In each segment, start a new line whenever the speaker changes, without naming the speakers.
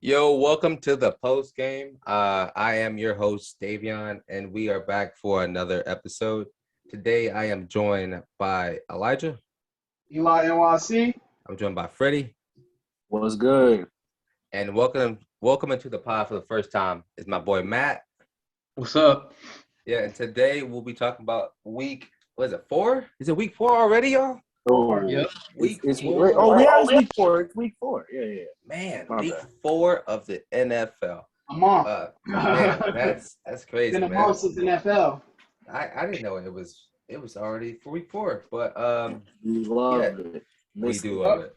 Yo, welcome to the post game. I am your host, Davion, and we are back for another episode. Today, I am joined by Elijah.
Eli NYC.
I'm joined by Freddie,
What's good?
and welcome into the pod for the first time is my boy Matt.
What's up?
Yeah, and today we'll be talking about what is it, 4? Is it week 4 already, y'all?
Oh,
Yep.
Week
it's,
4.
it's week 4. It's week 4. Yeah.
Man,
My
week
bad.
4 of the NFL.
A month.
Man, that's crazy,
Been a
man.
month since NFL.
I didn't know it was already for week 4, but
We love
yeah,
it.
we do love it.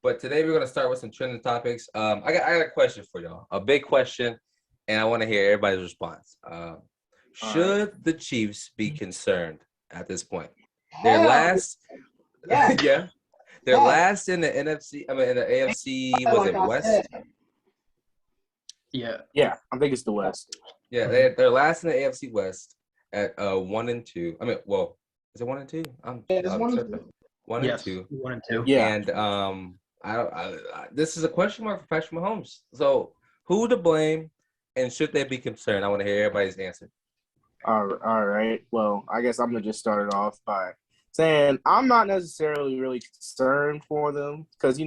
But today we're gonna start with some trending topics. I got a question for y'all, a big question, and I want to hear everybody's response. Should the Chiefs be concerned at this point? They're
Hell,
last,
yeah.
yeah, they're
Yeah.
last in the NFC. I mean, in the AFC. Was
Like
it
I
West?
said,
Yeah.
Yeah, I think it's the West.
Yeah, they're last in the AFC West at 1-2. I mean, well, is it 1-2?
it's
I'm
1-2.
tripping. 1
Yes.
and 2.
1 and 2.
Yeah.
And this is a question mark for Patrick Mahomes. So who to blame, and should they be concerned? I want to hear everybody's answer.
All right. Well, I guess I'm going to just start it off by saying I'm not necessarily really concerned for them because,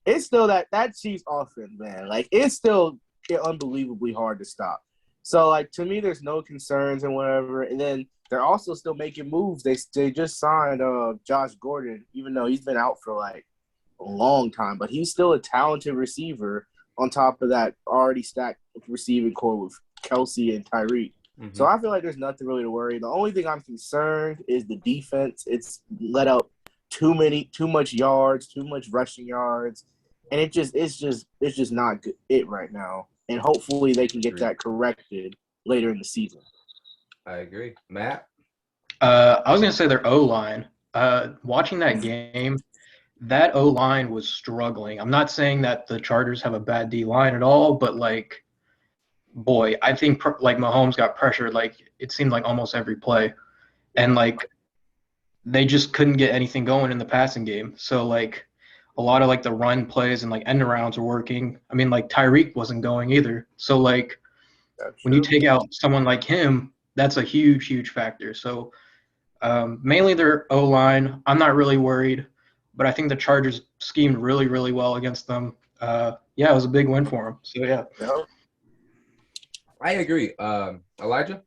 it's still that Chiefs offense, man. Like, it's still unbelievably hard to stop. So, like, to me, there's no concerns and whatever. And then they're also still making moves. They just signed Josh Gordon, even though he's been out for, like, a long time. But he's still a talented receiver on top of that already stacked receiving core with Kelsey and Tyreek.
Mm-hmm.
So I feel like there's nothing really to worry. The only thing I'm concerned is the defense. It's let up too much yards, too much rushing yards, and it's just not good right now. And hopefully they can get that corrected later in the season.
I agree. Matt?
I was gonna say their O-line. Watching that game, that O-line was struggling. I'm not saying that the Chargers have a bad D-line at all, but like, boy, I think like Mahomes got pressured. Like it seemed like almost every play, and like they just couldn't get anything going in the passing game. So like a lot of like the run plays and like end arounds were working. I mean, like Tyreek wasn't going either. So like when you take out someone like him, that's a huge factor. So mainly their O-line. I'm not really worried, but I think the Chargers schemed really well against them. Yeah, it was a big win for them. So yeah.
I agree. Elijah?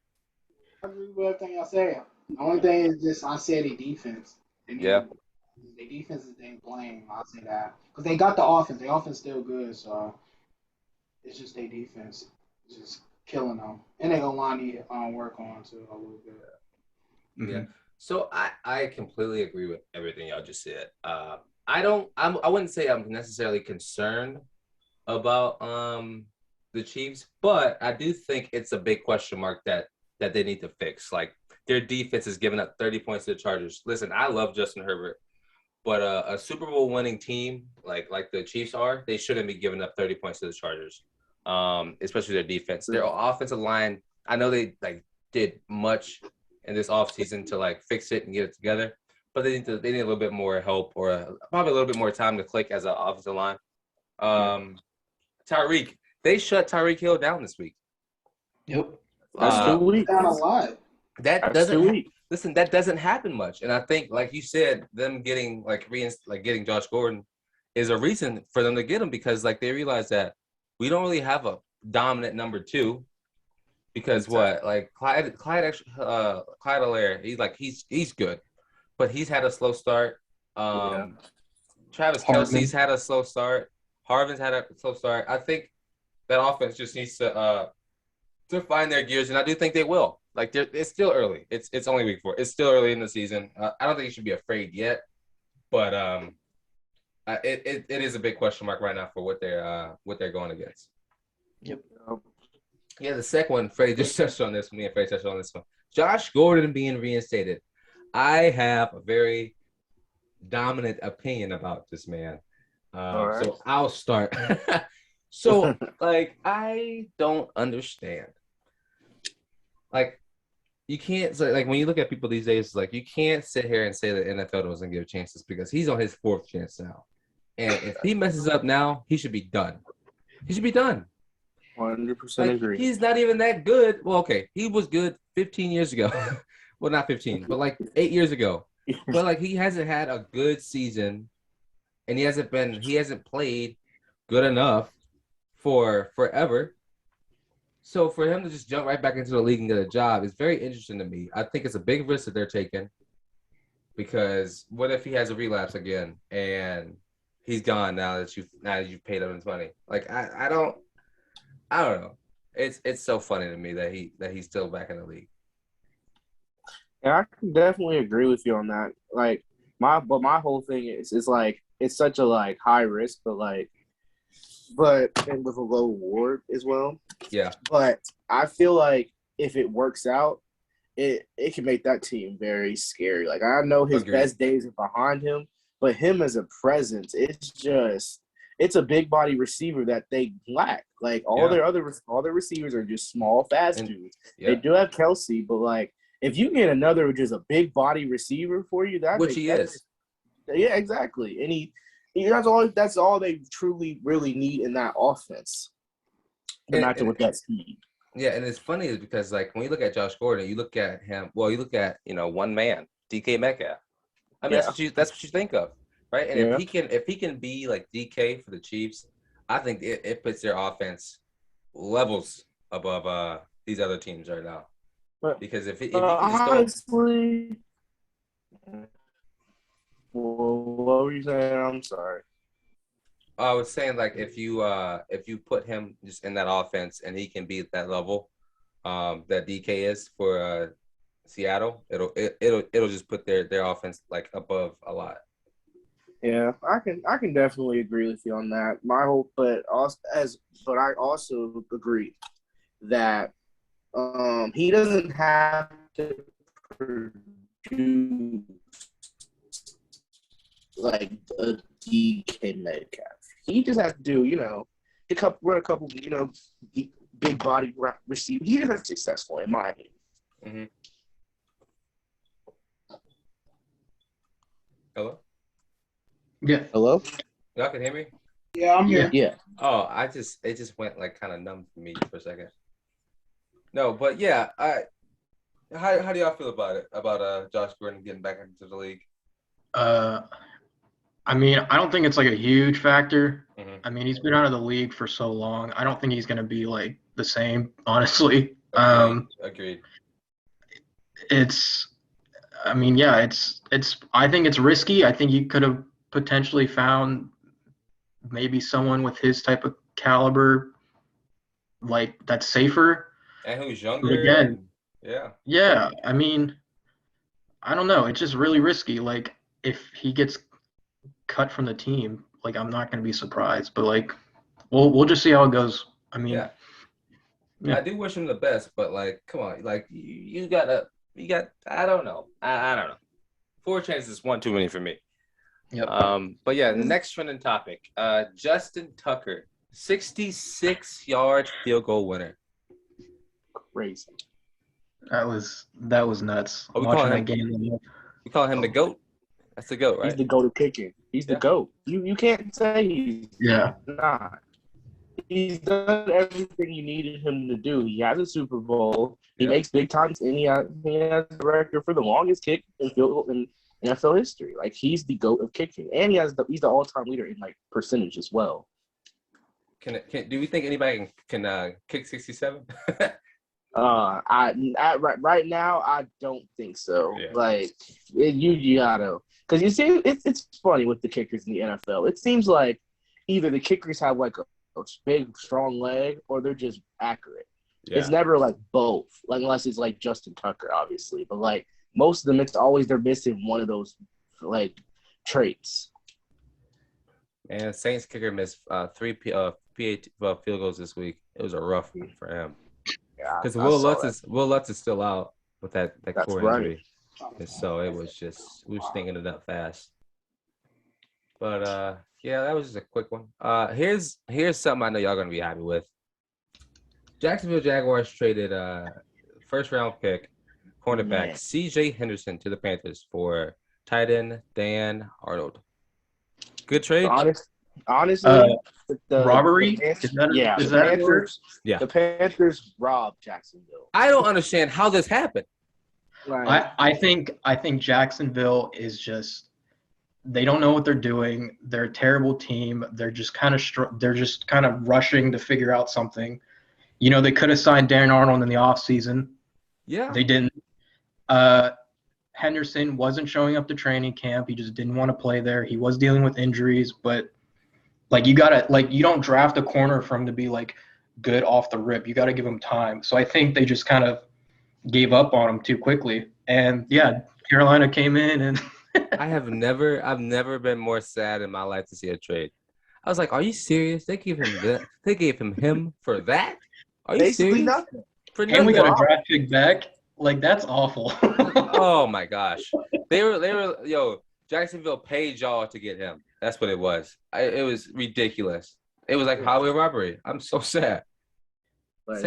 I agree with everything y'all say. The only thing is just I say the defense.
Yeah.
The defense is their blame. I'll say that because they got the offense. The offense still good, so it's just their defense just killing them, and they gonna line need work on too a little bit.
Yeah.
Mm-hmm.
So I completely agree with everything y'all just said. I wouldn't say I'm necessarily concerned about the Chiefs, but I do think it's a big question mark that they need to fix. Like their defense is giving up 30 points to the Chargers. Listen, I love Justin Herbert, but a Super Bowl winning team like the Chiefs are, they shouldn't be giving up 30 points to the Chargers. Especially their defense. Their offensive line, I know they like did much in this offseason to like fix it and get it together, but they need a little bit more help or probably a little bit more time to click as an offensive line. Tyreek, they shut Tyreek Hill down this week.
Yep.
That's 2 weeks.
Down a lot.
That
That's 2
doesn't
weeks.
listen. That doesn't happen much, and I think, like you said, them getting getting Josh Gordon is a reason for them to get him because like they realize that we don't really have a dominant number 2 because Clyde Allaire, he's good, but he's had a slow start. Travis Kelce's had a slow start. Harvin's had a slow start. I think that offense just needs to find their gears, and I do think they will. Like it's still early. It's only week 4. It's still early in the season. I don't think you should be afraid yet, but it is a big question mark right now for what they're going against.
Yep.
Yeah, the second one, Freddie just touched on this. Me and Freddie touched on this one. Josh Gordon being reinstated. I have a very dominant opinion about this man.
Right.
So I'll start. So, like, I don't understand. Like, you can't say, like, when you look at people these days, like, you can't sit here and say that NFL doesn't give chances because he's on his 4th chance now. And if he messes up now, he should be done. He should be done.
100%
Like,
agree.
he's not even that good. Well, okay, he was good 15 years ago. Well, not 15, but like 8 years ago. But like he hasn't had a good season, and he hasn't played good enough for forever. So for him to just jump right back into the league and get a job is very interesting to me. I think it's a big risk that they're taking because what if he has a relapse again and he's gone now that you've paid him his money? Like I don't know. It's so funny to me that he's still back in the league.
Yeah, I can definitely agree with you on that. Like my whole thing is like it's such a like high risk, but and with a low reward as well.
Yeah.
But I feel like if it works out, it can make that team very scary. Like I know his
Agreed.
best days are behind him, but him as a presence, it's a big body receiver that they lack. Like all their receivers are just small, fast dudes.
Yeah.
They do have Kelsey, but like if you get another just a big body receiver for you,
Which he is.
Yeah, exactly. And that's all they truly really need in that offense. To match it with that speed.
Yeah, and it's funny is because like when you look at Josh Gordon, you look at him. Well, you look at one man, DK Metcalf. I mean, that's what you think of, right? And if he can be like DK for the Chiefs, I think it puts their offense levels above these other teams right now. Because if he can
honestly, what were you saying? I'm sorry.
I was saying like if you put him just in that offense and he can be at that level, that DK is for Seattle, it'll just put their offense like above a lot.
Yeah, I can definitely agree with you on that. But I also agree that he doesn't have to produce like a DK Metcalf. He just has to do, run a couple, big body receiver. He is successful in my opinion.
Mm-hmm. Hello?
Yeah.
Hello?
Y'all can hear me?
Yeah, I'm here.
Yeah.
Oh, it just went like kind of numb for me for a second. No, but yeah, how do y'all feel about it? About Josh Gordon getting back into the league?
I mean, I don't think it's like a huge factor.
Mm-hmm.
I mean, he's been out of the league for so long. I don't think he's going to be like the same, honestly.
Agreed.
It's I think it's risky. I think you could have potentially found maybe someone with his type of caliber, like that's safer.
And who's younger.
But again,
yeah.
I mean, I don't know. It's just really risky. Like if he gets cut from the team, like I'm not going to be surprised. But like, we'll just see how it goes. I mean,
yeah. I do wish him the best, but like, come on, like you got. I don't know. I don't know. 4 chances is one too many for me.
Yep.
But yeah, the next trending topic. Justin Tucker, 66-yard field goal winner.
Crazy.
That was nuts.
Oh,
watching that game.
We call him the GOAT. That's the GOAT, right?
He's the GOAT of kicking. He's the GOAT. You can't say he's not. He's done everything you needed him to do. He has a Super Bowl. He makes big times, and he has a record for the longest kick in NFL history. Like he's the GOAT of kicking, and he's the all-time leader in like percentage as well.
Do we think anybody can kick 67?
Right now, I don't think so.
Yeah.
Like you gotta, because you see, it's funny with the kickers in the NFL. It seems like either the kickers have like a big, strong leg, or they're just accurate. Yeah. It's never like both, like unless it's like Justin Tucker, obviously. But like most of them, it's always they're missing one of those like traits.
And Saints kicker missed 3 PAT field goals this week. It was a rough one for him.
Yeah,
because Will Lutz is still out with that core injury, and so it was just we was thinking it up fast. But yeah, that was just a quick one. Here's something I know y'all gonna be happy with. Jacksonville Jaguars traded first round pick cornerback C.J. Henderson to the Panthers for tight end Dan Arnold. Good trade.
Honestly,
Robbery? Is that a word?
Yeah.
The Panthers robbed Jacksonville.
I don't understand how this happened.
Like,
I think Jacksonville is just they don't know what they're doing. They're a terrible team. They're just kind of rushing to figure out something. You know, they could have signed Darren Arnold in the offseason.
Yeah.
They didn't. Henderson wasn't showing up to training camp. He just didn't want to play there. He was dealing with injuries, but you don't draft a corner for him to be like good off the rip. You gotta give him time. So I think they just kind of gave up on him too quickly. And yeah, Carolina came in and
I've never been more sad in my life to see a trade. I was like, are you serious? They gave him that. They gave him for that? Are you
basically
serious?
nothing.
For
and we got a
nothing?
draft pick back. Like, that's awful.
Oh my gosh. They were Jacksonville paid y'all to get him. That's what it was. It was ridiculous. It was like highway robbery. I'm so sad.
Like,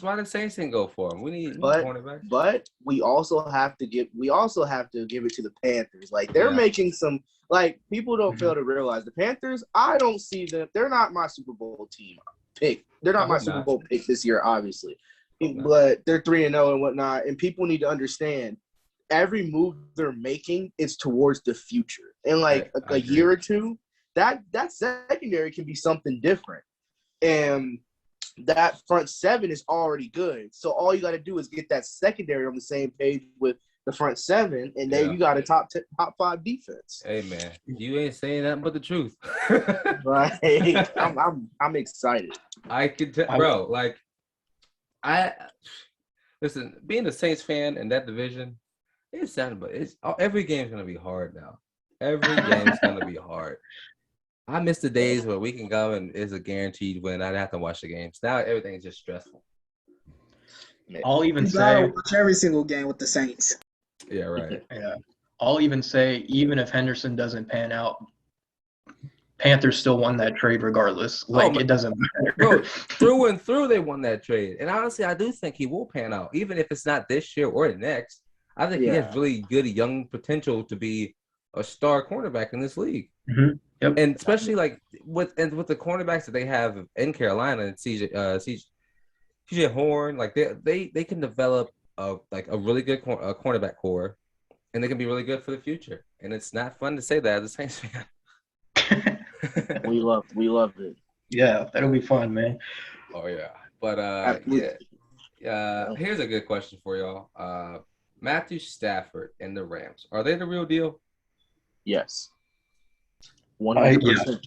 Why did Saints didn't go for him? We need cornerback.
But we also have to give it to the Panthers. Like, they're making some, like, people don't fail to realize the Panthers, I don't see them. They're not my Super Bowl team pick. They're not my Super Bowl pick this year, obviously. But they're 3-0 and whatnot, and people need to understand every move they're making is towards the future. And like a year or two, that secondary can be something different. And that front seven is already good. So all you got to do is get that secondary on the same page with the front seven, and then you got a top 5 defense.
Hey man, you ain't saying nothing but the truth.
Right? I'm excited.
I could tell, bro. Like, listen. Being a Saints fan in that division, it's sad, but every game's gonna be hard now. Every game's gonna be hard. I miss the days where we can go and it's a guaranteed win. I didn't have to watch the games. Now everything's just stressful.
I'll even
You gotta
say
watch every single game with the Saints.
Yeah, right.
Yeah. I'll even say, even if Henderson doesn't pan out, Panthers still won that trade regardless. Like, it doesn't matter.
Bro, through and through, they won that trade. And honestly, I do think he will pan out, even if it's not this year or the next. I think he has really good young potential to be a star cornerback in this league.
Mm-hmm. Yep.
And especially like with the cornerbacks that they have in Carolina and CJ Horn, like they can develop a really good cornerback core, and they can be really good for the future. And it's not fun to say that as a Saints fan.
we love it.
Yeah, that'll be fun, man.
Oh yeah, but here's a good question for y'all. Matthew Stafford and the Rams, are they the real deal?
Yes. 100%.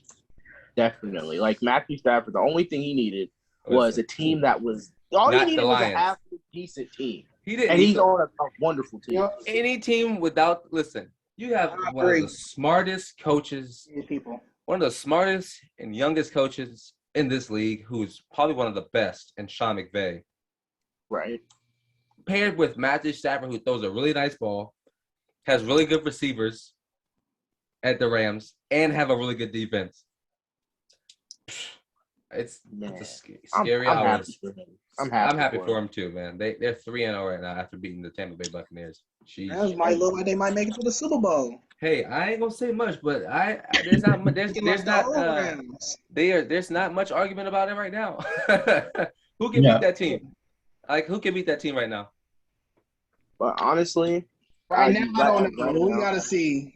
Definitely. Like, Matthew Stafford, the only thing he needed was a team that was all he needed was a half decent team. He's on a wonderful team.
Any team without you have one of the smartest coaches, one of the smartest and youngest coaches in this league, who's probably one of the best, in Sean McVay.
Right.
Paired with Matthew Stafford, who throws a really nice ball, has really good receivers at the Rams, and have a really good defense. It's a scary hours. I'm happy for him too, man. They're 3-0 right now after beating the Tampa Bay Buccaneers.
Rams might look like they might make it to the Super Bowl.
Hey, I ain't gonna say much, but there's not much argument about it right now. Who can beat that team? Like, who can beat that team right now?
But honestly,
right now I don't know. We gotta see.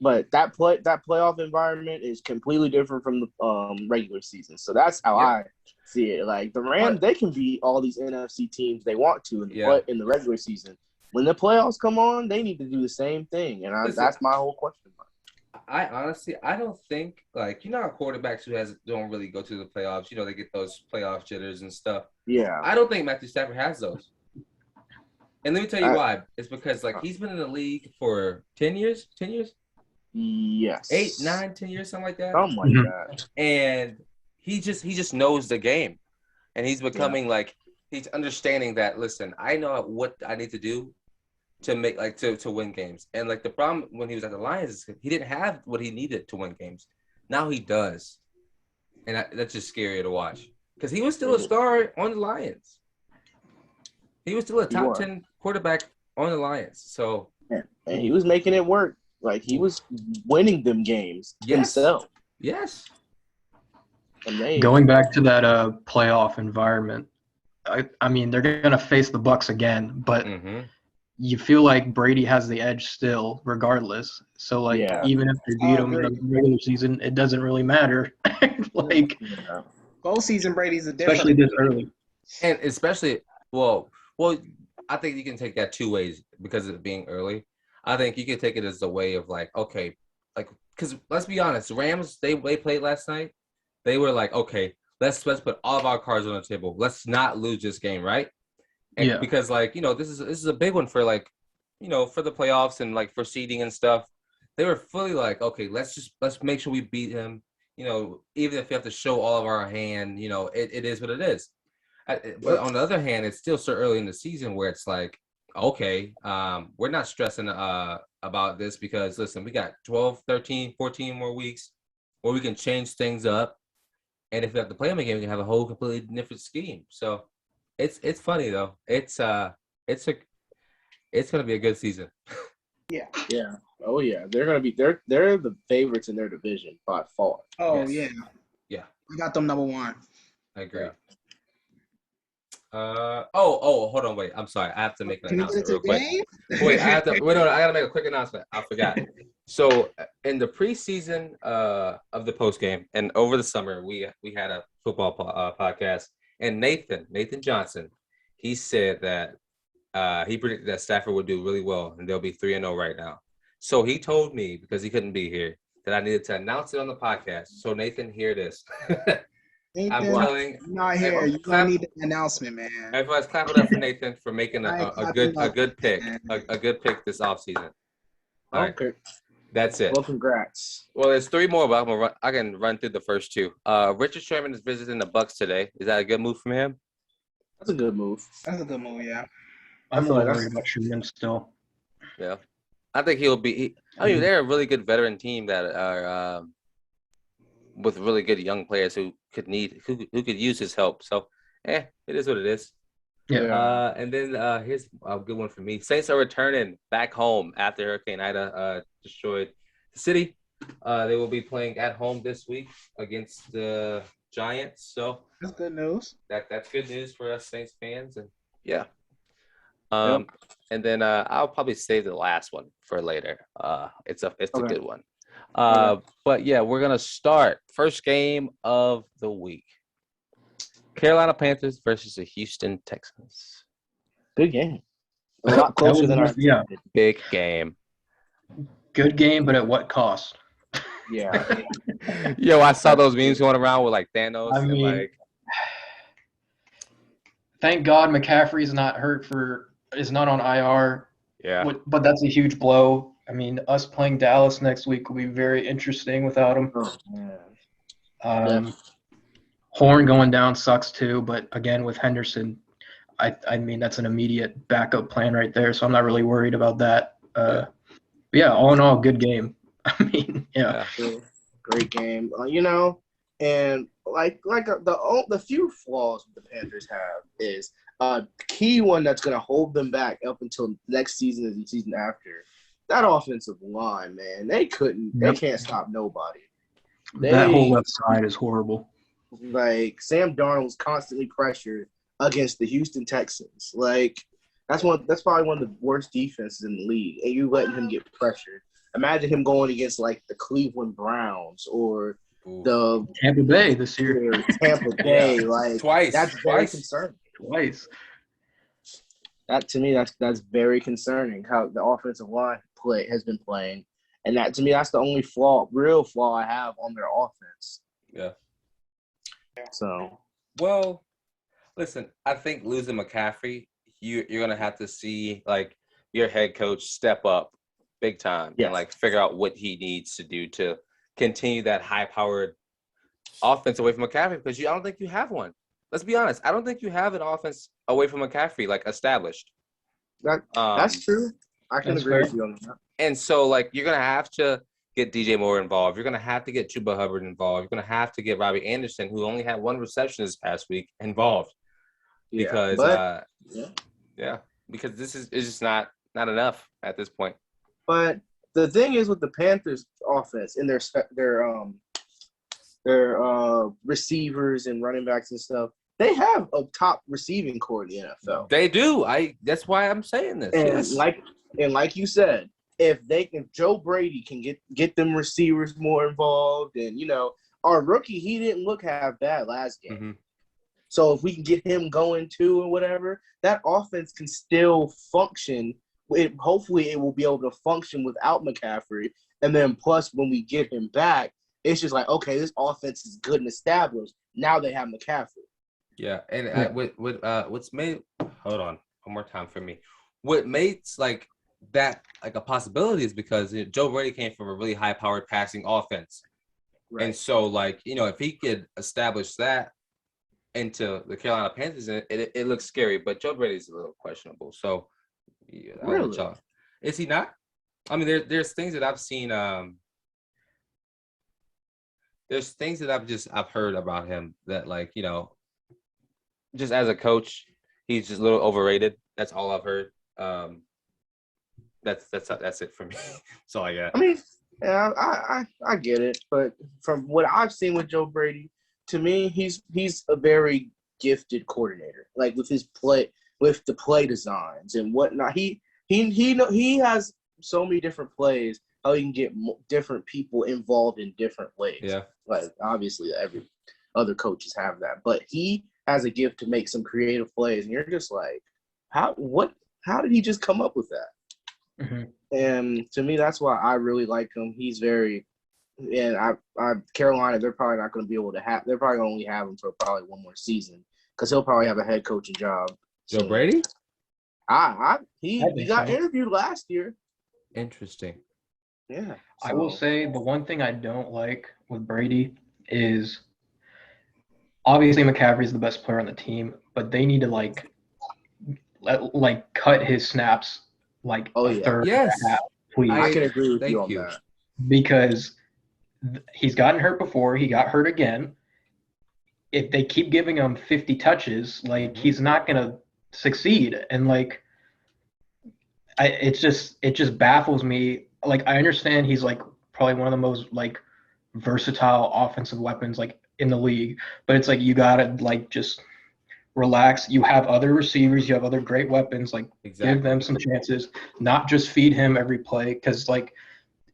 But that playoff environment is completely different from the regular season. So that's how I see it. Like, the Rams, they can beat all these NFC teams they want to in the regular season. When the playoffs come on, they need to do the same thing. And that's my whole question mark.
I don't think, like, how quarterbacks who don't really go to the playoffs, they get those playoff jitters and stuff.
Yeah.
I don't think Matthew Stafford has those. And let me tell you why. It's because, like, he's been in the league for 10 years? 10 years?
Yes.
8, 9, 10 years, something like that.
Something like that.
And he just knows the game. And he's becoming he's understanding that, listen, I know what I need to do to make to win games. And the problem when he was at the Lions is he didn't have what he needed to win games. Now he does. And that's just scary to watch. Because he was still a star on the Lions. He was still a top 10 quarterback on the Lions. So
and he was making it work. Like, he was winning them games himself.
Yes.
Going back to that playoff environment, I mean, they're going to face the Bucs again, but you feel like Brady has the edge still, regardless. So, like, even if they beat him in the regular season, it doesn't really matter.
Both season Brady's a different.
Especially this early.
And especially, well, I think you can take that two ways because of it being early. I think you can take it as a way of like, okay, like, because let's be honest, Rams, they played last night. They were like, okay, let's put all of our cards on the table. Let's not lose this game, right? And because like, this is a big one for like, for the playoffs and like for seeding and stuff. They were fully like, okay, let's make sure we beat him. Even if we have to show all of our hand, it is what it is. But on the other hand, it's still so early in the season where it's like, okay, we're not stressing about this because, listen, we got 12, 13, 14 more weeks where we can change things up. And if we have to play them again, we can have a whole completely different scheme. So it's funny, though. It's going to be a good season.
Yeah.
Yeah. Oh, yeah. They're going to be – they're the favorites in their division by far.
Oh,
yes.
Yeah. I got them number one.
I agree. Hold on, wait. I'm sorry. I have to make an announcement real quick. Wait, I gotta make a quick announcement. I forgot. So in the preseason of the post game and over the summer, we had a football podcast, and Nathan Johnson, he said that he predicted that Stafford would do really well and they'll be 3-0 right now. So he told me, because he couldn't be here, that I needed to announce it on the podcast. So Nathan, hear this.
Nathan,
I'm telling
I'm not here. You don't need an announcement, man.
Everybody's clapping up for Nathan for making a good pick, a good pick this offseason.
Okay.
Right. That's it.
Well, congrats.
Well, there's three more, but I can run through the first two. Richard Sherman is visiting the Bucs today. Is that a good move from him?
That's a good move.
Yeah.
I'm a little worried about Sherman still.
Yeah. I think he'll be they're a really good veteran team that are with really good young players who could use his help. So, it is what it is.
Yeah.
And then here's a good one for me. Saints are returning back home after Hurricane Ida destroyed the city. They will be playing at home this week against the Giants. So
that's good news.
That's good news for us Saints fans. And yeah. And then I'll probably save the last one for later. It's a good one. But yeah, we're gonna start first game of the week. Carolina Panthers versus the Houston Texans.
Good game. A lot closer than our
big game.
Good game, but at what cost?
Yeah.
Yo, I saw those memes going around with like Thanos.
I mean, thank God McCaffrey's not is not on IR.
Yeah.
But that's a huge blow. I mean, us playing Dallas next week will be very interesting without him. Horn going down sucks too, but again with Henderson, I mean that's an immediate backup plan right there. So I'm not really worried about that. All in all, good game. I mean,
great game. And like the few flaws the Panthers have is key one that's going to hold them back up until next season and the season after. That offensive line, man, they can't stop nobody.
That whole left side is horrible.
Like Sam Darnold's constantly pressured against the Houston Texans. Like that's probably one of the worst defenses in the league, and you letting him get pressured. Imagine him going against like the Cleveland Browns or the
Tampa Bay this year.
Tampa Bay, like
twice.
That's very concerning.
Twice.
That to me, that's very concerning how the offensive line has been playing, and that to me, that's the only real flaw I have on their offense.
Yeah.
So.
Well, listen, I think losing McCaffrey, you're gonna have to see like your head coach step up big time and like figure out what he needs to do to continue that high-powered offense away from McCaffrey because I don't think you have one. Let's be honest. I don't think you have an offense away from McCaffrey like established.
That's true. I can agree with you on that.
And so like you're gonna have to get DJ Moore involved. You're gonna have to get Chuba Hubbard involved. You're gonna have to get Robbie Anderson, who only had one reception this past week, involved. Because because this is just not enough at this point.
But the thing is with the Panthers offense and their their receivers and running backs and stuff. They have a top receiving core in the NFL.
They do. That's why I'm saying this.
And
yes.
like you said, if Joe Brady can get them receivers more involved, and our rookie, he didn't look half bad last game.
Mm-hmm.
So if we can get him going too, and whatever, that offense can still function. Hopefully, it will be able to function without McCaffrey. And then plus, when we get him back, it's just like, okay, this offense is good and established. Now they have McCaffrey.
Yeah, and what's made hold on one more time for me. What makes like that like a possibility is because Joe Brady came from a really high-powered passing offense, right. And so like if he could establish that into the Carolina Panthers, it looks scary. But Joe Brady's a little questionable. So yeah,
really,
is he not? I mean, there's things that I've seen. There's things that I've heard about him that like just as a coach, he's just a little overrated. That's all I've heard. That's it for me. That's all I got.
I mean, yeah, I get it, but from what I've seen with Joe Brady, to me, he's a very gifted coordinator. Like with his play, with the play designs and whatnot, he has so many different plays. How he can get different people involved in different ways. Yeah, like obviously every other coaches have that, but he has a gift to make some creative plays, and you're just like, how did he just come up with that? Mm-hmm. And to me, that's why I really like him. He's very, and Carolina, they're probably not going to be able to have. They're probably going to only have him for probably one more season because he'll probably have a head coaching job.
Joe Brady?
He got interviewed last year.
Interesting.
Yeah,
so. I will say the one thing I don't like with Brady is obviously McCaffrey is the best player on the team, but they need to cut his snaps a third.
Yes,
half, please.
I can agree with you on that
because he's gotten hurt before. He got hurt again. If they keep giving him 50 touches, he's not gonna succeed. And it just baffles me. I understand he's probably one of the most versatile offensive weapons in the league, but it's you gotta just relax. You have other receivers, you have other great weapons. Exactly. Give them some chances, not just feed him every play because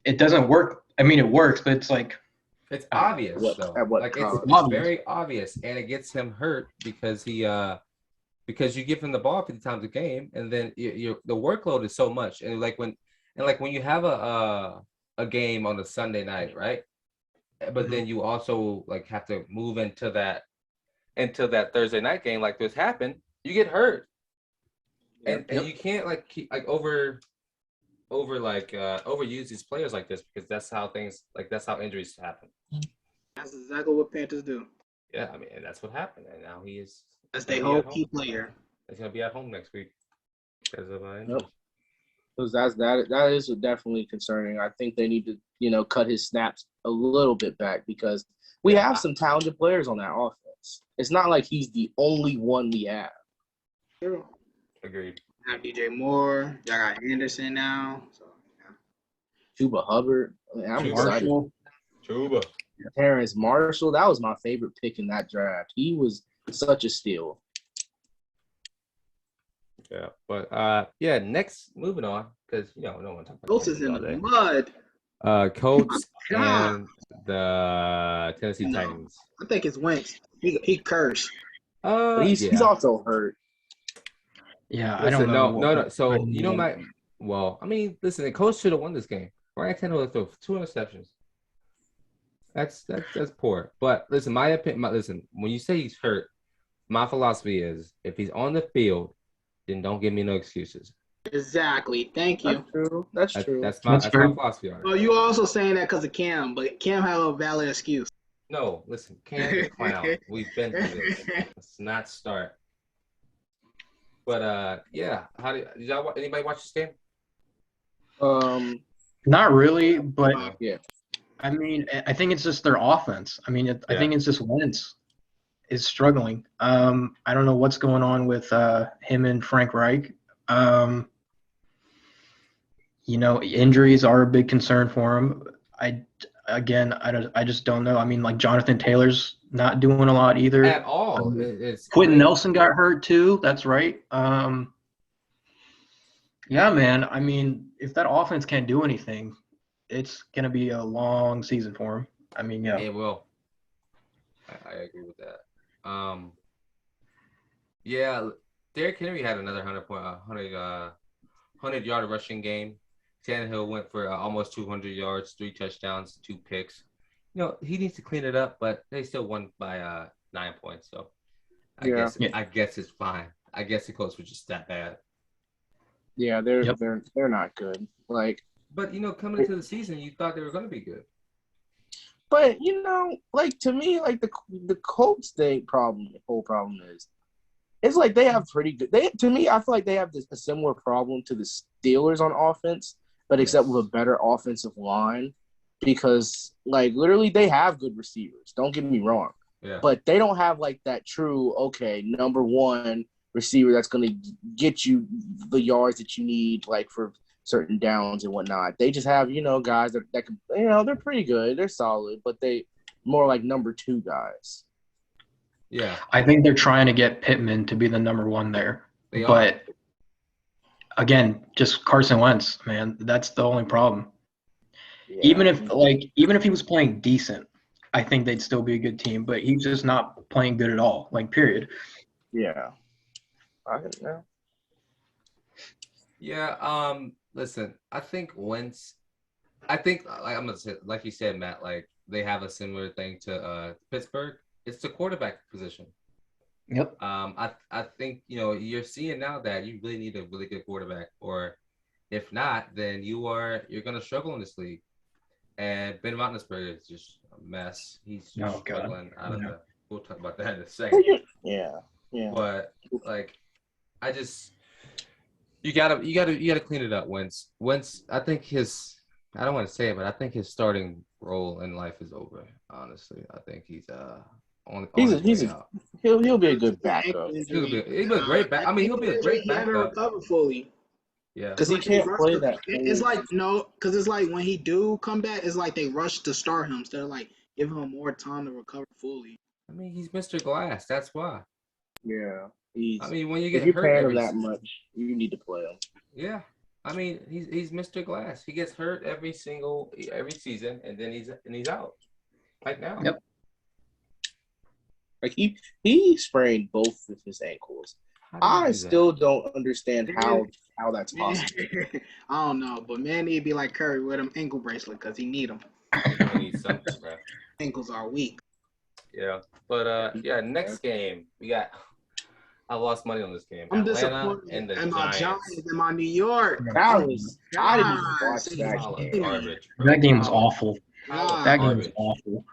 it doesn't work. I mean, it works, but it's
it's obvious though. It's very obvious, and it gets him hurt because because you give him the ball 50 times a game, and then the workload is so much, and when you have a game on a Sunday night, right? But then you also have to move into that Thursday night game like this happened, you get hurt. And you can't overuse these players like this because that's how injuries happen.
That's exactly what Panthers do.
Yeah, I mean, and that's what happened. And now
that's their whole key player.
He's gonna be at home next week because of
Because that is definitely concerning. I think they need to, cut his snaps a little bit back because we have some talented players on that offense. It's not like he's the only one we have.
True.
Agreed.
Have DJ Moore. Y'all got Anderson now. So
Chuba Hubbard. I'm excited.
Chuba.
Terrence Marshall. That was my favorite pick in that draft. He was such a steal.
Yeah, but next, moving on, because no one talks about
Colts is in the mud.
Colts and the Tennessee Titans.
I think it's Wentz. He cursed.
He's also hurt.
Yeah,
listen,
I don't know.
No. So listen, the Colts should have won this game. Ryan Tannehill threw 2 interceptions. That's poor. But listen, my opinion. When you say he's hurt, my philosophy is if he's on the field, then don't give me no excuses.
Exactly. Thank you.
That's true.
That's my philosophy on it.
Well, you also saying that because of Cam, but Cam had a valid excuse.
No, listen, Cam is a clown. We've been through this. Let's not start. But did anybody watch this game?
Not really, but
yeah.
I mean, I think it's just their offense. I mean, I think it's just Wentz is struggling. I don't know what's going on with him and Frank Reich. Injuries are a big concern for him. again, I just don't know. I mean, like Jonathan Taylor's not doing a lot either.
At all. It's
Quentin
crazy.
Nelson got hurt too. That's right. Yeah, man. I mean, if that offense can't do anything, it's gonna be a long season for him. I mean, yeah.
It will. I agree with that. Yeah, Derrick Henry had another 100-yard rushing game. Tannehill went for almost 200 yards, 3 touchdowns, 2 picks. You know, he needs to clean it up, but they still won by 9 points. So I guess it's fine. I guess the Colts were just that bad.
Yeah, they're not good. Like,
but you know, coming into the season, you thought they were going to be good.
But you know, like to me, like the Colts whole problem is, it's like they have pretty good. To me, I feel like they have a similar problem to the Steelers on offense, but except with a better offensive line, because like literally they have good receivers. Don't get me wrong, but they don't have like that true number one receiver that's going to get you the yards that you need, like for certain downs and whatnot. They just have, guys that can, they're pretty good. They're solid, but they more like number 2 guys.
Yeah.
I think they're trying to get Pittman to be the number 1 there. But again, just Carson Wentz, man, that's the only problem. Yeah. Even if he was playing decent, I think they'd still be a good team, but he's just not playing good at all, like period.
Yeah. I don't know.
Yeah, listen, I think like I'm gonna say, like you said, Matt, like they have a similar thing to Pittsburgh. It's the quarterback position.
Yep.
I think you're seeing now that you really need a really good quarterback, or if not, then you're gonna struggle in this league. And Ben Roethlisberger is just a mess. He's just struggling out of the. We'll talk about that in a second.
Yeah.
But like, you gotta clean it up. Wentz, I think I don't want to say it, but I think his starting role in life is over. Honestly, I think he's
he'll be a good backup.
He'll be a great back. I mean, he'll be a great backup.
He haven't recovered fully.
Yeah,
because he can't play that.
It's like because it's like when he do come back, it's like they rush to start him instead of like giving him more time to recover fully.
I mean, he's Mr. Glass. That's why.
Yeah.
I mean, when you get
if you're
hurt
paying him that much, you need to play him.
Yeah, I mean, he's Mr. Glass. He gets hurt every season, and then he's out. Like now.
Yep.
Like he sprained both of his ankles. I still don't understand how that's possible.
I don't know, but man, he'd be like Curry with him ankle bracelet because he need them.
He needs something, bro.
Ankles are weak.
Yeah, but next game we got. I lost money on this game.
I'm
Atlanta
disappointed
and
my Giants and my New York.
I didn't even watch that game.
Garbage,
that game was awful. That game was awful.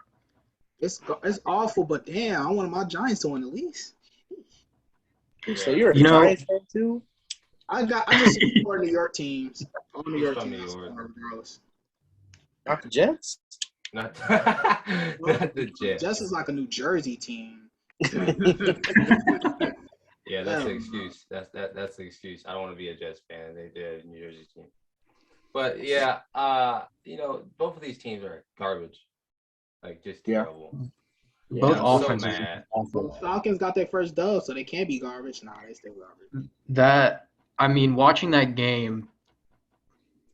It's awful, but damn, I wanted my Giants to win at least.
So you're a Giants fan too?
I just support New York teams. All New York teams.
Not the Jets?
Not the Jets.
Jets is like a New Jersey team.
Yeah, that's the excuse. That's the excuse. I don't want to be a Jets fan. They're a New Jersey team. But yeah, both of these teams are garbage. Like just terrible.
Yeah. Both offenses.
So mad.
The Falcons got their first dub, so they can't be garbage. Nah, they still garbage.
Watching that game,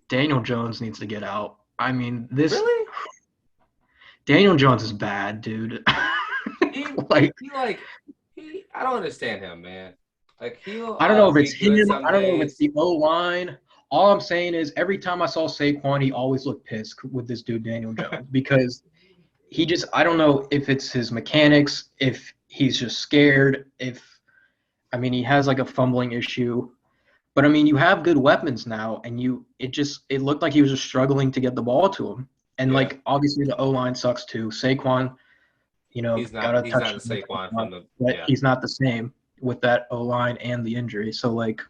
Daniel Jones needs to get out. I mean,
really?
Daniel Jones is bad, dude.
I don't understand him, man. Like
I don't know if it's him. I don't know if it's the O-line. All I'm saying is every time I saw Saquon, he always looked pissed with this dude Daniel Jones because I don't know if it's his mechanics, if he's just scared, he has like a fumbling issue. But I mean, you have good weapons now, and it looked like he was just struggling to get the ball to him. And obviously the O-line sucks too. Saquon,
he's not the Saquon from the.
But he's not the same with that O-line and the injury. So and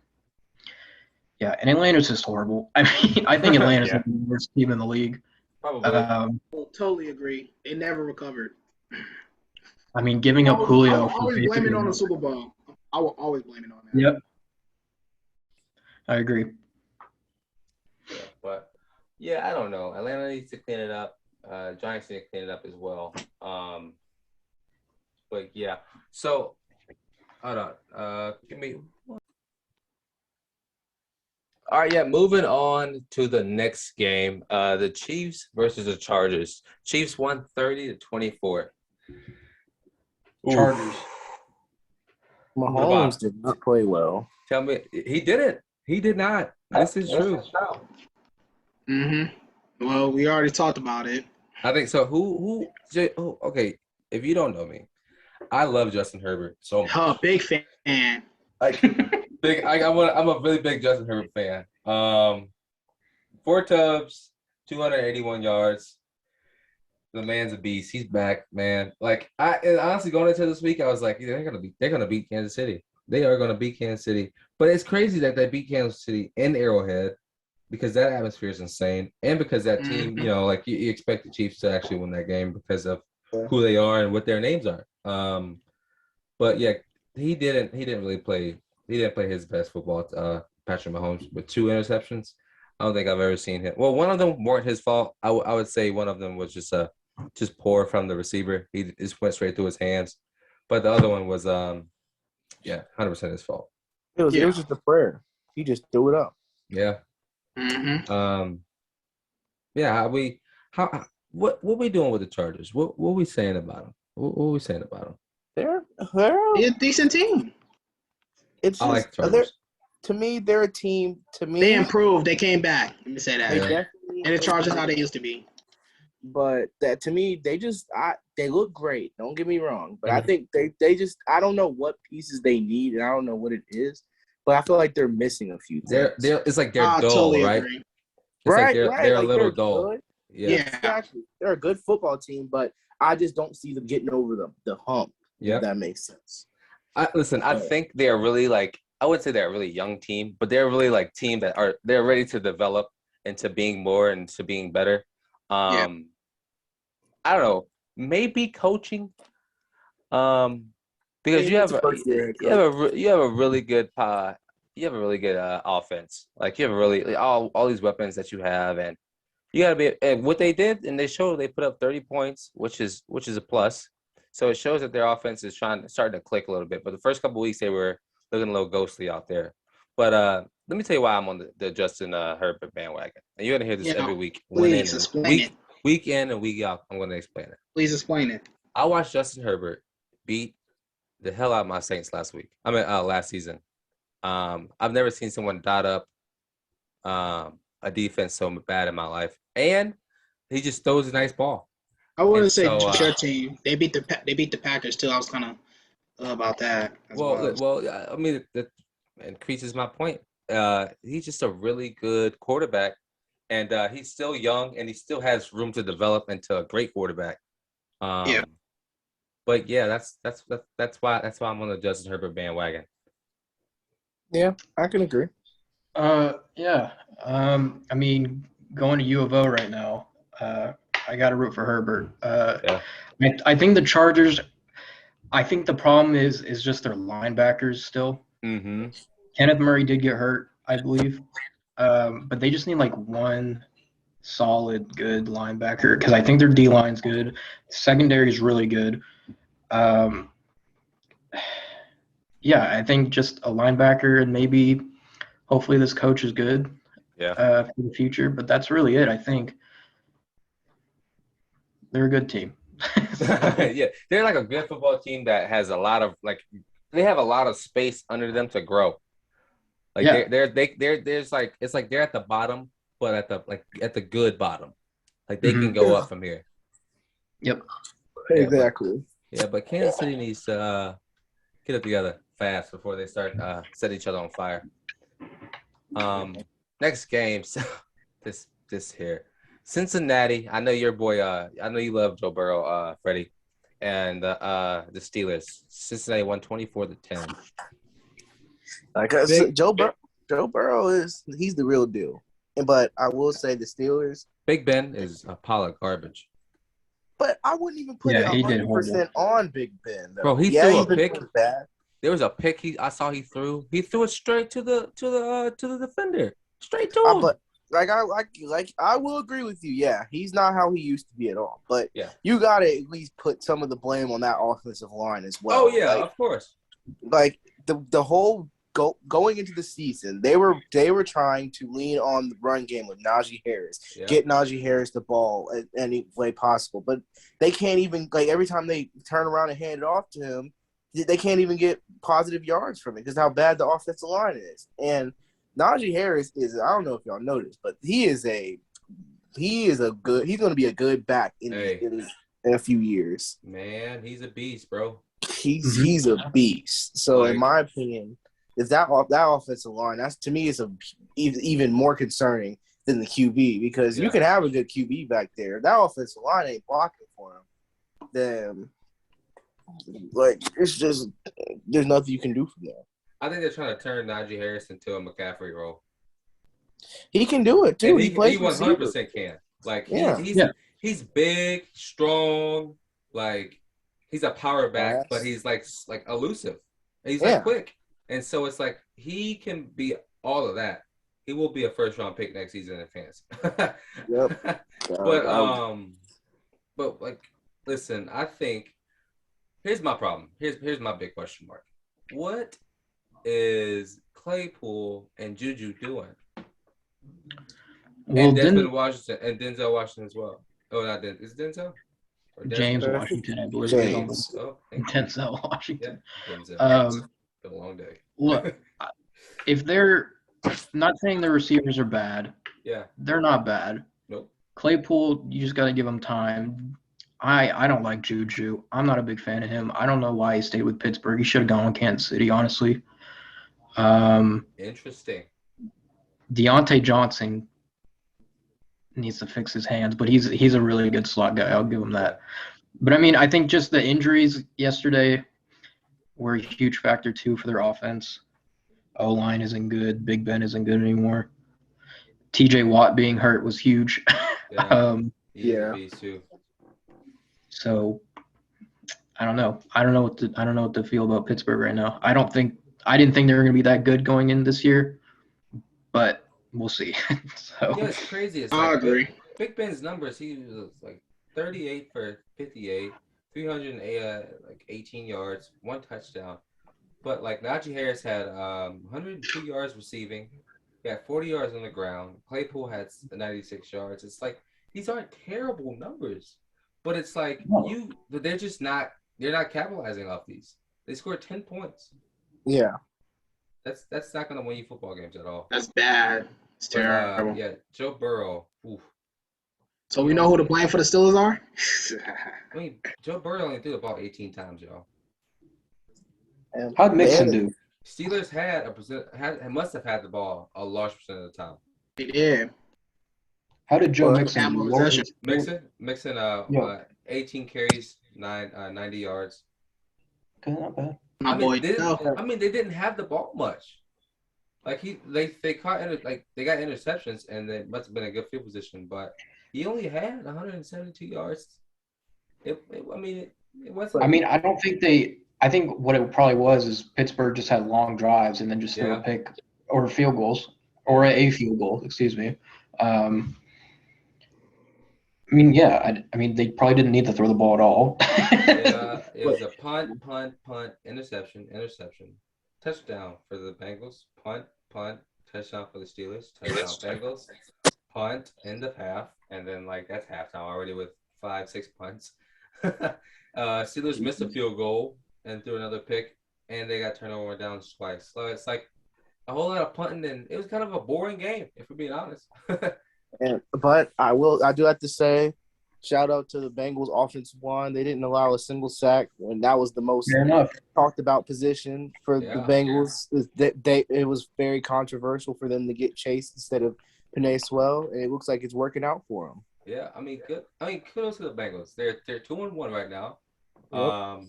Atlanta's just horrible. I mean, I think Atlanta's the worst team in the league.
Probably.
Totally agree. They never recovered.
I mean, giving up Julio.
I will always blame it on the Super Bowl. I will always blame it on that.
Yep. I agree.
Yeah, but I don't know. Atlanta needs to clean it up. Giants need to clean it up as well. But yeah. So hold on. Give me. All right, yeah. Moving on to the next game. The Chiefs versus the Chargers. Chiefs won 30-24.
Chargers.
Mahomes did not play well.
Tell me, he didn't. He did not. This is true.
Well, we already talked about it.
I think so. Oh, okay. If you don't know me, I love Justin Herbert so much.
Oh, big fan.
Like I'm a really big Justin Herbert fan. 4 tubs, 281 yards. The man's a beast. He's back, man. Like and honestly, going into this week, I was like, they're gonna beat Kansas City. They are gonna beat Kansas City. But it's crazy that they beat Kansas City in Arrowhead because that atmosphere is insane, and because that team, like you expect the Chiefs to actually win that game because of who they are and what their names are. But yeah, he didn't really play. He didn't play his best football. Patrick Mahomes with 2 interceptions. I don't think I've ever seen him. Well, one of them weren't his fault. I would say one of them was just poor from the receiver. He just went straight through his hands. But the other one was 100% his fault.
It was just a prayer. He just threw it up.
Yeah.
Mm-hmm.
What we doing with the Chargers? What we saying about them? What we saying about them?
They're
a decent team.
It's just,
I like Chargers.
To me, they're a team. To me,
they improved. They came back. Let me say that.
Yeah.
And the Chargers how they used to be.
But that to me, they look great. Don't get me wrong, but I think they just I don't know what pieces they need, and I don't know what it is. But I feel like they're missing a few things.
It's like they're dull,
totally
right?
agree.
It's
right,
they're
like
a little dull.
Good.
Yeah.
Exactly. They're a good football team, but I just don't see them getting over the hump.
Yeah,
if that makes sense.
I think they're really I would say they're a really young team, but they're really team they're ready to develop into being more and to being better. I don't know, maybe coaching, because you have a really good offense. Like you have a really all these weapons that you have, and you gotta be. And what they did, and they put up 30 points, which is a plus. So it shows that their offense is starting to click a little bit. But the first couple of weeks they were looking a little ghostly out there. But let me tell you why I'm on the Justin Herbert bandwagon. And you're gonna hear this every week.
Please explain it.
Week in and week out, I'm gonna explain it.
Please explain it.
I watched Justin Herbert beat the hell out of my Saints last season. I've never seen someone dot up a defense so bad in my life, and he just throws a nice ball.
I wouldn't say just your team. They beat the Packers too. I was kind of about that.
Well, I mean, that increases my point. He's just a really good quarterback, and he's still young, and he still has room to develop into a great quarterback. But yeah, that's why I'm on the Justin Herbert bandwagon.
Yeah, I can agree.
Yeah. I mean, going to U of O right now, I got to root for Herbert. I think the Chargers. I think the problem is just their linebackers still.
Mm-hmm.
Kenneth Murray did get hurt, I believe, but they just need one solid, good linebacker because I think their D line's good, secondary is really good. Yeah, I think just a linebacker and maybe hopefully this coach is good.
Yeah.
For the future, but that's really it. I think they're a good team.
Yeah, they're a good football team that has a lot of they have a lot of space under them to grow. There's it's like they're at the bottom, but at the good bottom. They can go up from here.
Yep.
Exactly.
But Kansas City needs to get it together fast before they start set each other on fire. Next game, this here. Cincinnati, I know your boy. I know you love Joe Burrow, Freddie, and the Steelers. Cincinnati won 24-10.
Joe Burrow he's the real deal. But I will say the Steelers.
Big Ben is a pile of garbage.
But I wouldn't even put it 100% on Big Ben. Though.
Bro, he threw a pick. There was a pick I saw he threw. He threw it straight to the defender. Straight to him.
I will agree with you. Yeah, he's not how he used to be at all. But
Yeah.
you got to at least put some of the blame on that offensive line as well.
Oh yeah, of course.
Like the whole going into the season, they were trying to lean on the run game with Najee Harris, get Najee Harris the ball at any way possible. But they can't even every time they turn around and hand it off to him, they can't even get positive yards from it because how bad the offensive line is. And Najee Harris is, I don't know if y'all noticed, but he's going to be a good back in a few years.
Man, he's a beast, bro.
He's a beast. So in my opinion, if that offensive line, that's to me is even more concerning than the QB because you can have a good QB back there. If that offensive line ain't blocking for him, then it's just there's nothing you can do from there.
I think they're trying to turn Najee Harris into a McCaffrey role.
He can do it too.
He
plays
100% can. He's big, strong, he's a power back, but he's like elusive. He's quick. And so it's he can be all of that. He will be a first-round pick next season in fantasy.
Yep.
But listen, I think here's my problem. Here's my big question mark. What is Claypool and Juju doing?
Well,
and Desmond Washington and Denzel Washington as well. Oh, not Denzel. Is it Denzel?
James Washington, I believe.
James.
Denzel Washington.
Yeah, Denzel. It's been a long day.
Look, if they're not saying the receivers are bad, they're not bad.
Nope.
Claypool, you just got to give him time. I don't like Juju. I'm not a big fan of him. I don't know why he stayed with Pittsburgh. He should have gone with Kansas City, honestly.
Interesting.
Deontay Johnson needs to fix his hands, but he's a really good slot guy. I'll give him that. But, I think just the injuries yesterday were a huge factor, too, for their offense. O-line isn't good. Big Ben isn't good anymore. TJ Watt being hurt was huge.
Too.
So I don't know. I don't know what to feel about Pittsburgh right now. I didn't think they were going to be that good going in this year, but we'll see.
It's crazy.
I agree.
Big Ben's numbers, he was 38 for 58, 308, 18 yards, 1 touchdown. But Najee Harris had 102 yards receiving. He had 40 yards on the ground. Claypool had 96 yards. It's these aren't terrible numbers, but it's they're just not. They're not capitalizing off these. They scored 10 points.
Yeah,
that's not going to win you football games at all.
That's bad. It's terrible.
Joe Burrow. Oof.
So we know who to blame for the Steelers are?
Joe Burrow only threw the ball 18 times, y'all.
How'd Mixon do?
Steelers must have had the ball a large percent of the time.
They did.
How did Joe Mixon do?
Mixon 18 carries, 90 yards.
Okay, not bad.
They didn't have the ball much. They got interceptions and they must have been in a good field position, but he only had 172 yards. It wasn't.
I don't think I think what it probably was is Pittsburgh just had long drives and then just threw a pick or field goals or a field goal, excuse me. They probably didn't need to throw the ball at all.
It was a punt, interception, touchdown for the Bengals, punt, touchdown for the Steelers, touchdown Bengals, punt, end of half, and then that's halftime already with 5-6 punts. Steelers missed a field goal and threw another pick, and they got turned over down twice. So it's a whole lot of punting, and it was kind of a boring game, if we're being honest.
But I do have to say, shout out to the Bengals offensive line. They didn't allow a single sack, and that was the most talked about position for the Bengals. It was very controversial for them to get Chase instead of Penei Sewell, and it looks like it's working out for them.
Yeah, good. Kudos to the Bengals. They're 2-1 right now.
Yep.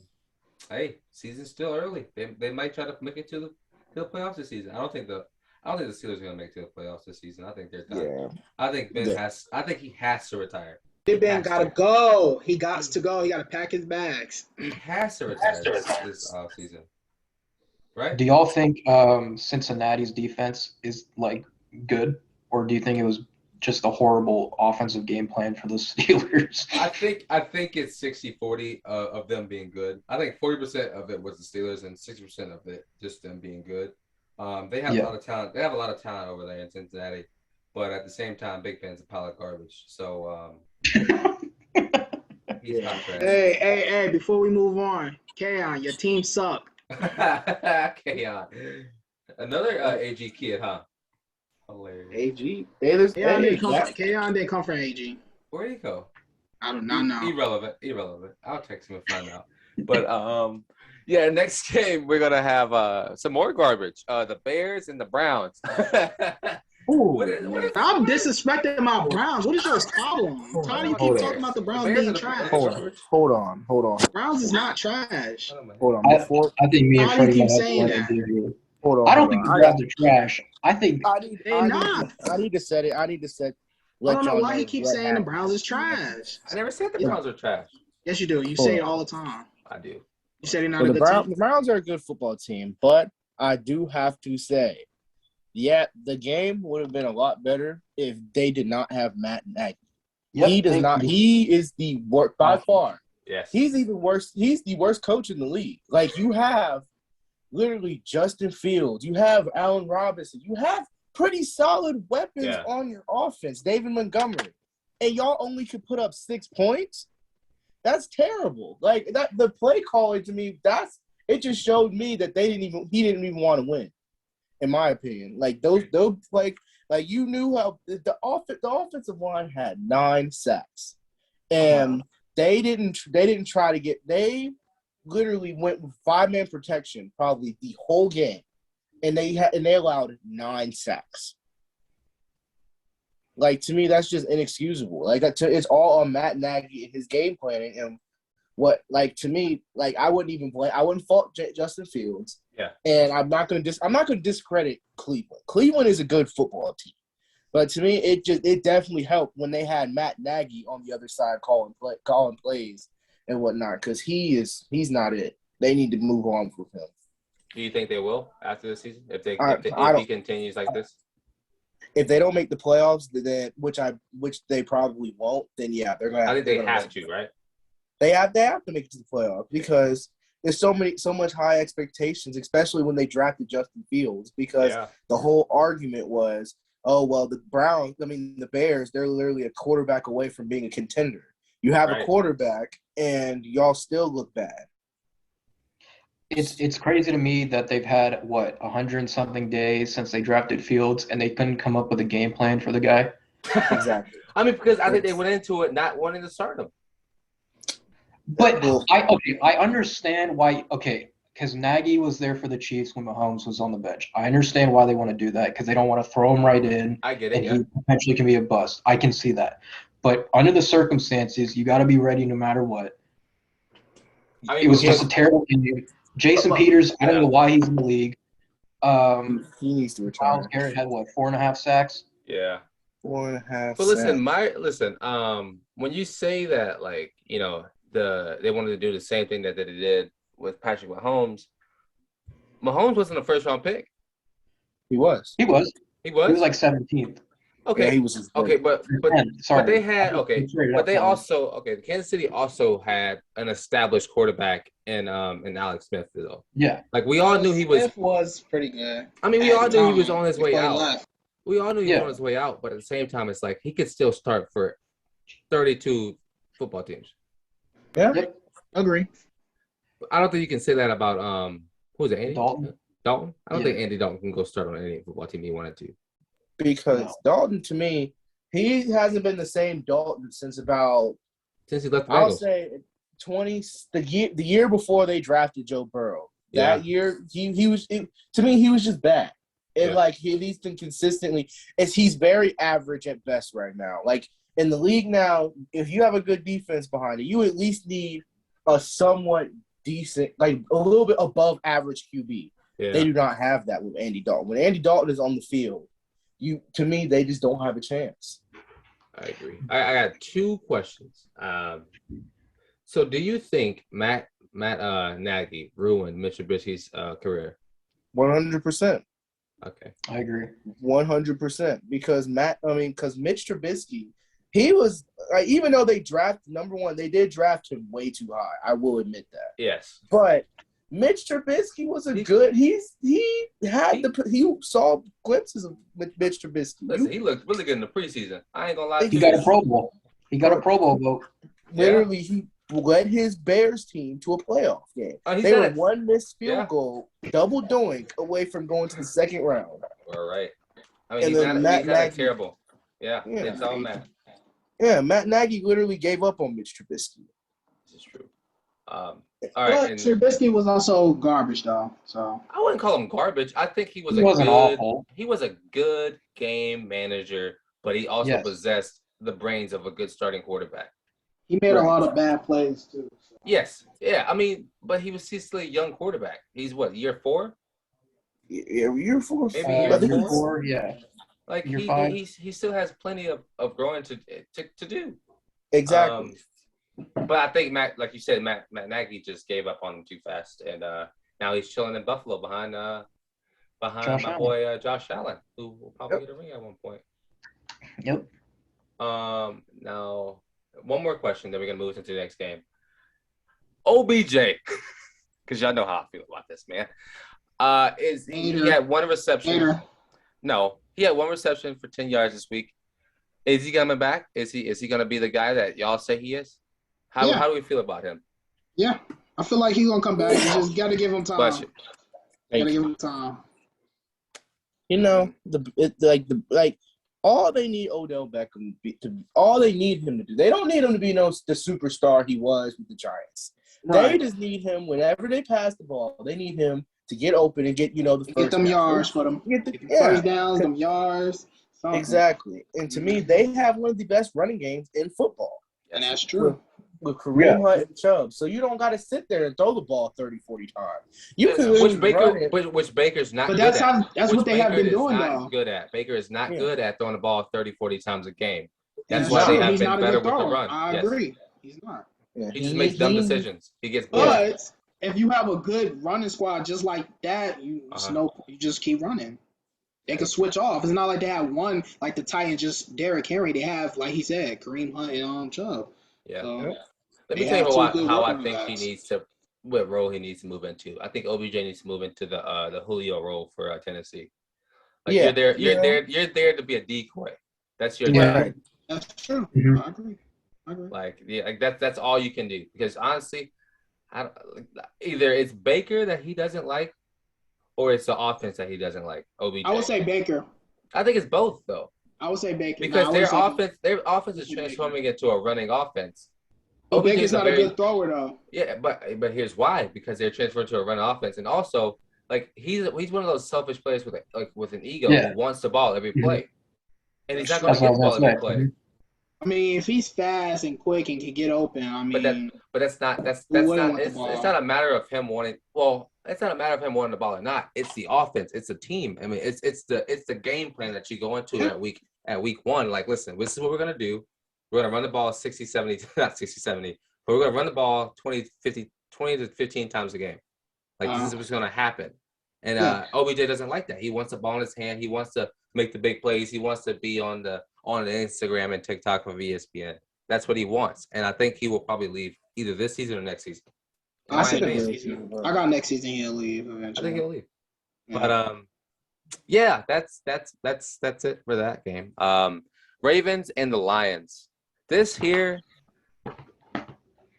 Hey, season's still early. They might try to make it to the playoffs this season. I don't think the Steelers are gonna make it to the playoffs this season. I think they're done. Yeah. I think he has to retire.
Ben gotta go. He got to go. He gotta pack his bags.
He has to retire this season. Right?
Do y'all think Cincinnati's defense is good, or do you think it was just a horrible offensive game plan for the Steelers.
I think it's 60-40 of them being good. I think 40% of it was the Steelers and 60% of it just them being good. They have a lot of talent. They have a lot of talent over there in Cincinnati, but at the same time, Big Ben's a pile of garbage. So he's not trash.
Hey! Before we move on, Kaon, your team suck.
Kaon, another AG kid, huh? Hilarious.
AG.
Kaon didn't come from AG.
Where'd he go?
I do not know.
Irrelevant. I'll text him and find out. But yeah, next game we're gonna have some more garbage. The Bears and the Browns.
What is I'm disrespecting my Browns. What is your problem? How do you keep talking about the Browns being trash?
Hold on.
Browns is not trash.
Hold on.
I think me and
How do you
Freddie
keep
might
saying
have
that?
to
Hold on.
I don't think the Browns are trash. I think
I need to set it.
I don't know why he keeps saying the Browns is trash.
I never said the Browns are trash.
Yes, you do. You say it all the time.
I do.
You said they're not a good team.
The Browns are a good football team, but I do have to say, yeah, the game would have been a lot better if they did not have Matt Nagy.
Yep,
he does not. He is the worst by far.
Yes.
He's even worse. He's the worst coach in the league. Like, you have literally Justin Fields. You have Allen Robinson. You have pretty solid weapons on your offense. David Montgomery. And y'all only could put up 6 points? That's terrible. Like, that the play calling to me, it just showed me that he didn't even want to win, in my opinion. Like, those like you knew how the offensive line had 9 sacks. And they didn't try to get – they literally went with 5-man protection probably the whole game, and they allowed 9 sacks. Like, to me, that's just inexcusable. Like, it's all on Matt Nagy and his game planning. And to me, I wouldn't fault Justin Fields.
Yeah.
And I'm not going to discredit Cleveland. Cleveland is a good football team. But to me, it definitely helped when they had Matt Nagy on the other side calling plays and whatnot, because he's not it. They need to move on with him.
Do you think they will after the season if he continues like this?
If they don't make the playoffs, then which they probably won't, then yeah, they're gonna.
I think they have to, right?
They have to make it to the playoffs because there's so much high expectations, especially when they drafted Justin Fields. Because the whole argument was, oh well, the Bears, they're literally a quarterback away from being a contender. You have a quarterback, and y'all still look bad.
It's crazy to me that they've had 100 and something days since they drafted Fields, and they couldn't come up with a game plan for the guy.
Exactly.
I mean, because I think they went into it not wanting to start him.
But I understand why. Okay, because Nagy was there for the Chiefs when Mahomes was on the bench. I understand why they want to do that, because they don't want to throw him right in.
I get it.
And he potentially can be a bust. I can see that. But under the circumstances, you got to be ready no matter what. I mean, it was just a terrible game. Jason Peters, I don't know why he's in the league.
He needs to retire.
Myles Garrett had 4.5 sacks?
Yeah.
4.5
But listen, when you say that, they wanted to do the same thing that they did with Patrick Mahomes, Mahomes wasn't a first-round pick.
He was.
He was like 17th.
Okay.
Yeah, he was
but they had but they also the Kansas City also had an established quarterback in Alex Smith though.
Yeah.
Like, we all knew he was.
Smith was pretty good.
I mean, we all knew he was on his way out.
Left.
We all knew he was on his way out, but at the same time, it's like he could still start for 32 football teams.
Yeah.
Yep.
Agree.
I don't think you can say that about who was it? Andy
Dalton.
I don't think Andy Dalton can go start on any football team he wanted to.
Because Dalton, to me, he hasn't been the same Dalton since he left the Bengals. I'll say the year before they drafted Joe Burrow. That year, he was to me, he was just bad. And he's been consistently, he's very average at best right now. Like, in the league now, if you have a good defense behind it, you at least need a somewhat decent, like a little bit above average QB. Yeah. They do not have that with Andy Dalton. When Andy Dalton is on the field, to me, they just don't have a chance.
I agree. I got 2 questions. So do you think Matt Nagy ruined Mitch Trubisky's career?
100%.
Okay.
I agree.
100%. Because Mitch Trubisky, he was even though they drafted number one, they did draft him way too high. I will admit that.
Yes.
But Mitch Trubisky was he saw glimpses of Mitch Trubisky.
Listen, he looked really good in the preseason. I ain't gonna lie to
He
you.
got a Pro Bowl. He got a Pro Bowl vote.
Literally, he led his Bears team to a playoff game. They were one missed field goal, double doink away from going to the second round.
All right. I mean, he's not terrible. Yeah, it's all Matt.
Yeah, Matt Nagy literally gave up on Mitch Trubisky.
This is true. All right.
But Trubisky was also garbage, though. So
I wouldn't call him garbage. I think he wasn't awful. He was a good game manager, but he also possessed the brains of a good starting quarterback.
He made a lot of bad plays too. So.
Yes. Yeah. I mean, but he's still a young quarterback. He's what, year 4?
Yeah, year 4.
Maybe year
4. Yeah.
Like he still has plenty of growing to do.
Exactly.
But I think like you said, Matt Nagy just gave up on him too fast, and now he's chilling in Buffalo behind my boy Josh Allen, who will probably get a ring at one point.
Yep.
Now one more question, then we're gonna move into the next game. OBJ, because y'all know how I feel about this man. He had one reception? No, he had one reception for 10 yards this week. Is he coming back? Is he gonna be the guy that y'all say he is? How do we feel about him?
Yeah, I feel like he's gonna come back. You just gotta give him time.
Bless you.
Gotta give him time.
You know, all they need Odell Beckham all they need him to do. They don't need him to be the superstar he was with the Giants. Right. They just need him whenever they pass the ball. They need him to get open and get
get them yards for them. Get the first downs, them yards. Something.
Exactly. And to me, they have one of the best running games in football.
And that's true.
With Kareem Hunt and Chubb. So you don't got to sit there and throw the ball 30, 40 times. You can
which Baker's not
but
good
at. That's what they have been doing, though.
Good at. Baker is not good at throwing the ball 30, 40 times a game. That's why they have been better with the run.
I agree. He's not.
Yeah. He just makes dumb decisions. He gets
bored. But if you have a good running squad just like that, you just keep running. They can switch off. It's not like they have one, like the Titans, just Derrick Henry. They have, like he said, Kareem Hunt and Chubb.
Yeah. So, let me tell you how I think he needs to, what role he needs to move into. I think OBJ needs to move into the Julio role for Tennessee. Like you're there to be a decoy. That's your job.
That's true. Mm-hmm. I agree.
Like that's all you can do, because honestly, either it's Baker that he doesn't like, or it's the offense that he doesn't like. OBJ.
I would say Baker.
I think it's both though.
I would say Baker
because their offense is transforming into a running offense.
But Baker's not a good thrower though.
Yeah, but here's why: because they're transferring to a running offense, and also like he's one of those selfish players with an ego who wants the ball every play, and he's not going to get the ball every play.
I mean, if he's fast and quick and can get open, I mean,
but that's not it's not a matter of him wanting. Well, it's not a matter of him wanting the ball or not. It's the offense. It's the team. I mean, it's the game plan that you go into at week 1. Like, listen, this is what we're gonna do. We're gonna run the ball 60, 70, not 60, 70, but we're gonna run the ball 20 to 15 times a game. Like this is what's gonna happen. And OBJ doesn't like that. He wants the ball in his hand. He wants to make the big plays. He wants to be on the Instagram and TikTok of ESPN. That's what he wants. And I think he will probably leave either this season or next season.
I got next season he'll leave eventually.
I think he'll leave. Yeah. But that's it for that game. Ravens and the Lions. This here.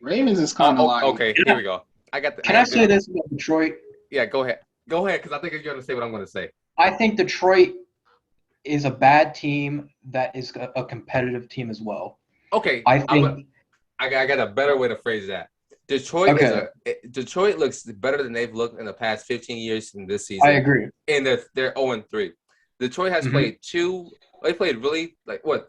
Ravens is kind of like.
Okay, here we go.
Can I say this about Detroit?
Yeah, go ahead. Go ahead, because I think you're going to say what I'm going to say.
I think Detroit is a bad team that is a competitive team as well.
Okay, I got a better way to phrase that. Detroit looks better than they've looked in the past 15 years in this season.
I agree.
And they're 0-3. Detroit has played they played really,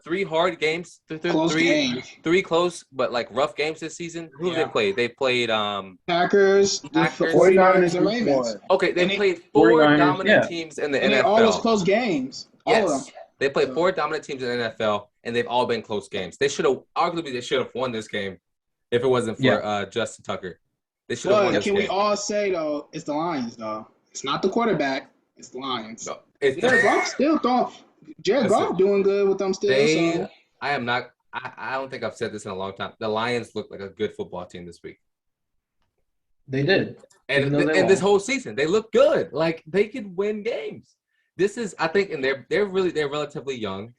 3 hard games? Three close, but rough games this season? Who have they played? They played
Packers, 49ers, and Ravens.
Okay, they played 4 dominant teams in the NFL.
All those close games. All of them.
They played 4 dominant teams in the NFL, and they've all been close games. They should have won this game if it wasn't for Justin Tucker. They should have won this game.
Can we all say, though, it's the Lions, though? It's not the quarterback. It's the Lions.
No, it's
Jared Goff still throwing. Jared
Listen,
Goff doing good with them still.
they.
So
I am not. I don't think I've said this in a long time. The Lions look like a good football team this week,
They did.
and
Even though they
and this
lost.
whole season they look good. Like they could win games. This is, I think, and they're relatively young,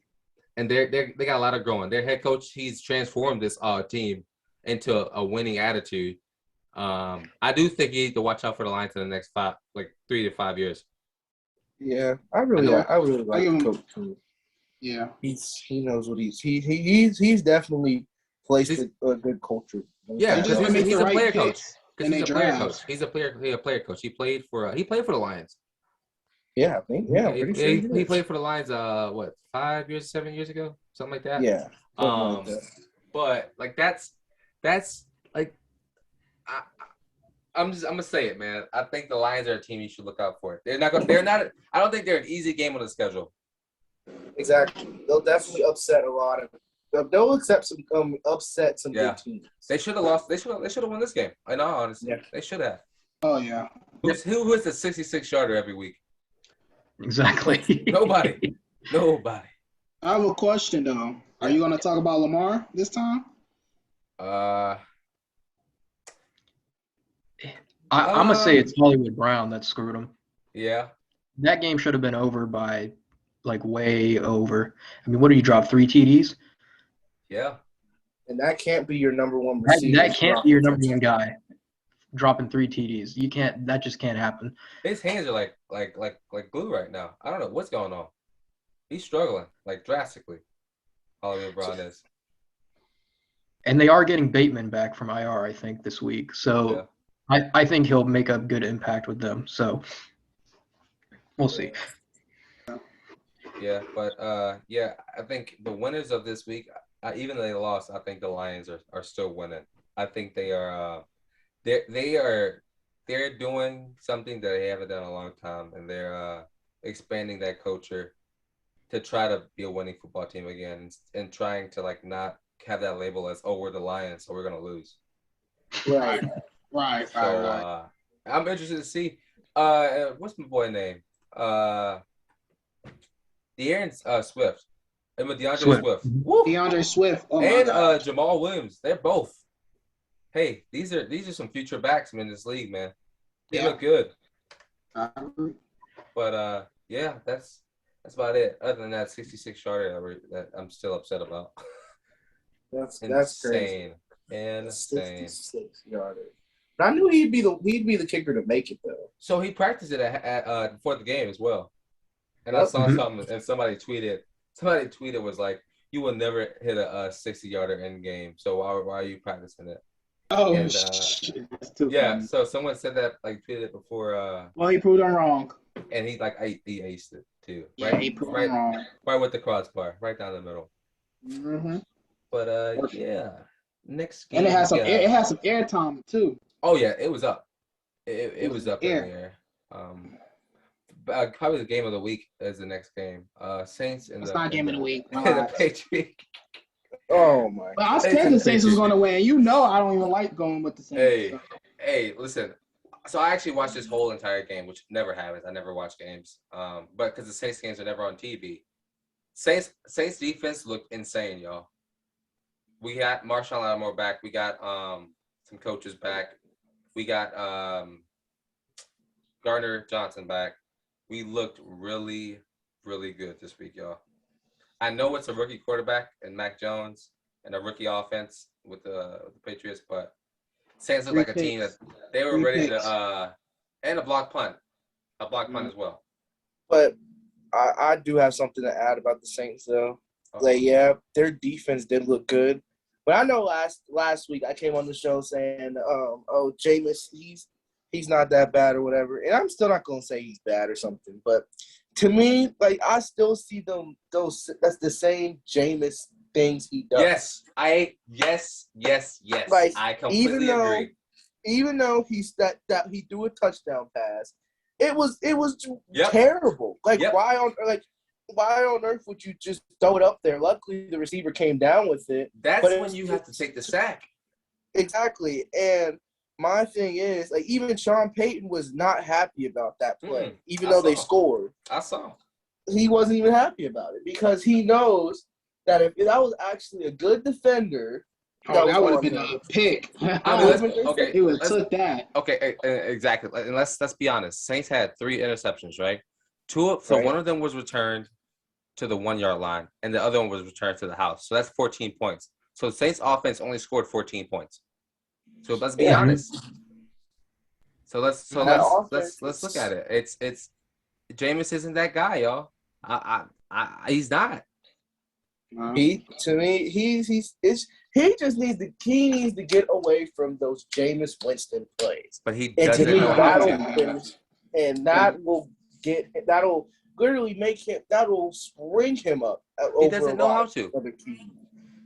and they got a lot of growing. Their head coach, he's transformed this team into a winning attitude. I do think you need to watch out for the Lions in the next 3 to 5 years.
Yeah, I really like the coach too.
yeah,
He knows what he's definitely placed a good culture.
Yeah,
they just
because
make
he's
the
a
right
player coach.
picks
Because
in
he's a
their
player
drafts.
coach. He's a player coach. He played for the Lions.
Yeah, I think. Yeah, I'm pretty sure
he played for the Lions. 5 years, 7 years ago, something like that.
Yeah, something like that.
But like that's like I'm gonna say it, man. I think the Lions are a team you should look out for. They're not. I don't think they're an easy game on the schedule.
Exactly. They'll definitely upset a lot of. They'll upset some good teams.
They should have lost. They should have won this game. In all honesty, they should have.
Oh yeah.
Who is the 66-yarder every week?
Exactly.
Nobody.
I have a question though. Are you going to talk about Lamar this time?
I'm gonna say it's Hollywood Brown that screwed him.
Yeah.
That game should have been over by way over. I mean, what did you drop? 3 TDs?
Yeah.
And that can't be your number one receiver.
That can't be your number one guy dropping 3 TDs. You can't. That just can't happen.
His hands are like glue right now. I don't know what's going on. He's struggling drastically. Hollywood Brown is.
And they are getting Bateman back from IR, I think, this week. So I think he'll make a good impact with them. So we'll see.
Yeah, but I think the winners of this week, even though they lost, I think the Lions are still winning. I think they are they're doing something that they haven't done in a long time, and they're expanding that culture to try to be a winning football team again, and trying to not have that label as, oh, we're the Lions, so we're gonna lose.
Right.
I'm interested to see what's my boy name? De'Aaron Swift. And with DeAndre Swift.
Woo! DeAndre Swift. Oh
and Jamal Williams. They're both. Hey, these are some future backs in this league, man. They look good.
I agree.
But that's about it. Other than that 66-yarder that I'm still upset about.
That's
insane.
Crazy.
Insane.
66-yarder. But I knew he'd be the kicker to make it though.
So he practiced it at before the game as well. And I saw something, and somebody tweeted was like, "You will never hit a 60-yarder in game. So why are you practicing it?"
Oh,
and,
shit. That's too
yeah.
funny.
So someone said that, tweeted it before.
Well, he proved them wrong.
And he aced it too.
Right? Yeah, he proved them wrong.
Right with the crossbar, right down the middle.
Mm-hmm.
But next game.
And it has some airtime too.
Oh yeah, it was up. It was up in the air. Probably the game of the week is the next game. Saints and
it's not game of the week.
The Patriots.
Oh my!
But I said the Saints was going to win. You know, I don't even like going with the Saints.
Hey, listen. So I actually watched this whole entire game, which never happens. I never watch games, but because the Saints games are never on TV. Saints defense looked insane, y'all. We got Marshawn Lattimore back. We got some coaches back. We got Gardner Johnson back. We looked really, really good this week, y'all. I know it's a rookie quarterback and Mac Jones and a rookie offense with the Patriots, but Saints look like a team that they were ready to and a block punt as well.
But I do have something to add about the Saints though. Their defense did look good. But I know last week I came on the show saying, Jameis, he's not that bad or whatever. And I'm still not going to say he's bad or something. But to me, I still see that's the same Jameis things he does.
Yes. I completely agree.
Even though that he threw a touchdown pass, it was terrible. Why on earth would you just throw it up there? Luckily, the receiver came down with it.
That's when you have to take the sack.
Exactly. And my thing is, like, even Sean Payton was not happy about that play, even
I
though they
saw.
scored.
I saw.
He wasn't even happy about it because he knows that if that was actually a good defender,
that would have been
him,
a pick.
I mean, okay.
He would have took that.
Okay, exactly. And let's be honest. Saints had 3 interceptions, right? So one of them was returned to the 1-yard line, and the other one was returned to the house. So that's 14 points. So Saints offense only scored 14 points. So let's be honest. So let's look at it. It's Jameis isn't that guy, y'all. He's not.
He just needs to get away from those Jameis Winston plays.
But he doesn't know how to.
And that'll literally that'll spring him up.
He doesn't know how to.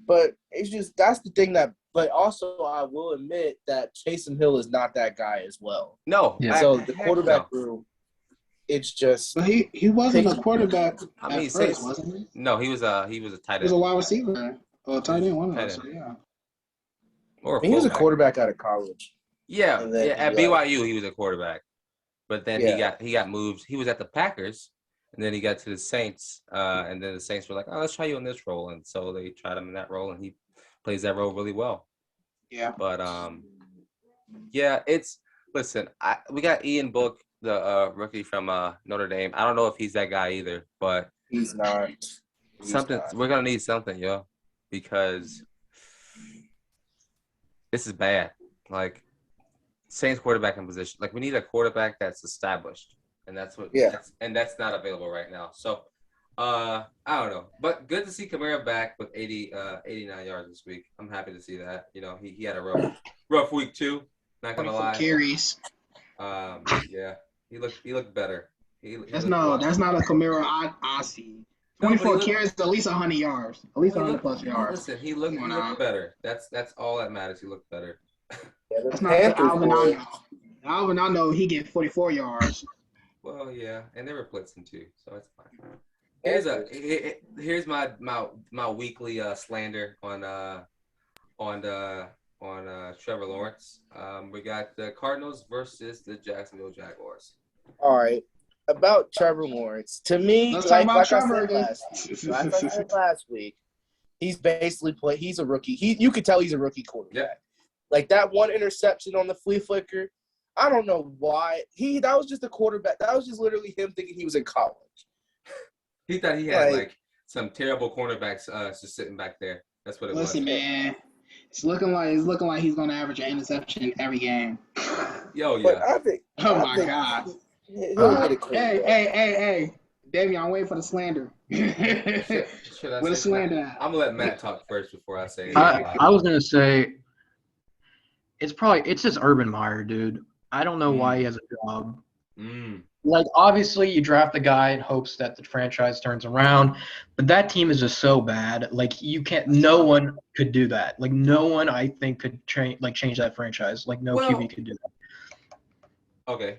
But it's just that's the thing but also I will admit that Taysom Hill is not that guy as well.
No.
Yeah. So the quarterback room, it's just.
But he wasn't a quarterback at first, wasn't he?
No, he was a tight end.
He was a wide receiver or tight end, one of those. So yeah.
He was a quarterback out of college.
Yeah, at BYU he was a quarterback, but then he got moved. He was at the Packers, and then he got to the Saints, and then the Saints were like, "Oh, let's try you in this role," and so they tried him in that role, and he plays that role really well.
Yeah.
But listen. We got Ian Book, the rookie from Notre Dame. I don't know if he's that guy either, but
he's not.
We're gonna need something, yo, because this is bad. Like Saints quarterbacking position. Like we need a quarterback that's established, and that's what.
Yeah.
That's not available right now. So, I don't know, but good to see Kamara back with 89 yards this week. I'm happy to see that. You know, he had a rough week too. Not gonna lie.
Carries.
Yeah, he looked better.
That's not a Kamara I see. 24 carries, at least 100 yards, at least 100 plus yards.
Listen, he looked better. That's all that matters. He looked better.
That's not the Alvin I know. Alvin I know he get 44 yards.
Well, yeah, and they were blitzing too, so it's fine. Here's my weekly slander on Trevor Lawrence. We got the Cardinals versus the Jacksonville Jaguars.
All right. About Trevor Lawrence, to me, like I said last week, he's basically he's a rookie. You could tell he's a rookie quarterback.
Yeah.
Like that one interception on the flea flicker, I don't know why. That was just a quarterback. That was just literally him thinking he was in college.
He thought he had like some terrible cornerbacks just sitting back there. That's what it was.
Listen, man, it's looking like he's gonna average an interception every game.
Yo, yeah.
My God. Hey, Davion, I'm waiting for the slander. Where the slander at?
I'm gonna let Matt talk first before I say.
I was gonna say it's just Urban Meyer, dude. I don't know why he has a job. Like, obviously, you draft the guy in hopes that the franchise turns around, but that team is just so bad. Like, no one could do that. Like, no one, I think, could change that franchise. Like, no QB could do that.
Okay.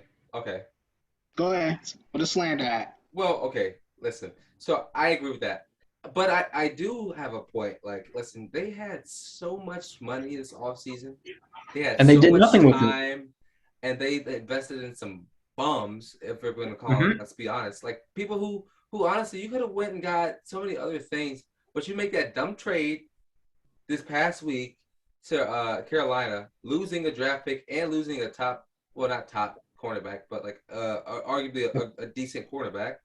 Go ahead. Where the slander at?
Well, okay. Listen. So I agree with that. But I do have a point. Like, listen, they had so much money this offseason. They did nothing with it. And they invested in some bums, if we're going to call it, let's be honest. Like, people who honestly, you could have went and got so many other things, but you make that dumb trade this past week to Carolina, losing a draft pick and losing a not top cornerback, but like arguably a decent cornerback.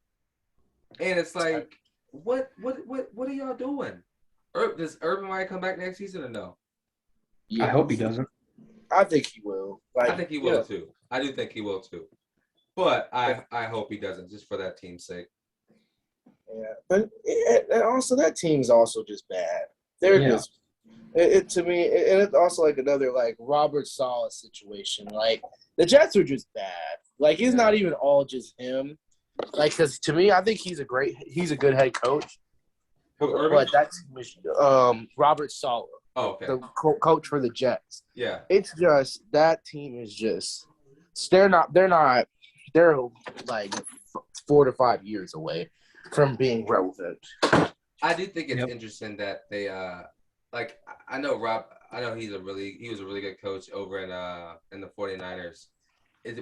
And it's like, what are y'all doing? Does Urban Meyer come back next season or no?
Yeah. I hope he doesn't.
I think he will.
I think he will too. I do think he will too. But I hope he doesn't, just for that team's sake.
Yeah, but and also that team's also just bad. They're just to me, and it's also like another like Robert Saleh situation. Like the Jets are just bad. Like it's not even all just him. Like, because to me, I think he's a good head coach. But that's Robert Saleh.
Oh, okay.
The coach for the Jets.
Yeah.
It's just that team is just they're like 4 to 5 years away from being relevant.
I do think it's interesting that they like I know I know he was a really good coach over in the 49ers.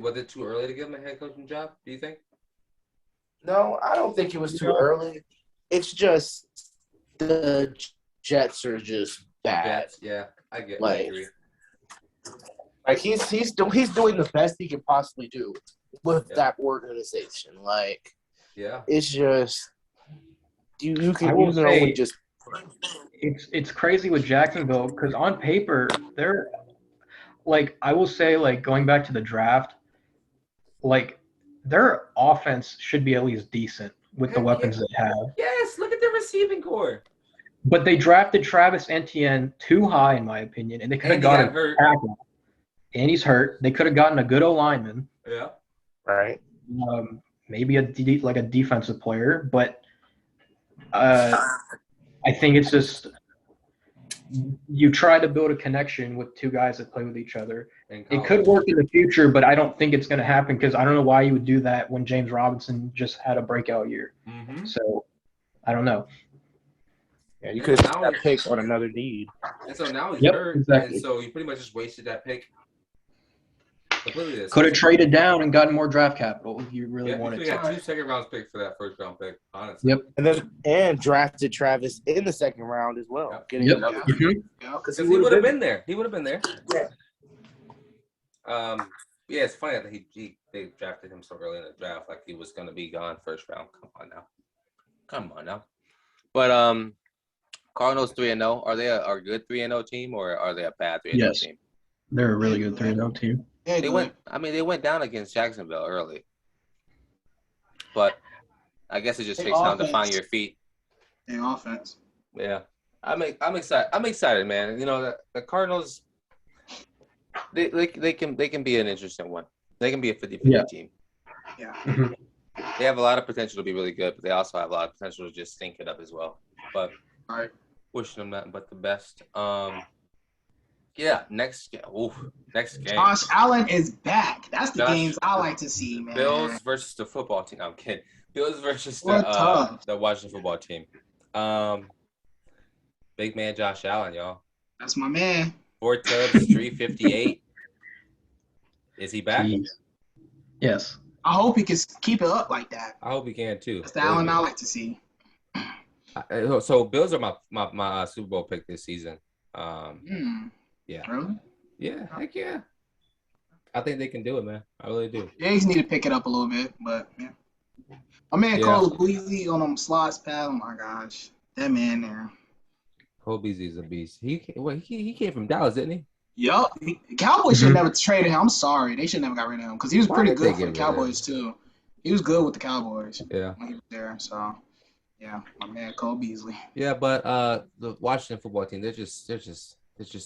Was it too early to give him a head coaching job, do you think?
No, I don't think it was too early. It's just the Jets are just bad.
Jets, yeah, I agree.
Like he's doing the best he can possibly do with that organization. Like, it's just you can only just.
It's crazy with Jacksonville because on paper they're like, I will say, like, going back to the draft, like, their offense should be at least decent with the weapons they have.
Yes, look at their receiving core.
But they drafted Travis Etienne too high, in my opinion, and they could have gotten a tackle. And he's hurt. They could have gotten a good O-lineman.
Yeah.
Right.
Maybe a defensive player, but I think it's just you try to build a connection with two guys that play with each other. It could work in the future, but I don't think it's going to happen because I don't know why you would do that when James Robinson just had a breakout year.
Mm-hmm.
So I don't know.
Yeah, you could have that pick on another need.
And so now he's hurt,
exactly.
And so you pretty much just wasted that pick.
Could have traded down and gotten more draft capital if you really wanted to.
You had 2 second-round picks for that first-round pick, honestly.
Yep.
And drafted Travis in the second round as well.
Because he would have been there. He would have been there.
Yeah.
Yeah, it's funny that they drafted him so early in the draft, like he was going to be gone first round. Come on now. But Cardinals 3-0. Are they a good 3-0 team or are they a bad 3-0 team?
They're a really good 3-0 team.
They went down against Jacksonville early, but I guess it just takes time to find your feet.
In offense.
Yeah, I'm excited. I'm excited, man. You know the Cardinals. They can be an interesting one. They can be a 50-50 team.
Yeah.
Mm-hmm.
They have a lot of potential to be really good, but they also have a lot of potential to just stink it up as well. But wishing them nothing but the best. Yeah, next game.
Josh Allen is back. That's the games I like to see, man.
Bills versus the football team. I'm kidding. Bills versus the Washington football team. Big man Josh Allen, y'all.
That's my man.
4 tubs, 358. Is he back?
Jeez. Yes.
I hope he can keep it up like that.
I hope he can too.
That's the Allen I like to see.
So Bills are my Super Bowl pick this season. Yeah.
Really?
Yeah, heck yeah. I think they can do it, man. I really do.
Jags need to pick it up a little bit, but yeah. My man Cole Beasley on them slots pad. Oh my gosh, that man there.
Cole Beasley's a beast. He came from Dallas, didn't he?
Yup. Cowboys should never traded him. I'm sorry, they should never got rid of him because he was pretty good for the Cowboys too. He was good with the Cowboys.
Yeah.
When he was there, so yeah, my man Cole Beasley.
Yeah, but the Washington football team, they're just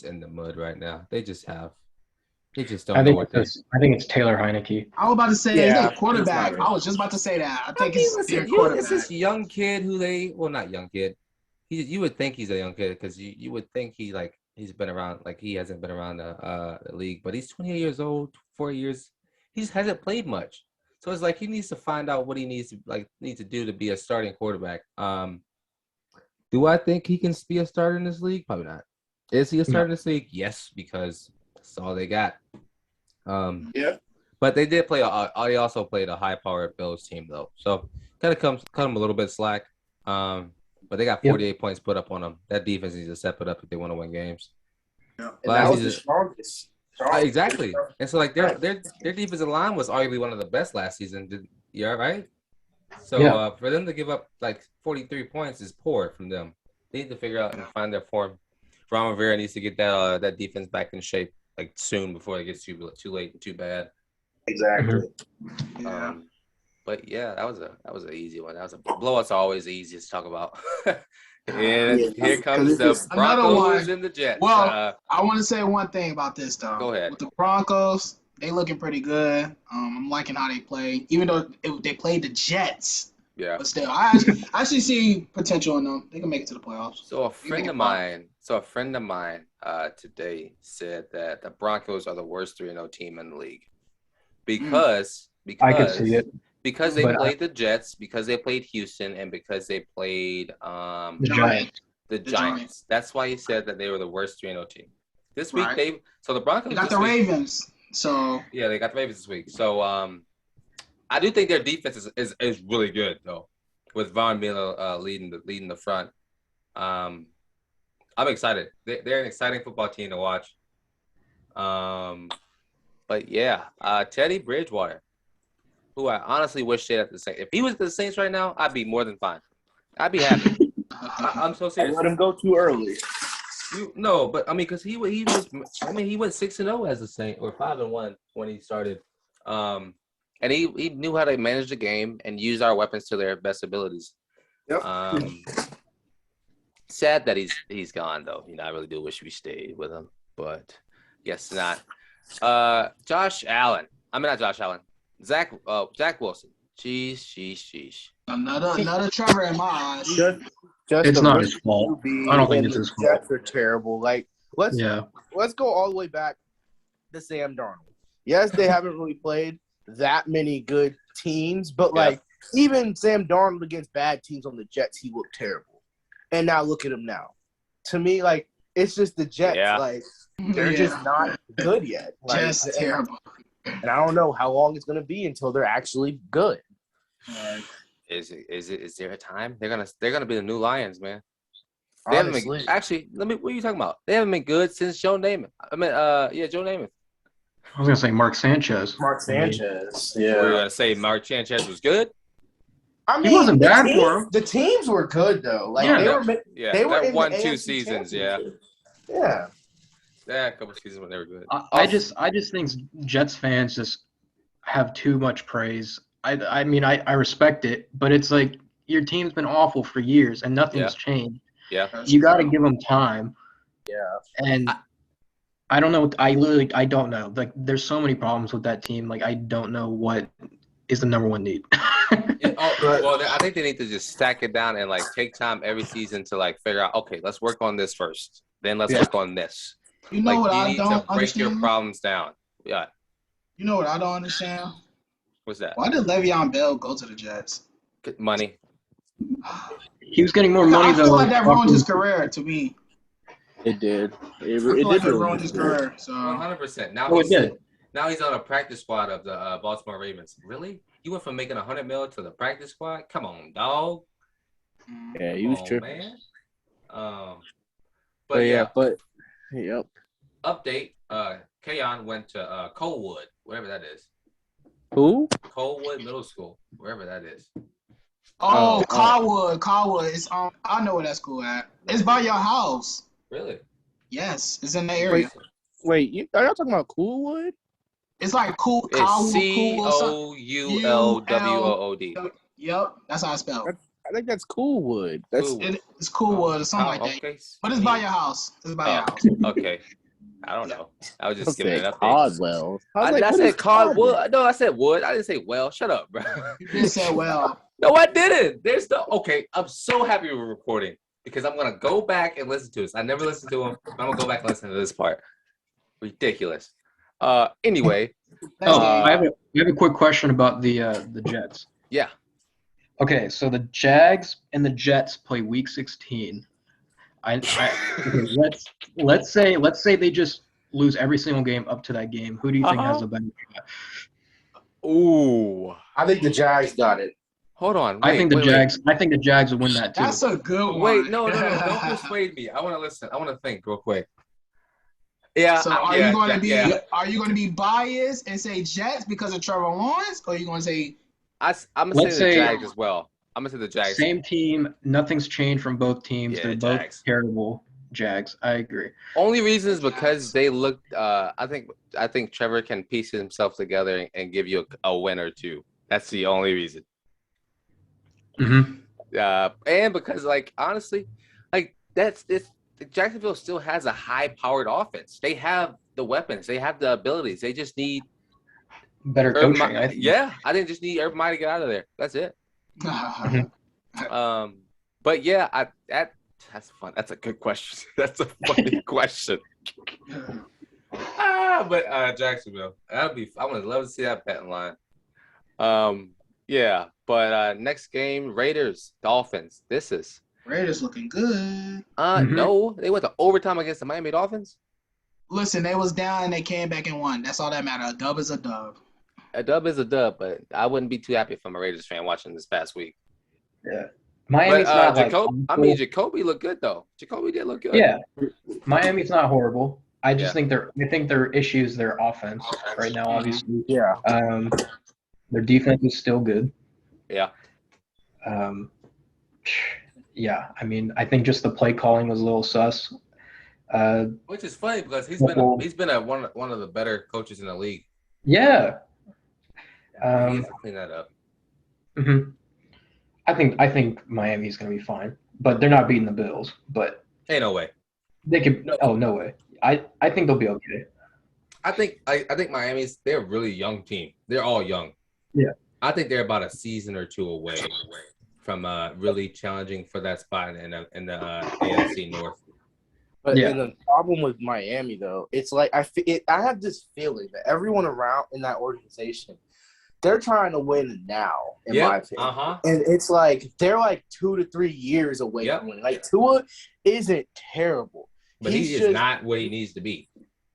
in the mud right now. They just don't know what to do.
I think it's Taylor Heineke.
I was about to say, is that quarterback? I was just about to say that. I think it's their quarterback.
It's this young kid not young kid. You would think he's a young kid because you would think he's been around, like he hasn't been around the league, but he's 28 years old, 4 years. He just hasn't played much. So it's like he needs to find out what he needs to do to be a starting quarterback. Do I think he can be a starter in this league? Probably not. Is he a starter in this league? Yes, because that's all they got. But they did play. They also played a high-powered Bills team though, so kind of cut them a little bit slack. But they got 48 points put up on them. That defense needs to step it up if they want to win games.
Yeah, and that was the strongest.
Exactly. And so like their defensive line was arguably one of the best last season. Yeah, right. So for them to give up like 43 points is poor from them. They need to figure out and find their form. Ron Rivera needs to get that defense back in shape like soon before it gets too late and too bad.
Exactly.
But yeah, that was an easy one. Blowouts are always the easiest to talk about. And here comes the Broncos and the Jets.
Well, I want to say one thing about this though.
Go ahead.
With the Broncos, they looking pretty good. I'm liking how they play, even though they played the Jets.
Yeah.
But still, I actually see potential in them. They can make it to the playoffs.
So a friend of mine today said that the Broncos are the worst 3-0 team in the league because
I can see it.
Because they played the Jets, because they played Houston, and because they played
the Giants.
The Giants. That's why he said that they were the worst 3-0 team. this week
Right.
the Broncos
They got
this
the
week.
Ravens. So
Yeah, they got the Ravens this week. So I do think their defense is really good though, with Von Miller leading the front. I'm excited. They're an exciting football team to watch. But yeah, Teddy Bridgewater, who I honestly wish stayed at the Saints. If he was at the Saints right now, I'd be more than fine. I'd be happy. I'm so
I
serious.
let him go too early.
No, but I mean, because he went 6-0 as a Saint or 5-1 when he started. And he knew how to manage the game and use our weapons to their best abilities.
Yep.
Sad that he's gone though. I really do wish we stayed with him, but guess not. Josh Allen. I mean, not Josh Allen. Zach Wilson. Sheesh.
another Trevor in my eyes.
Just
It's
the
not
rookie
his fault.
QB
I don't think
and
it's
the
his fault.
Jets are terrible. Like, let's go all the way back to Sam Darnold. Yes, they haven't really played that many good teams, but like even Sam Darnold against bad teams on the Jets, he looked terrible. And now look at him now. To me, like it's just the Jets.
Yeah.
Like they're just not good yet. Like,
Just terrible.
And I don't know how long it's going to be until they're actually good.
Is there a time they're gonna be the new Lions, man? They
Honestly,
what are you talking about? They haven't been good since Joe Namath. I mean, Joe Namath.
I was gonna say Mark Sanchez.
Mark Sanchez.
We're gonna say Mark Sanchez was good.
I mean,
He wasn't bad
teams,
for him.
The teams were good though. Like
Yeah.
they were
that
in
won
the
2
AFC
seasons.
Championship.
Yeah,
Yeah.
a couple seasons when they were good.
I just think Jets fans just have too much praise. I mean I respect it, but it's like your team's been awful for years and nothing's changed.
Yeah,
You got to give them time.
Yeah.
And I don't know. I don't know. Like there's so many problems with that team. Like I don't know what is the number one need.
I think they need to just stack it down and like take time every season to like figure out. Okay, let's work on this first. Then let's work on this.
You know what
you
I
need
don't
to break
understand?
your problems down. Yeah.
You know what I don't understand?
What's that?
Why did Le'Veon Bell go to the Jets?
Money.
He was getting more money
I
though.
feel like that ruined his career to me.
It did. It
I feel like
did
that
really
ruined his career. So
100%. Now he's on a practice squad of the Baltimore Ravens. Really? You went from making $100 million to the practice squad? Come on, dog.
Yeah, he was tripping,
man.
Yep.
Update. Kayon went to Coalwood, whatever that is.
Who?
Coalwood Middle School, wherever that is.
Carwood. It's I know where that school at. It's by your house.
Really?
Yes, it's in the area.
Wait, are y'all talking about Coolwood?
It's like cool.
It's Coulwwood.
Yep, that's how I spell it.
I think that's Coolwood.
It's Coolwood or something like that.
Okay.
But it's by your house. It's by your house.
Okay. I don't know. I was just giving it up.
Caldwell.
I said Caldwood. No, I said Wood. I didn't say well. Shut up, bro.
You did say well.
No, I didn't. Okay. I'm so happy we're recording because I'm gonna go back and listen to this. I never listened to them. I'm gonna go back and listen to this part. Ridiculous. Anyway.
I have a quick question about the Jets.
Yeah.
Okay, so the Jags and the Jets play Week 16. Let's say they just lose every single game up to that game. Who do you think has a better shot?
Ooh.
I think the Jags got it.
Hold on.
I think the Jags would win that too.
That's a good one.
Wait, no. Don't persuade me. I want to listen. I want to think real quick. Yeah.
So are you going to be biased and say Jets because of Trevor Lawrence, or are you going to say?
I'm gonna say the Jags as well. I'm gonna say the Jags.
Same team. Nothing's changed from both teams.
Yeah,
They're both terrible. Jags. I agree.
Only reason is because they looked. I think Trevor can piece himself together and give you a win or two. That's the only reason.
Mm-hmm.
And because, like, honestly, like Jacksonville still has a high-powered offense. They have the weapons. They have the abilities. They just need
better coaching. I think.
Yeah, I think just need everybody to get out of there. That's it. But yeah, that's fun. That's a good question. That's a funny question. But Jacksonville. I would love to see that betting line. Yeah, but next game, Raiders, Dolphins.
Raiders looking good.
No, they went to overtime against the Miami Dolphins.
Listen, they was down and they came back and won. That's all that matters. A dub is a dub.
A dub is a dub, but I wouldn't be too happy if I'm a Raiders fan watching this past week.
Yeah.
But
Miami's not
Jacoby looked good though. Jacoby did look good.
Yeah. Miami's not horrible. I just
Yeah.
think their issues their offense right now, obviously.
Yeah.
Their defense is still good.
Yeah.
Yeah, I mean, I think just the play calling was a little sus.
Which is funny because he's been one of the better coaches in the league.
Yeah.
He has to clean that up.
Mm-hmm. I think Miami's gonna be fine, but they're not beating the Bills. But
Ain't no way.
they could. No. Oh, no way. I think they'll be okay.
I think they're a really young team. They're all young.
Yeah.
I think they're about a season or two away from really challenging for that spot in the AFC North.
But the problem with Miami, though, it's like I have this feeling that everyone around in that organization, they're trying to win now, in my opinion. And it's like they're like 2 to 3 years away from winning. Like Tua isn't terrible.
But he is not where he needs to be.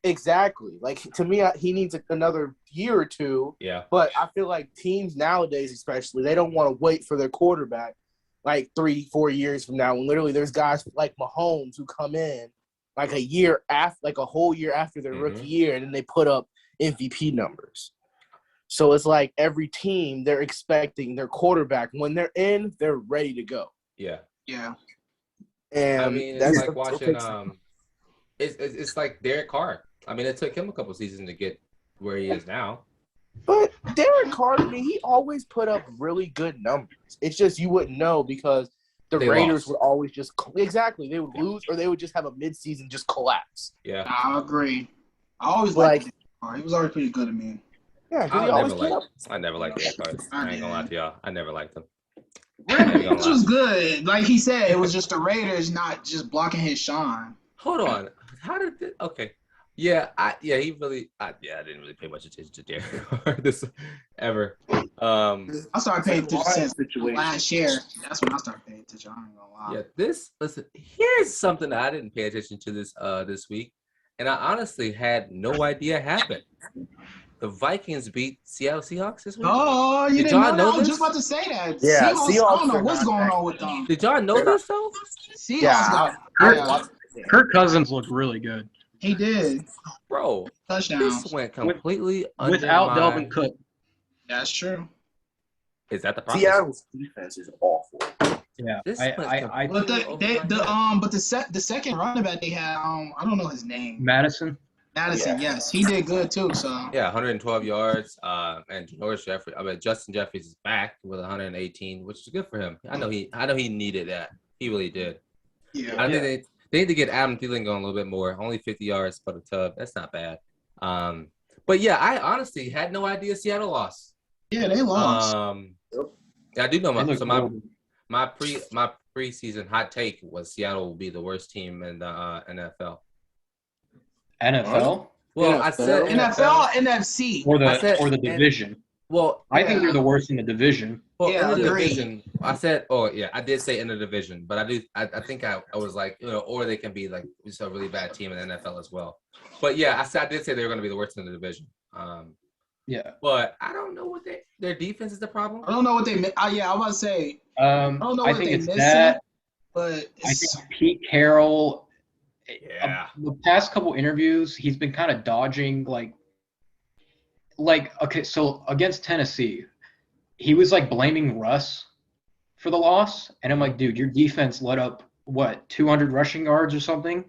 Exactly. Like, to me, he needs another year or two.
Yeah.
But I feel like teams nowadays, especially, they don't want to wait for their quarterback like 3-4 years from now. When literally there's guys like Mahomes who come in like a whole year after their rookie year, and then they put up MVP numbers. So it's like every team, they're expecting their quarterback. When they're in, they're ready to go.
Yeah.
Yeah.
And
I mean, it's like watching it's like Derek Carr. I mean, it took him a couple seasons to get where he is now.
But Derek Carr, I mean, he always put up really good numbers. It's just you wouldn't know because the Raiders would always just they would lose or they would just have a midseason just collapse.
Yeah,
I agree. I always liked Derek Carr. He was always pretty good to me.
Yeah,
I never liked Derek Carr. I ain't gonna lie to y'all. I never liked him.
This was good. Like he said, it was just the Raiders not just blocking his shine.
Hold on. How did this? Okay. Yeah, I didn't really pay much attention to Derek Carr this ever.
I started paying attention since last year. That's when I started paying attention. I ain't gonna lie.
Yeah, listen, here's something that I didn't pay attention to this week, and I honestly had no idea happened. The Vikings beat Seattle Seahawks this week.
Oh, you didn't know that? I was just about to say that.
Yeah,
Seahawks, I don't know what's going on with them.
Did y'all know this though?
Seahawks
Kirk Cousins looked really good.
He did.
Bro,
touchdowns.
This went completely
without Dalvin Cook.
That's true.
Is that the problem?
Seattle's defense is awful.
Yeah,
but the second running back they had, I don't know his name.
Madison,
yes, he did good too. So
112 yards. And Justin Jeffries is back with 118, which is good for him. I know he needed that. He really did.
Yeah,
I think they need to get Adam Thielen going a little bit more. Only 50 yards for the tub. That's not bad. But yeah, I honestly had no idea Seattle lost.
Yeah, they lost.
I do know my preseason hot take was Seattle will be the worst team in the NFL.
NFL?
Well, I said
NFL, NFC,
or the division.
Well,
I think they're the worst in the division.
Well, in the division, I said, I did say in the division, but I think I was like, or they can be like just a really bad team in the NFL as well. But yeah, I did say they were going to be the worst in the division. But I don't know what their defense is the problem.
I don't know what they. I was about to say. I don't know what they missing. That,
but I think Pete Carroll. Yeah. The past couple interviews, he's been kind of dodging okay, so against Tennessee, he was like blaming Russ for the loss, and I'm like, dude, your defense let up 200 rushing yards or something.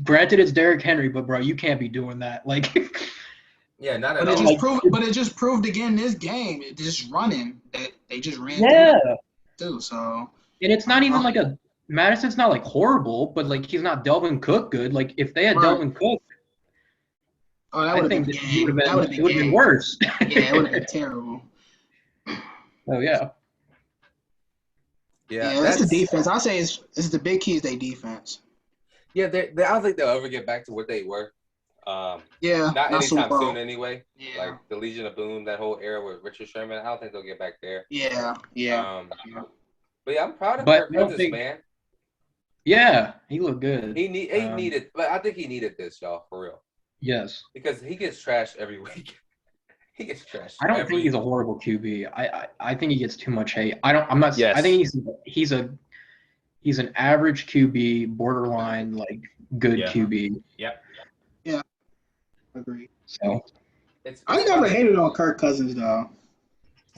Granted, it's Derrick Henry, but bro, you can't be doing that.
Yeah, not at
all. But it just proved again this game. It just running that they just ran. Too. So.
And it's not even Madison's not horrible, but he's not Dalvin Cook good. If they had Dalvin Cook.
Oh, that would have
been worse.
Yeah, it would have been terrible.
Oh yeah.
Yeah, that's the defense. I say it's the big key is their defense.
Yeah, I don't think they'll ever get back to what they were. Not anytime soon anyway.
Yeah.
Like the Legion of Boom, that whole era with Richard Sherman, I don't think they'll get back there.
Yeah.
But yeah, I'm proud of Kirk Cousins, man.
Yeah, he looked good.
He needed, but I think he needed this, y'all, for real,
Yes.
because he gets trashed every week. He gets trashed.
I don't think he's a horrible QB. I think he gets too much hate. I'm not.
Yes.
I think he's an average QB, borderline like good QB.
Yep.
Yeah, agree.
So
I never hated on Kirk Cousins though.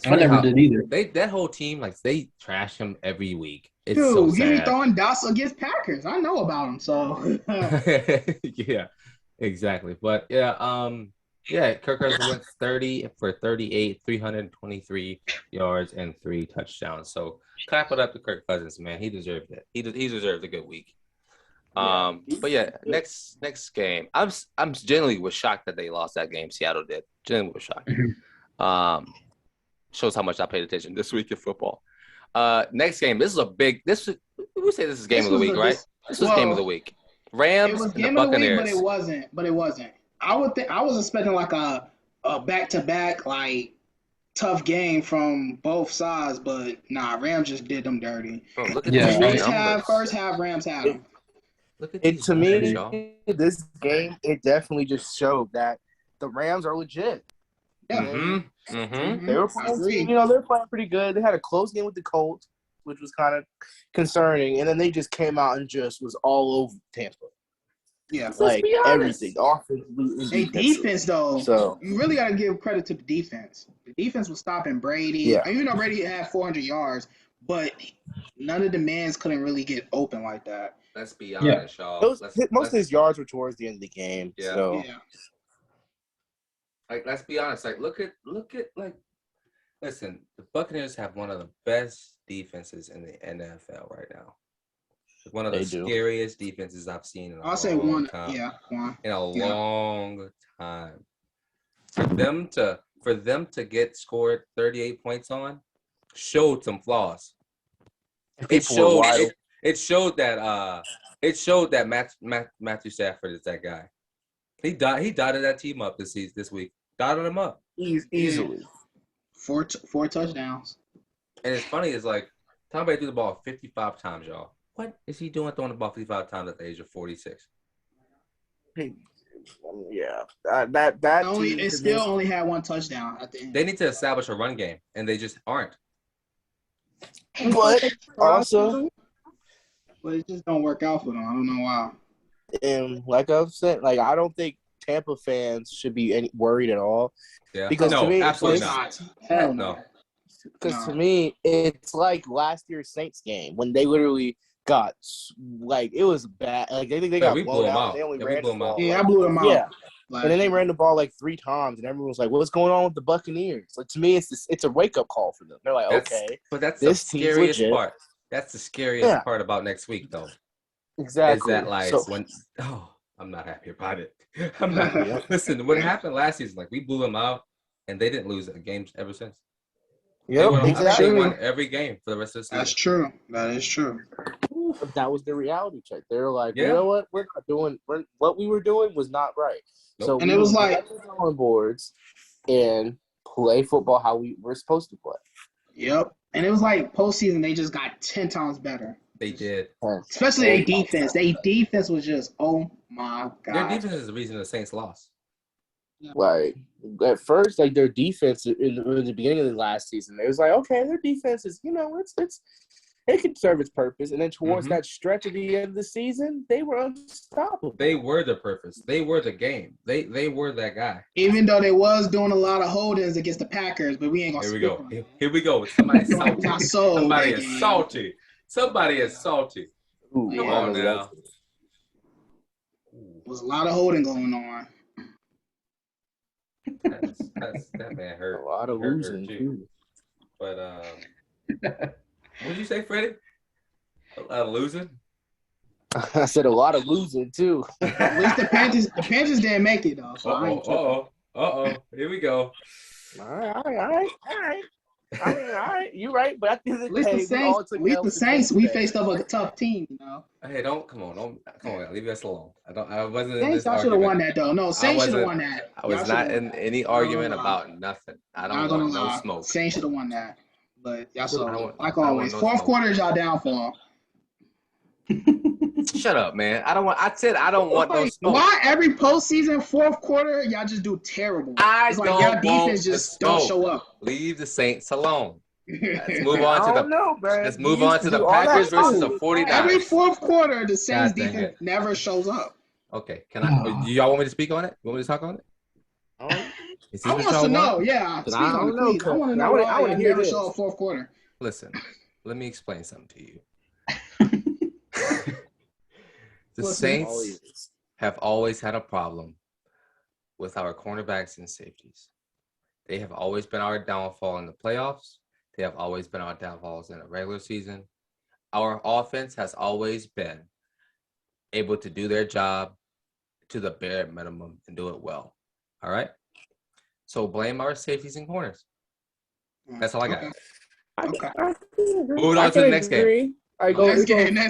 I never did either.
That whole team, like, they trash him every week. It's
Dude,
so
he was
sad.
throwing dots against Packers. I know about him, so
Yeah, exactly. But Kirk Cousins went 30 for 38, 323 yards and 3 touchdowns. So clap it up to Kirk Cousins, man. He deserved it. He deserved a good week. But yeah, next game. I'm genuinely was shocked that they lost that game. Seattle did. Genuinely was shocked. Shows how much I paid attention this week in football. Next game. This is a big. We say this is game of the week, right? This was game of the week. Rams and the Buccaneers.
But it wasn't. I was expecting like a back-to-back like tough game from both sides, but nah, Rams just did them dirty.
Bro, look at these numbers.
First half, Rams had them.
Look at these
to
numbers,
me,
y'all.
this game it definitely just showed that the Rams are legit.
Yeah.
They were playing, they're playing pretty good. They had a close game with the Colts, which was kind of concerning, and then they just came out and just was all over Tampa.
Yeah,
like everything, offensively.
Hey, defense though.
So
you really got to give credit to the defense. The defense was stopping Brady.
Yeah.
Even though Brady had 400 yards, but none of the mans couldn't really get open like that.
Let's be honest, y'all.
Most of his yards were towards the end of the game.
Yeah.
So.
Yeah.
Like, let's be honest. Like, look at like, listen, the Buccaneers have one of the best defenses in the NFL right now. One of the scariest defenses I've seen in a long time.
Yeah, one.
In a long time. For them to get scored 38 points on showed some flaws. It showed that Matthew Stafford is that guy. He dotted that team up this week. Dotted them up
easily.
Four touchdowns.
And it's funny, it's like Tom Brady threw the ball 55 times, y'all. What is he doing throwing the ball 55 times at the age of 46?
Yeah, that
only had one touchdown at the end.
They need to establish a run game, and they just aren't.
But also,
but it just don't work out for them. I don't know why.
And like I've said, like I don't think Tampa fans should be worried at all.
Yeah,
because to me,
absolutely not.
Hell
no.
Because to me, it's like last year's Saints game when they literally got like it was bad. Like they think they got blown out. They only ran the ball.
Yeah, I blew them out.
Yeah. And then they ran the ball like 3 times, and everyone was like, "What's going on with the Buccaneers?" Like to me, it's a wake up call for them. They're like, "Okay,
but that's
this
the scariest part. That's the scariest part about next week, though.
Exactly.
Is that like I'm not happy about it. I'm not. Listen, what happened last season? Like we blew them out, and they didn't lose a game ever since.
Yep, exactly.
They won every game for the rest of the season.
That's true. That is true.
That was the reality check. They were like, you know what? We're not doing. What we were doing was not right.
Nope.
So
and it was like
on boards and play football how we were supposed to play.
Yep. And it was like postseason. They just got 10 times better.
They did.
Especially their defense. Their defense was just, oh my god.
Their defense is the reason the Saints lost.
Like at first, like their defense in the beginning of the last season, it was like, okay, their defense is, it can serve its purpose. And then towards that stretch at the end of the season, they were unstoppable.
They were the purpose. They were the game. They were that guy.
Even though they was doing a lot of holdings against the Packers, but we ain't gonna.
Here we go. Somebody's salty. Somebody is salty.
Ooh,
Come on now.
There was a lot of holding going on.
That man hurt.
A lot of losing too.
But what did you say, Freddie? A lot of losing?
I said a lot of losing too.
At least the Panthers didn't make it though. So
Here we go.
All right. I mean, all right, you're right, but
at least the Saints, we faced up a tough team,
Hey, come on, leave us alone. I wasn't.
Saints, I should have won that though. No, Saints should have won that.
I was not in any argument about nothing. I don't want no smoke.
Saints should have won that, but y'all saw like always. Fourth quarter is y'all downfall.
Shut up, man. I said I don't want no smoke.
Why every postseason fourth quarter y'all just do terrible? It's like y'all defense just don't show up.
Leave the Saints alone. Let's move on let's move on to the Packers versus the 49ers.
Every fourth quarter, the Saints defense never shows up.
Okay, do y'all want me to speak on it? You want me to talk on it?
I want to know. Yeah, speak on it, please. I want to know why y'all never show up fourth quarter.
Listen, let me explain something to you. The Saints have always had a problem with our cornerbacks and safeties. They have always been our downfall in the playoffs. They have always been our downfalls in the regular season. Our offense has always been able to do their job to the bare minimum and do it well. All right? So blame our safeties and corners. That's all I got.
Okay.
Moving on to the next game.
Next game.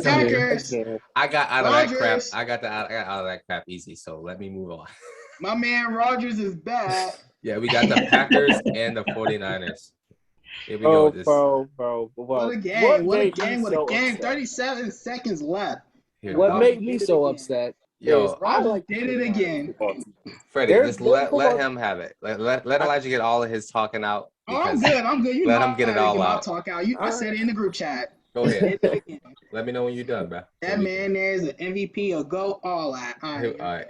Packers.
I got out of that crap. I got out of that crap easy. So let me move on.
My man Rodgers is back.
Yeah, we got the Packers and the 49ers. Here we go.
Bro.
What a game. 37 seconds left.
What made me so upset?
Yo,
Rodgers did it again.
Freddie, just let him have it. Let Elijah get all of his talking out.
I'm good. You
let him get it all out.
Talk out. I said it in the group chat.
Go ahead. Let me know when you're done, bro.
That man there's an MVP, a GOAT, all that. All
right.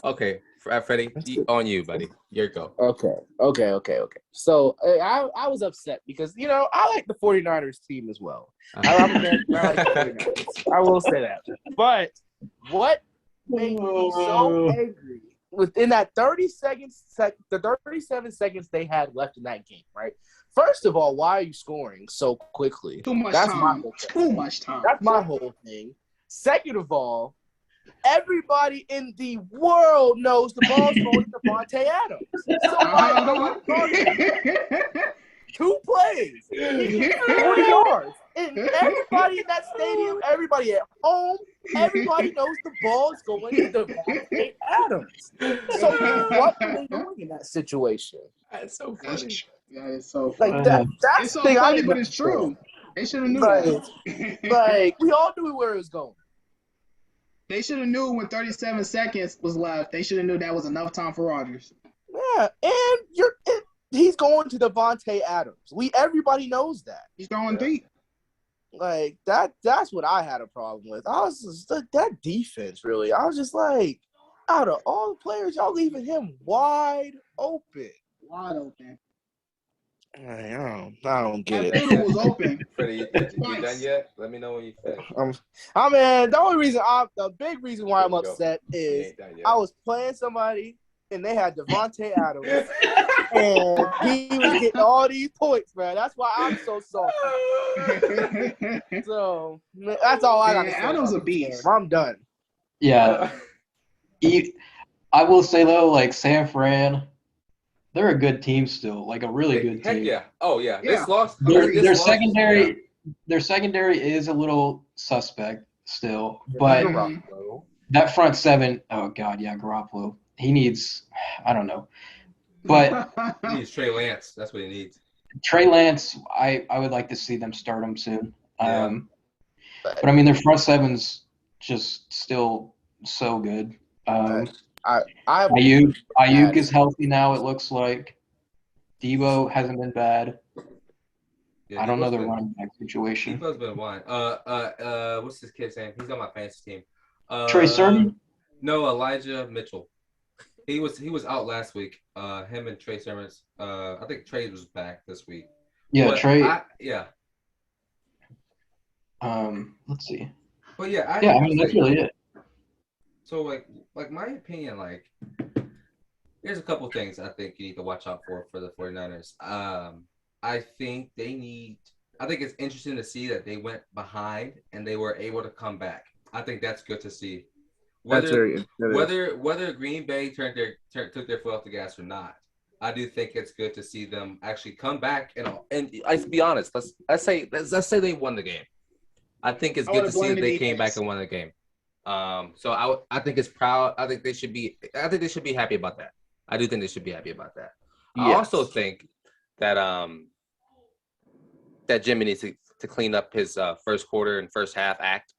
Okay, Freddie, on you, buddy. Your go.
Okay. So I was upset because, I like the 49ers team as well. I like the 49ers. I will say that. But what made me so angry within that 37 seconds they had left in that game, right? First of all, why are you scoring so quickly?
Too much time.
That's my whole thing. Second of all, everybody in the world knows the ball's going to Davante Adams. So 2 plays, 40 yards. And everybody in that stadium, everybody at home, everybody knows the ball is going to Davante Adams. So what are they doing in that situation?
That's so funny.
That is so funny.
Like that's
it's so funny, but it's true. They should have knew that.
Like, we all knew where it was going.
They should have knew when 37 seconds was left. They should have knew that was enough time for Rodgers.
Yeah, and he's going to Davante Adams. Everybody knows that.
He's going deep.
Like, that's what I had a problem with. I was just, that defense, really. I was just like, out of all the players, y'all leaving him wide open. I don't get it.
It was open.
Freddie, you done yet? Let me know when you finish.
The big reason why I'm upset is I was playing somebody and they had Davante Adams and he was getting all these points, man. That's why I'm so salty. So that's all I got to say.
Adams a beast.
I'm done.
Yeah. I will say though, like San Fran, they're a good team still, like a really good team.
Heck yeah. Oh yeah. This loss.
Their secondary is a little suspect still, but that front seven, oh god, yeah, Garoppolo. He needs, I don't know, but
he needs Trey Lance. That's what he needs.
Trey Lance, I would like to see them start him soon.
Yeah.
But I mean, their front seven's just still so good. Ayuk is healthy now, it looks like. Debo hasn't been bad. Yeah, I don't know the running back situation.
Debo's been one. What's this kid's name? He's on my fantasy team.
Trey Sermon?
No, Elijah Mitchell. He was out last week. Him and Trey Sermons. I think Trey was back this week.
Yeah,
but
Trey.
Let's see.
But I mean that's really it.
So like my opinion, like there's a couple things I think you need to watch out for the 49ers. I think it's interesting to see that they went behind and they were able to come back. I think that's good to see. Whether Green Bay took their foot off the gas or not, I do think it's good to see them actually come back and let's be honest. Let's say they won the game. I think it's good to see that they came back and won the game. So I think it's proud. I think they should be happy about that. I do think they should be happy about that. Yes. I also think that that Jimmy needs to clean up his first quarter and first half act.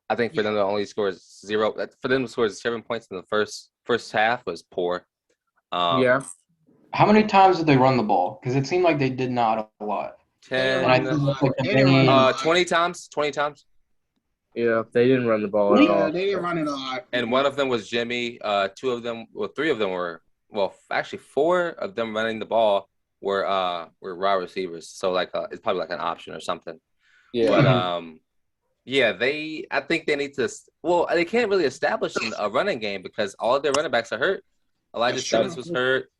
I think for them to only score 0, for them to score 7 points in the first half was poor.
Yeah.
How many times did they run the ball? Because it seemed like they did not a lot.
10,
And I think like the
They didn't run
main,
20 times.
Yeah, they didn't run the ball at
Yeah,
all.
they didn't run it a lot.
And one of them was Jimmy. 2 of them, well, 3 of them were, well, actually 4 of them running the ball were wide receivers. So like it's probably like an option or something.
Yeah.
But yeah, I think they need to. Well, they can't really establish a running game because all of their running backs are hurt. Elijah Simmons was hurt.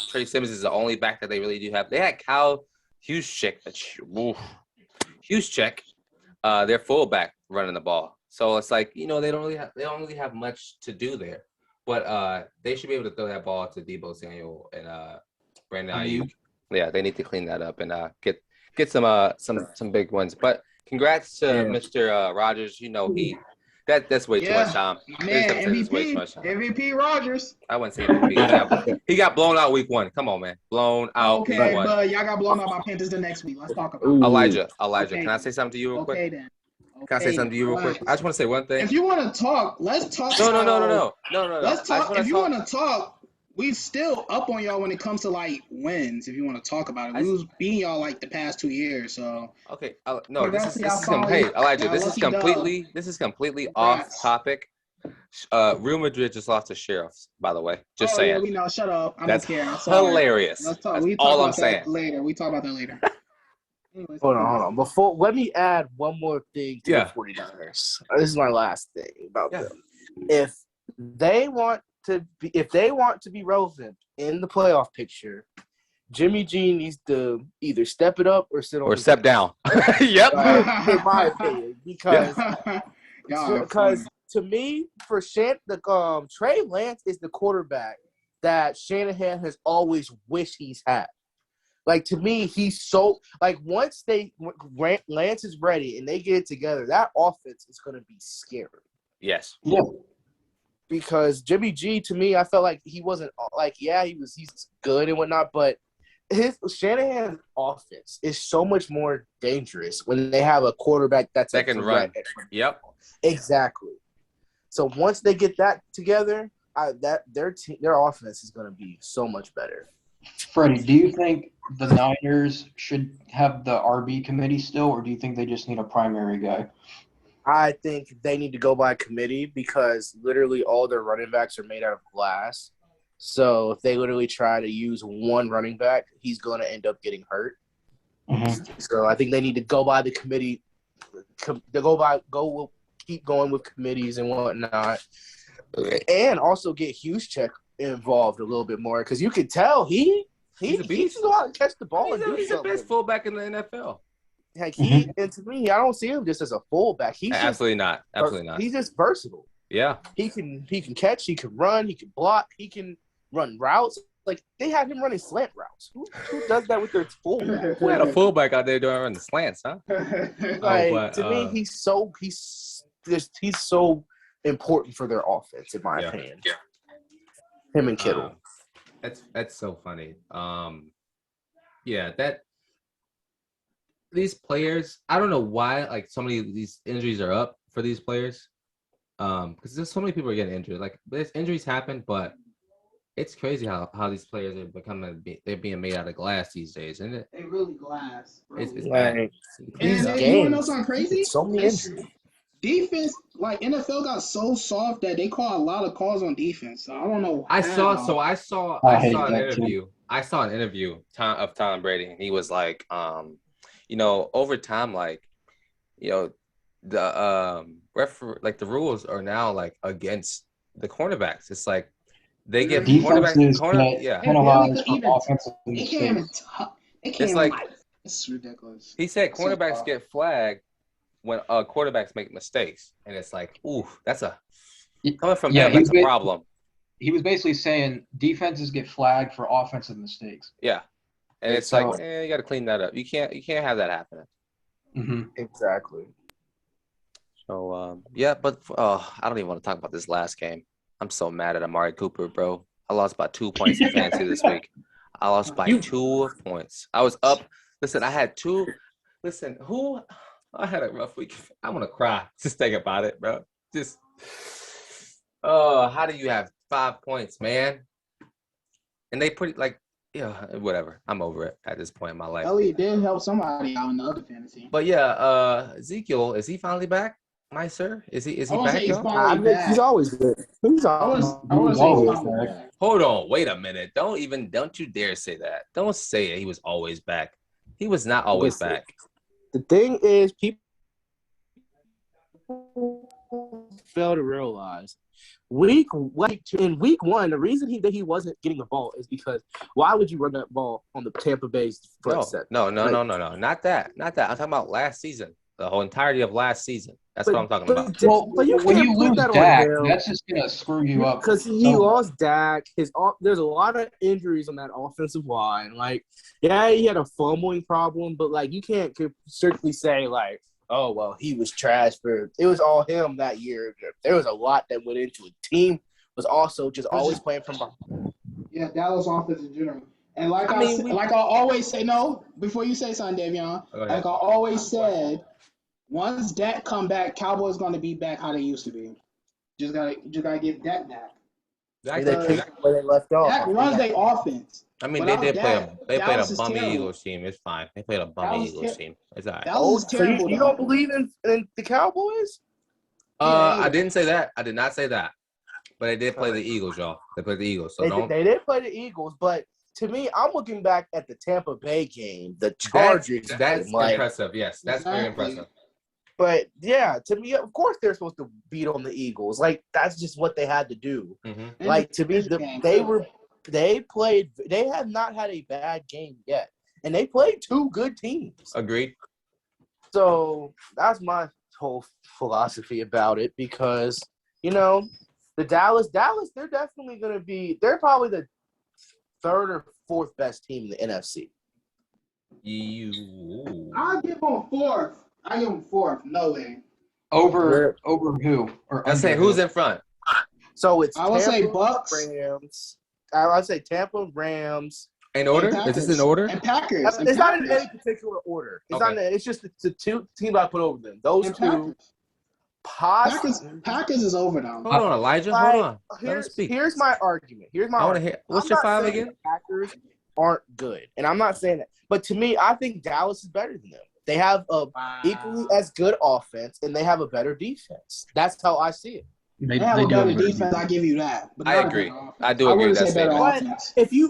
Trey Simmons is the only back that they really do have. They had Kyle Juszczyk, their fullback running the ball. So it's like, they don't really have much to do there. But they should be able to throw that ball to Deebo Samuel and Brandon Ayuk. Yeah, they need to clean that up and get some big ones. But congrats to Mr. Rogers. That's way too much time.
Man, MVP Rogers.
I wouldn't say MVP. He got blown out week 1. Come on, man. Blown out week 1.
Okay, but y'all got blown out by Panthers the next week. Let's talk about
it.
Elijah,
okay.
Can I say something to you real quick?
Okay, then.
Can I say something to you real quick? I just want to say one thing.
If you want to talk, let's talk.
No.
Let's talk. If you want to talk, we still up on y'all when it comes to like wins. If you want to talk about it, we was beating y'all like the past 2 years. So
okay, no, this is hey Elijah, this is completely off topic. Real Madrid just lost to Sheriffs, by the way. Just saying.
Yeah, we know. Shut up. I
That's
don't care.
hilarious.
Let's talk.
That's
We
all
talk
I'm
about
saying.
that later. We talk about that later. Anyways,
Hold on. Let me add one more thing to the 49ers. This is my last thing about them. If they want to be relevant in the playoff picture, Jimmy G needs to either step it up or step
down. Yep.
In my opinion, because to me, for Trey Lance is the quarterback that Shanahan has always wished he's had. Like, to me, he's so – like, once Lance is ready and they get it together, that offense is going to be scary.
Yes.
Yeah. Because Jimmy G, to me, I felt like he wasn't – like, he's good and whatnot, but Shanahan's offense is so much more dangerous when they have a quarterback that
can run. Yep.
Exactly. So once they get that together, their offense is going to be so much better.
Freddie, do you think the Niners should have the RB committee still, or do you think they just need a primary guy?
I think they need to go by committee because literally all their running backs are made out of glass. So if they literally try to use one running back, he's going to end up getting hurt. Mm-hmm. So I think they need to go by the committee. Keep going with committees and whatnot, and also get Juszczyk involved a little bit more because you can tell he's a beast. He can go out and catch the ball.
He's the best fullback in the NFL.
Like and to me, I don't see him just as a fullback. He's
absolutely not. Absolutely not.
He's just versatile.
Yeah.
He can catch. He can run. He can block. He can run routes. Like they have him running slant routes. Who does that with their fullback?
Who had a fullback out there doing the slants, huh?
To me, he's so important for their offense, in my opinion. Yeah. Him and Kittle.
That's so funny. These players, I don't know why like so many of these injuries are up for these players. Because there's so many people are getting injured. Like there's injuries happen, but it's crazy how these players are they're being made out of glass these days, isn't it?
They really glass.
It's bad.
And you want to know something crazy?
So many injuries.
Defense, like NFL got so soft that they call a lot of calls on defense. So I don't know.
I saw an interview. I saw an interview of Tom Brady, and he was like, over time, like, the like the rules are now like against the cornerbacks. It's like they get
defenses
penalized for offensive mistakes. It's ridiculous.
He said cornerbacks get flagged when quarterbacks make mistakes, and it's like, ooh, that's coming from him. That's a problem.
He was basically saying defenses get flagged for offensive mistakes.
Yeah, and it's like, you got to clean that up. You can't have that happening.
Mm-hmm.
Exactly.
So but I don't even want to talk about this last game. I'm so mad at Amari Cooper, bro. I lost by 2 points in fantasy this week. I lost by 2 points. I was up. Listen, I had two. Listen, I had a rough week. I'm gonna cry. Just think about it, bro. Just how do you have 5 points, man? And they pretty whatever. I'm over it at this point in my life.
Elliott did help somebody out in the other fantasy.
But yeah, Ezekiel, is he finally back, my sir? Is he
I won't
back,
say he's
y'all?
finally back.
He's always good.
I wouldn't say he's finally back.
Hold on, wait a minute. Don't you dare say that. Don't say it. He was always back. He was not always back.
The thing is, people fail to realize in week one, the reason he wasn't getting the ball is because why would you run that ball on the Tampa Bay's front set?
No. Not that. I'm talking about last season. The whole entirety of last season. That's what I'm talking about.
Well,
but you
when
can't
you
put
lose
that
Dak,
on him.
that's just gonna screw you up.
Because he lost Dak. There's a lot of injuries on that offensive line. Like, yeah, he had a fumbling problem, but like you can't strictly say like, oh well, he was trash for. It was all him that year. There was a lot that went into it. Team was also just always playing from behind.
Yeah, Dallas offense in general. And like I always say, no, before you say something, Davion, like I always said, once Dak come back, Cowboys gonna be back how they used to be. Just gotta get Dak back.
They picked where they left off.
Dak runs their offense.
I mean, they played a bummy
terrible.
Eagles team. It's fine. They played a bummy Eagles team. It's all right.
Dallas is terrible.
So you don't believe in the Cowboys?
I didn't say that. I did not say that. But they did play the Eagles, y'all. They played the Eagles. So
they did play the Eagles, but to me, I'm looking back at the Tampa Bay game, the Chargers.
That's impressive. Yes, that's very impressive.
But yeah, to me, of course, they're supposed to beat on the Eagles. Like that's just what they had to do.
Mm-hmm.
Like to me, they have not had a bad game yet, and they played two good teams.
Agreed.
So that's my whole philosophy about it because the Dallas, they're definitely going to be. They're probably the third or fourth best team in the NFC.
I'll give them fourth. No way.
Over who? Or
I say who's in front?
So it's
I would say Bucks,
Rams. I would say Tampa, Rams.
In order? Is this in order?
And Packers.
It's not in any particular order. It's not. It's just the two teams I put over them. Those two.
Packers is over now.
Hold on, Elijah. Hold on.
Here's my argument.
I want to hear. What's your 5 again?
Packers aren't good, and I'm not saying that. But to me, I think Dallas is better than them. They have a equally as good offense, and they have a better defense. That's how I see it.
They have a better defense. I give you that. But
I agree. I do agree with that statement.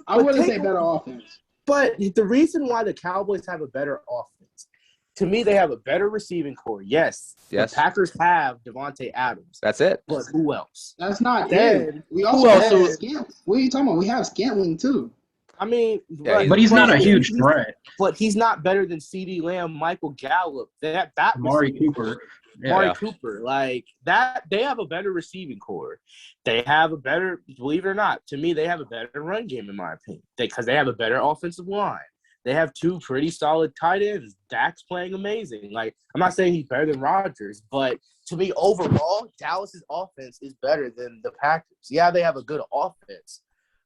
I wouldn't say better offense.
But the reason why the Cowboys have a better offense, to me, they have a better receiing core. Yes. The Packers have Devontae Adams.
That's it.
But who else?
That's not it. We also have Scantling. What are you talking about? We have Scantling too.
I mean,
but he's not a huge threat.
But he's not better than CeeDee Lamb, Michael Gallup. That
Amari Cooper.
Amari Cooper, like that, they have a better receiving core. They have a better, believe it or not, to me, they have a better run game in my opinion. Because they have a better offensive line. They have two pretty solid tight ends. Dak's playing amazing. Like I'm not saying he's better than Rodgers, but to me, overall, Dallas's offense is better than the Packers. Yeah, they have a good offense,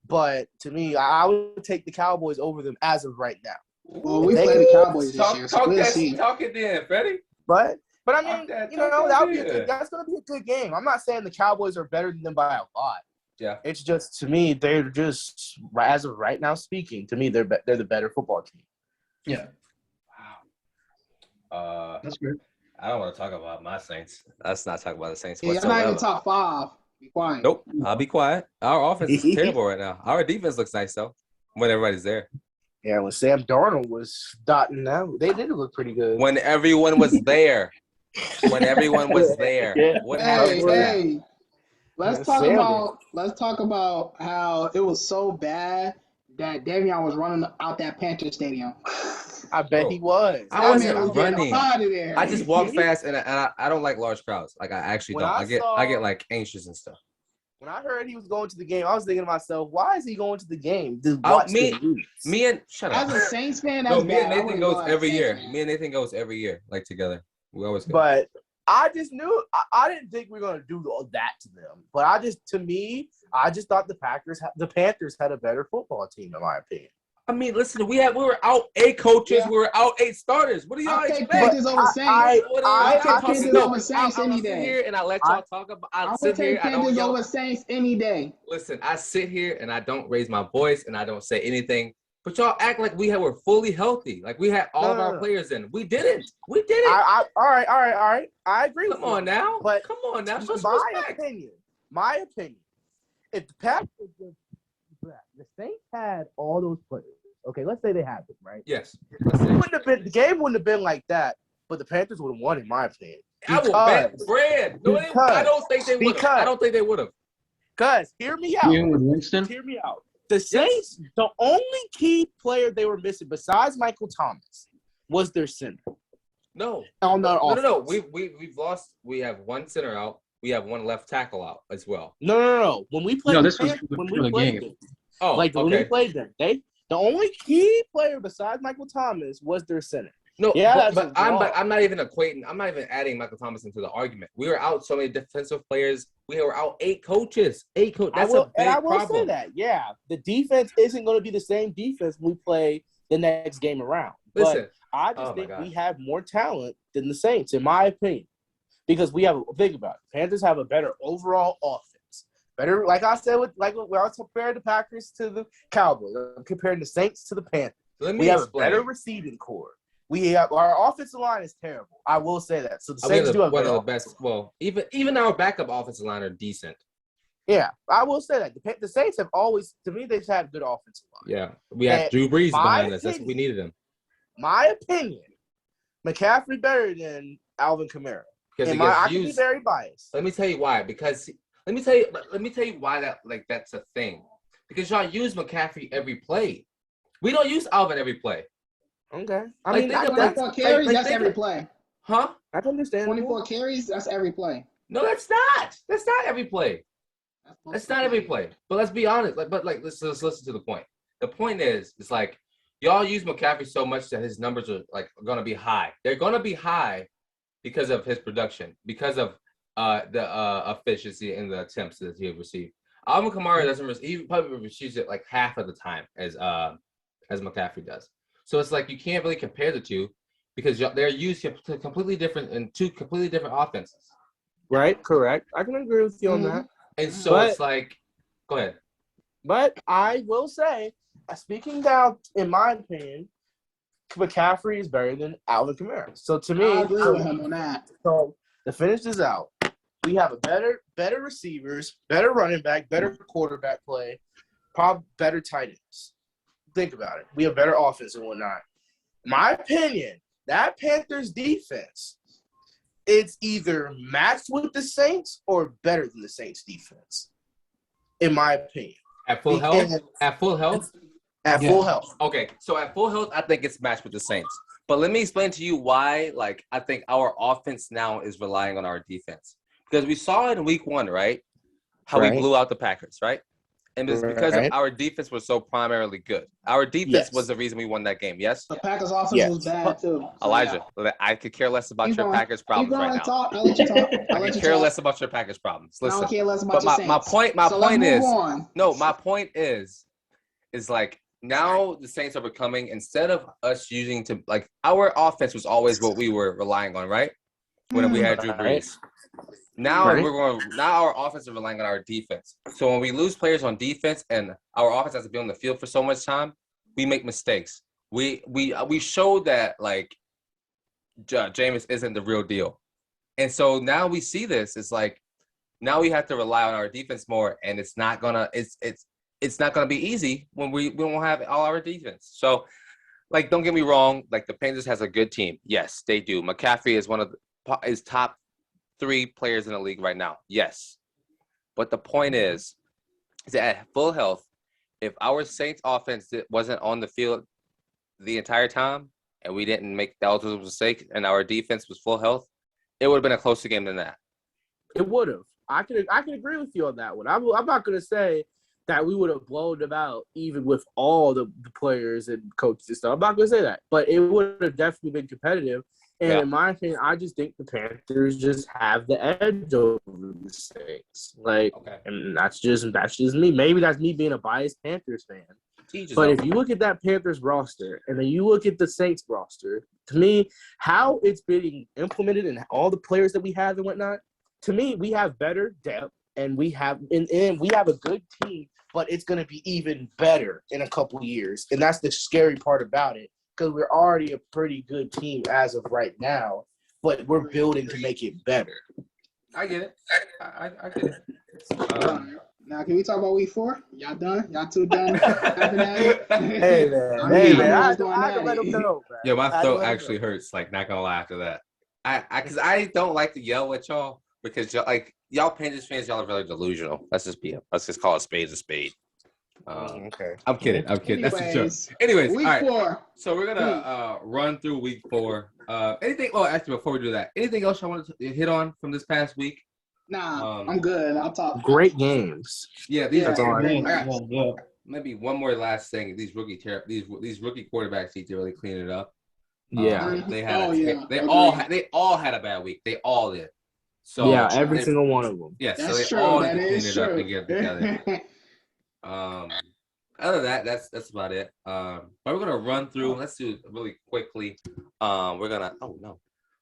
but to me, I would take the Cowboys over them as of right now.
Well, we play the Cowboys this year, so we'll see.
Talk it then, Freddie.
But I mean, that's going to be a good game. I'm not saying the Cowboys are better than them by a lot.
Yeah.
It's just, to me, they're just, as of right now speaking, to me, they're the better football team.
Yeah.
Wow.
That's good.
I don't want to talk about my Saints. Let's not talk about the Saints.
Yeah, I'm not in the top 5. Be quiet.
Nope. I'll be quiet. Our offense is terrible right now. Our defense looks nice, though, when everybody's there.
Yeah, when Sam Darnold was dotting out, they did look pretty good.
When everyone was there. What happened to that?
Let's talk about how it was so bad that Davion was running out that Panther stadium.
I bet he was.
I wasn't running. I just walk fast, and I don't like large crowds. Like I actually don't. I get like anxious and stuff.
When I heard he was going to the game, I was thinking to myself, why is he going to the game?
Me and shut up.
As a Saints fan,
me and Nathan goes every year. Me and Nathan goes every year, like together. We always go.
But I just knew I didn't think we were going to do all that to them. But I just thought the Panthers had a better football team, in my opinion.
I mean, listen, we were out 8 coaches,
Yeah.
we were out 8 starters. What do y'all
I'll take
expect?
Panthers over Saints.
I
I'll take Panthers over Saints
I'll
any
sit
day.
here and I let y'all talk about.
I
I'll
would
sit here.
take
I don't
Panthers
yell.
over Saints any day.
Listen, I sit here and I don't raise my voice and I don't say anything. But y'all act like we were fully healthy, like we had all of our players in. We didn't. We didn't.
All right. I agree.
Come on now.
But
come on now. Show some respect.
My opinion. If the Packers, the Saints had all those players. Okay, let's say they had them, right?
Yes.
The game wouldn't have been like that, but the Panthers would have won, in my opinion.
I will bet bread. No, I don't think they would have. I don't think they would have.
Because, hear me out.
With Winston?
Hear me out. The Saints, the only key player they were missing besides Michael Thomas was their center.
No.
No.
We've lost. We have one center out. We have one left tackle out as well.
No. When we played,
when we played
them,
when
we played them, the only key player besides Michael Thomas was their center.
No, but I'm not even equating. I'm not even adding Michael Thomas into the argument. We were out so many defensive players. We were out 8 coaches. 8 coaches. That's a big problem.
I will say that. Yeah, the defense isn't going to be the same defense when we play the next game around.
Listen,
but I just think we have more talent than the Saints, in my opinion, because we have. Think about it. Panthers have a better overall offense. Better, like I said, we always compare the Packers to the Cowboys. I'm comparing the Saints to the Panthers. We have a better receiving core. Our offensive line is terrible. I will say that. So the Saints do have one of the best.
Well, even our backup offensive line are decent.
Yeah, I will say that. The Saints have always, to me, they've had good offensive line.
Yeah, we had Drew Brees behind us. That's what we needed him.
My opinion, McCaffrey better than Alvin Kamara. I can be very biased.
Let me tell you why. Because let me tell you why that's a thing. Because y'all use McCaffrey every play. We don't use Alvin every play.
Okay.
I mean, 24 carries, that's every play.
Huh?
I can understand.
24 carries, that's every play.
No, that's not. That's not every play. That's not every play. But let's be honest. Let's listen to the point. The point is, it's like y'all use McCaffrey so much that his numbers are gonna be high. They're gonna be high because of his production, because of the efficiency and the attempts that he received. Alvin Kamara doesn't. He probably receives it half of the time as McCaffrey does. So it's you can't really compare the two because they're used to completely different in 2 completely different offenses.
Right, correct. I can agree with you on that.
And so it's go ahead.
But I will say, speaking down, in my opinion, McCaffrey is better than Alvin Kamara. So to me,
I agree with him on that.
So to finish this out, we have a better receivers, better running back, better quarterback play, probably better tight ends. Think about it. We have better offense and whatnot. My opinion, that Panthers defense, it's either matched with the Saints or better than the Saints defense, in my opinion.
At full health? At full health?
At full health.
Okay, so at full health, I think it's matched with the Saints. But let me explain to you why, I think our offense now is relying on our defense. Because we saw it in week 1, right? How we blew out the Packers, right? And it's because our defense was so primarily good. Our defense was the reason we won that game, yes?
The Packers' offense was bad, too. So
Elijah, I could care less about your Packers problems right now.
I'll let you talk.
I could care less about your Packers problems. Listen,
I don't care less about your Saints.
My point is now the Saints are becoming, instead of us using our offense was always what we were relying on, right? When we had Drew Brees. Now our offense is relying on our defense. So when we lose players on defense and our offense has to be on the field for so much time, we make mistakes. We showed that Jameis isn't the real deal. And so now we see this. It's now we have to rely on our defense more, and it's not gonna be easy when we won't have all our defense. So don't get me wrong, the Panthers has a good team. Yes, they do. McCaffrey is one of his top 3 players in the league right now. Yes. But the point is that at full health, if our Saints offense wasn't on the field the entire time and we didn't make those mistakes and our defense was full health, it would have been a closer game than that.
It would have. I can agree with you on that one. I'm not going to say that we would have blown them out even with all the players and coaches and stuff. I'm not going to say that. But it would have definitely been competitive. And in my opinion, I just think the Panthers just have the edge over the Saints. And that's just me. Maybe that's me being a biased Panthers fan. But if you look at that Panthers roster and then you look at the Saints roster, to me, how it's being implemented and all the players that we have and whatnot, to me, we have better depth and we have a good team, but it's going to be even better in a couple years. And that's the scary part about it because we're already a pretty good team as of right now, but we're building to make it better.
I get it. I get it.
Now, can we talk about week 4? Y'all done? Y'all two done? Hey,
man. I had to let them know, man.
Yeah, my throat actually hurts. Like, not gonna lie after that. Because I don't like to yell at y'all because y'all Panthers fans, y'all are very delusional. Let's just call a spade a spade.
Okay.
I'm kidding.
Anyways,
that's a joke. Anyways,
week
all right.
4.
So we're gonna run through week 4. Anything? Oh, actually, before we do that, anything else I wanted to hit on from this past week?
Nah, I'm good. I'll talk.
Great games.
Yeah, these are
great.
Yeah.
Maybe one more last thing. These rookie quarterbacks need to really clean it up.
Yeah.
They all had a bad week. They all did. So
yeah, every single one of them.
Yeah,
that's
so they all
that
need to clean it up
true.
and get it together. Other than that, that's about it. But we're gonna run through. Let's do it really quickly. We're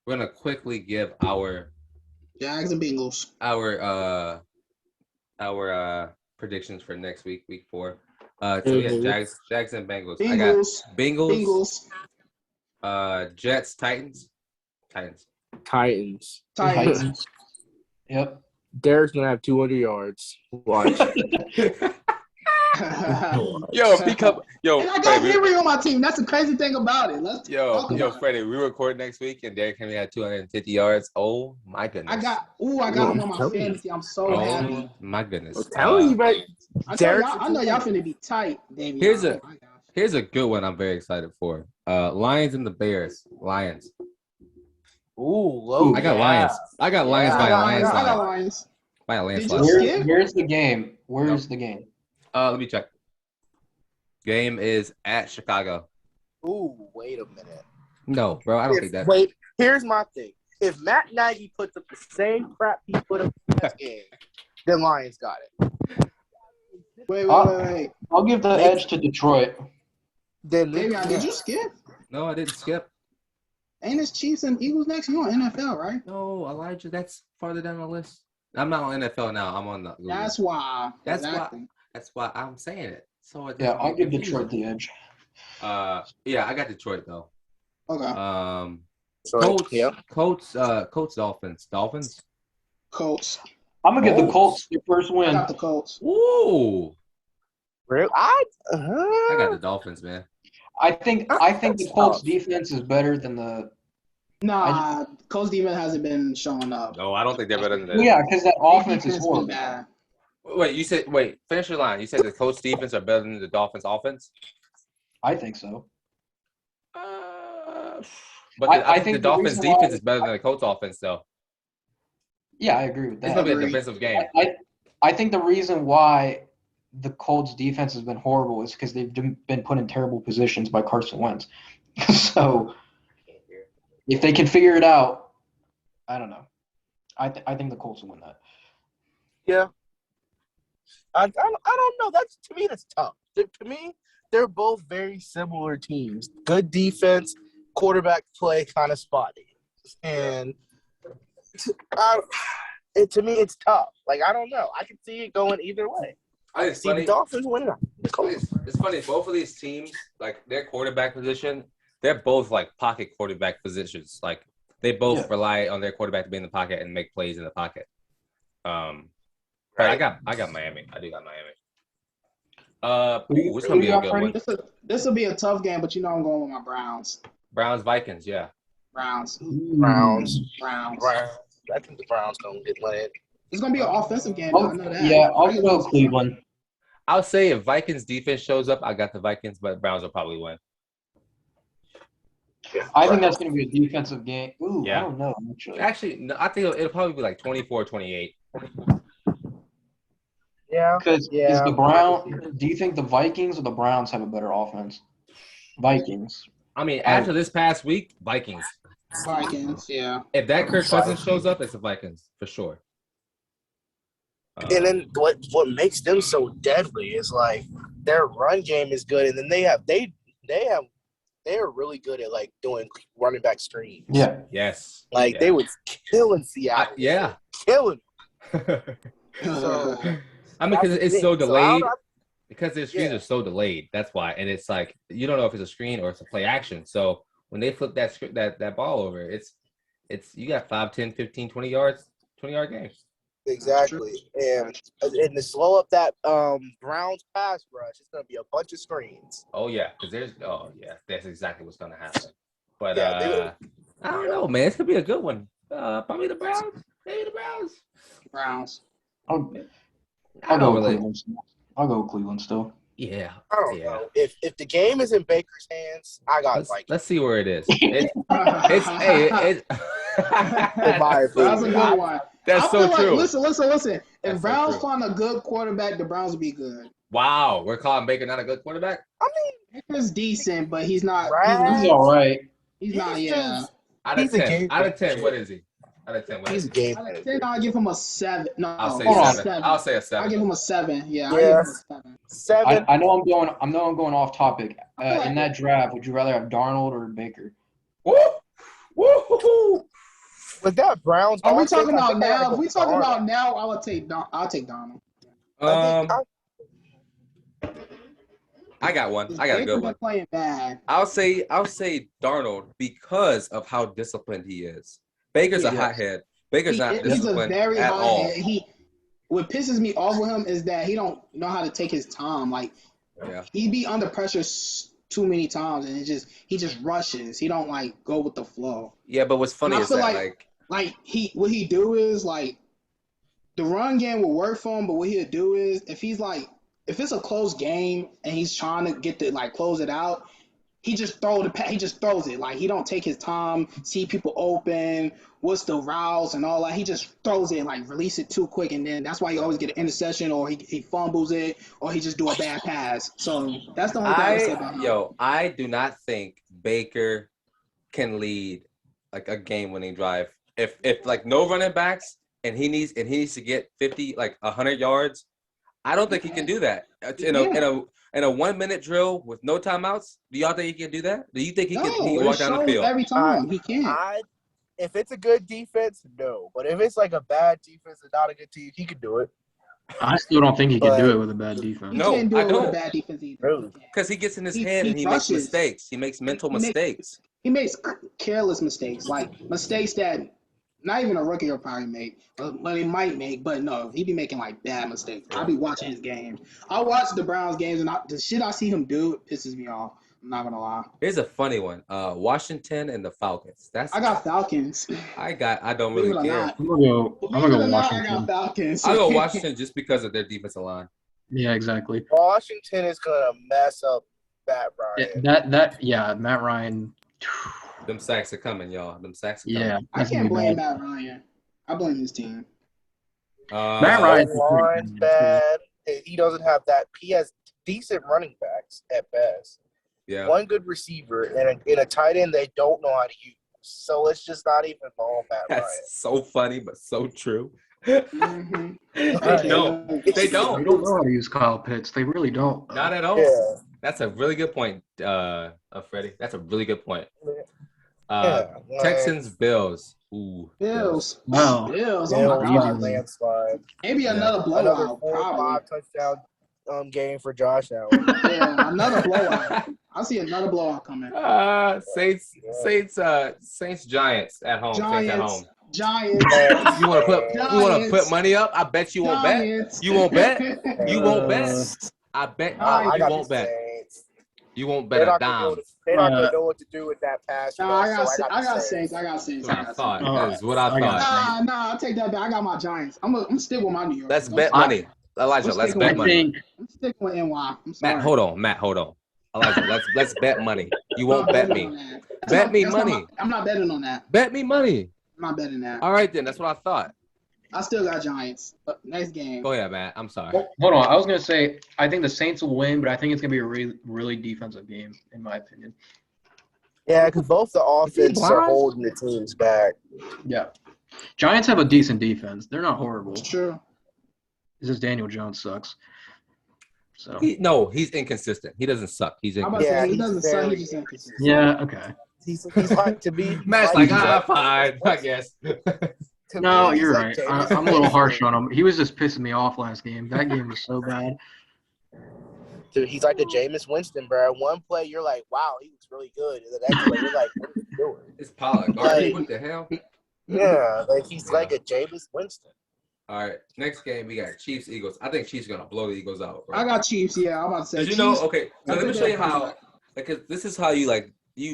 gonna quickly give our
Jags and Bengals.
Our predictions for next week, week 4. Jags and Bengals. I
Bengals.
got Bengals. Jets, Titans.
Yep.
Derek's gonna have 200 yards. Watch.
Yo, pick up. Yo,
and I got Henry on my team. That's the crazy thing about it.
Freddie, we record next week, and Derrick Henry had 250 yards. Oh my goodness!
I got him on my fantasy. I'm so happy.
My goodness!
I'm telling you, man.
I know y'all finna be tight, Davion.
Here's a good one. I'm very excited for. Lions and the Bears. Lions.
Ooh,
I got Lions. I got Lions by a landslide.
I got Lions.
By a landslide.
Where's the game? Where's the game?
Let me check. Game is at Chicago.
Ooh, wait a minute.
No, bro, I don't think that.
Wait, here's my thing. If Matt Nagy puts up the same crap he put up in this game, then Lions got it.
Wait.
I'll give the edge to Detroit.
Then did you skip?
No, I didn't skip.
Ain't it's Chiefs and Eagles next? You on NFL, right?
No, Elijah, that's farther down the list. I'm not on NFL now. I'm on the.
That's why.
That's why I'm saying it. So
I'll give Detroit the edge.
Yeah, I got Detroit though.
Okay.
Colts, Dolphins.
Colts.
I'm gonna give the Colts their first win.
I got the Colts.
Ooh.
Really?
I got the Dolphins, man.
I think the Colts defense is better than the.
Nah, Colts defense hasn't been showing up.
No, I don't think they're better than that.
Yeah, because that offense is horrible.
Finish your line. You said the Colts defense are better than the Dolphins offense?
I think so.
But I think the Dolphins defense is better than the Colts offense, though.
Yeah, I agree with that.
It's going to be a defensive game.
I think the reason why the Colts defense has been horrible is because they've been put in terrible positions by Carson Wentz. So if they can figure it out, I don't know. I think the Colts will win that.
Yeah. I don't know. That's tough. To me, they're both very similar teams. Good defense, quarterback play kind of spotty. And to me, it's tough. Like, I don't know. I can see it going either way. I see the Dolphins winning.
It's funny. Both of these teams, like their quarterback position, they're both like pocket quarterback positions. Like they both rely on their quarterback to be in the pocket and make plays in the pocket. But I got Miami. I do got Miami. It's gonna be a good one.
This will be a tough game, but I'm going with my Browns.
Browns, Vikings, yeah.
Browns.
I think the Browns gonna get led.
It's gonna be an offensive game. I know that.
Yeah, I'll go Cleveland.
I'll say if Vikings defense shows up, I got the Vikings, but Browns will probably win.
I think that's going to be a defensive game. Ooh,
yeah.
I don't know.
Actually, no, I think it'll probably be like 24-28.
Yeah.
Because is the Brown? Do you think the Vikings or the Browns have a better offense? Vikings.
I mean, after this past week, Vikings.
Vikings, yeah.
If that Kirk Cousins shows up, it's the Vikings for sure.
And then what makes them so deadly is like their run game is good, and then they are really good at like doing running back screens.
Yeah.
Yes.
Like they was killing Seattle. Killing. So
I mean, because it's so
So
delayed. Because their screens are so delayed. That's why. And it's like you don't know if it's a screen or it's a play action. So when they flip that ball over, it's you got 5, 10, 15, 20 yards, 20-yard games.
Exactly. And to slow up that Browns pass rush, it's gonna be a bunch of screens.
Oh yeah, because that's exactly what's gonna happen. But
Yeah,
I don't know, man. It's gonna be a good one. Probably the Browns. Maybe the Browns.
Browns.
I'll go with Cleveland. I'll go with Cleveland still.
Yeah.
I don't know. If the game is in Baker's hands, I got
let's see where it is.
That's a good one.
That's so true.
Listen. If Browns find a good quarterback, the Browns will be good.
Wow, we're calling Baker not a good quarterback?
I mean,
Baker's decent, but he's not.
He's all right.
He's not. Yeah.
Out of 10, what is he? Out of 10, what is he?
Game
Out of 10, I'll give him a 7. No,
I'll say
a
7. I'll say a 7.
I'll give him a 7. Yeah.
Yeah.
I'll give him a 7.
7.
I know I'm going off topic. In that draft, would you rather have Darnold or Baker?
Woo! Woo!
Was that Browns?
Are we talking about now? If we talking about now, I'll take Donald.
I got one. I got a good one.
Playing bad.
I'll say Darnold because of how disciplined he is. Baker's a hothead. Baker's not disciplined at all.
What pisses me off with him is that he don't know how to take his time. Like, he be under pressure too many times, and he just rushes. He don't like go with the flow.
Yeah, but what's funny is that
what he do is like the run game will work for him, but what he'll do is if it's a close game and he's trying to get to like close it out, he just throws it. Like he don't take his time, see people open, what's the routes and all that. He just throws it and like release it too quick, and then that's why you always get an interception or he fumbles it or he just do a bad pass. So that's the only thing I say about him.
I do not think Baker can lead like a game-winning drive. If like no running backs and he needs to get 50 like 100 yards, I don't think he can do that in a 1 minute drill with no timeouts. Do y'all think he can do that? Do you think he can walk down the field
every time? He can.
If it's a good defense, no. But if it's like a bad defense and not a good team, he could do it.
I still don't think he can do it with a bad defense.
No, I don't. With a bad defense either.
Because he gets in his head and he makes mistakes. He makes mental mistakes.
He makes careless mistakes, like mistakes that not even a rookie will probably make. Well, he might make, but no, he be making like bad mistakes. I'll be watching his games. I watch the Browns games, and the shit I see him do it pisses me off. I'm not gonna lie.
Here's a funny one. Washington and the Falcons.
I got Falcons.
I don't really care.
I'm gonna go Washington.
I got Falcons.
I'll go Washington just because of their defensive line.
Yeah, exactly.
Washington is gonna mess up Matt Ryan.
Matt Ryan.
Them sacks are coming, y'all. Them sacks are coming.
Yeah,
I can't blame Matt Ryan. I blame his team.
Matt Ryan's
bad. He doesn't have that. He has decent running backs at best.
Yeah.
One good receiver and a tight end they don't know how to use. So it's just not even all Matt Ryan.
That's so funny, but so true.
Mm-hmm.
They don't.
They don't know how to use Kyle Pitts. They really don't.
Not at all.
Yeah.
That's a really good point, Freddie. That's a really good point. Texans, Bills. Ooh.
Bills.
Wow.
Bills. Oh my God.
Landslide.
Maybe another blowout.
Another 4 or 5 touchdown game for Josh Allen.
Yeah, another blowout. I see another blowout coming.
Saints, Giants at home. Saints at home.
Giants.
You want to put money up? I bet you won't bet. You won't bet. You won't bet. I bet you won't bet. You won't bet a dime.
They're not going to know what to do with that pass.
No, I got Saints.
That's what I thought.
Nah, I'll take that back. I got my Giants. I'm still with my New York.
Let's bet money. Elijah, let's bet money.
I'm sticking with NY. I'm sorry.
Matt, hold on. Elijah, let's bet money. You won't bet me. Bet me money.
I'm not betting on that.
Bet me money.
I'm not betting that.
All right, then. That's what I thought.
I still got Giants. Next game.
Go ahead, Matt. I'm sorry.
Hold on. I was going to say, I think the Saints will win, but I think it's going to be a really, really defensive game, in my opinion.
Yeah, because both the offenses are holding the teams back.
Yeah. Giants have a decent defense. They're not horrible.
True.
It's just Daniel Jones sucks. So
He's inconsistent. He doesn't suck. He's
I'm about to
inconsistent.
say he
he's
doesn't suck.
very
He's just inconsistent.
yeah, okay.
He's like to be.
Matt's like, fine, I guess.
No,
he's
you're
like
right.
Jameis
I'm a little harsh
Winston.
on him. He was just pissing me off last game. That game was so bad.
Dude, he's like the Jameis Winston, bro. One play, you're like, wow, he looks really good. And the next play, you're like, what are you doing?
It's Pollard.
Like-
What the hell?
Yeah, like he's like a Jameis Winston.
All right, next game we got Chiefs Eagles. I think Chiefs gonna blow the Eagles out. Bro.
I got Chiefs. Yeah, I'm about to say.
Did you
Chiefs.
know? Okay, so
I
let me
think
show you
they're
how. Because this is how you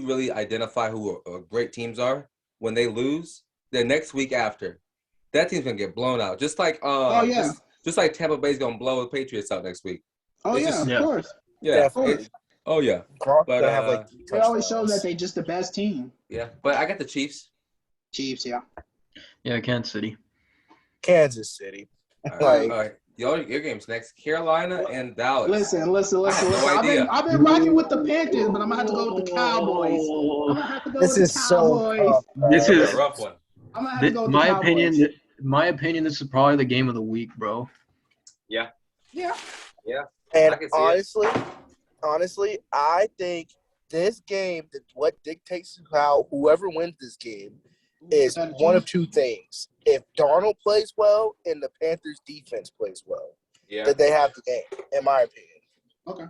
really identify who great teams are when they lose. The next week after, that team's gonna get blown out. Just like just like Tampa Bay's gonna blow the Patriots out next week.
Oh
It's
yeah,
just-
of course.
Yeah.
Definitely.
Oh yeah.
Gronk's
But,
gonna have like
They always show that they just the best team.
Yeah. But I got the Chiefs.
Chiefs, yeah.
Yeah, Kansas City.
Kansas City.
All right. All right. Your game's next. Carolina and Dallas.
Listen.
I have no idea.
I've been rocking with the Panthers, but I'm gonna have to go with the Cowboys. I'm gonna have to go
This
with
is
the
so
Cowboys.
tough, man.
This
That's
is
a rough one.
I'm gonna have to go with the
my
Cowboys.
opinion. My opinion. This is probably the game of the week, bro.
Yeah.
Yeah.
And
I can see
honestly, I think this game, what dictates how whoever wins this game is one of two things. If Darnold plays well and the Panthers defense plays well,
Yeah.
that they have the game, in my opinion.
Okay.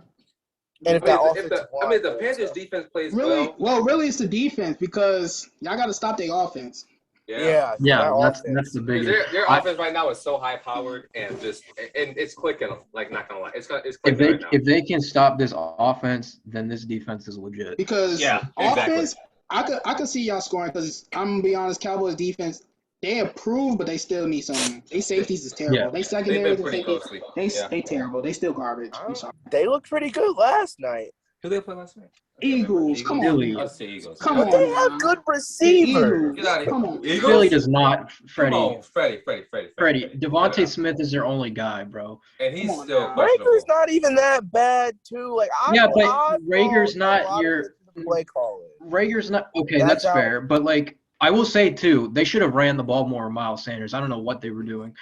And if
I mean,
that
if
offensive
the
line
Panthers
plays
defense plays
Really?
well.
Really, it's the defense because y'all got to stop their offense.
yeah,
Yeah,
that
that's
offense.
the
Because
biggest.
their
I-
offense right now is so high powered and it's clicking. Like not gonna lie, it's
If
clicking
they
right now.
if they can stop this offense, then this defense is legit.
Because
Yeah, exactly.
offense, I could see y'all scoring because I'm gonna be honest, Cowboys defense they improved, but they still need some. They safeties is terrible.
Yeah.
They
They've
secondary,
been pretty
safety,
ghostly.
they terrible. They still garbage. I'm sorry.
They looked pretty good last night.
Who they play last night?
Eagles, come on,
Philly.
man.
I'll say Eagles.
Come
But
on,
they
man.
have good
The
receivers.
Get out of here.
Come on.
Eagles?
Philly does not.
Come
Freddie.
on, Freddie.
Devontae Smith is their only guy, bro.
And he's
Come on
still
now.
questionable.
Rager's not even that bad, too. Like,
Yeah, but
I
Rager's
fault
not
a lot of
your-
it to the play calling.
Rager's not okay.
That's
That's
how-
fair, but like I will say too, they should have ran the ball more. Miles Sanders. I don't know what they were doing,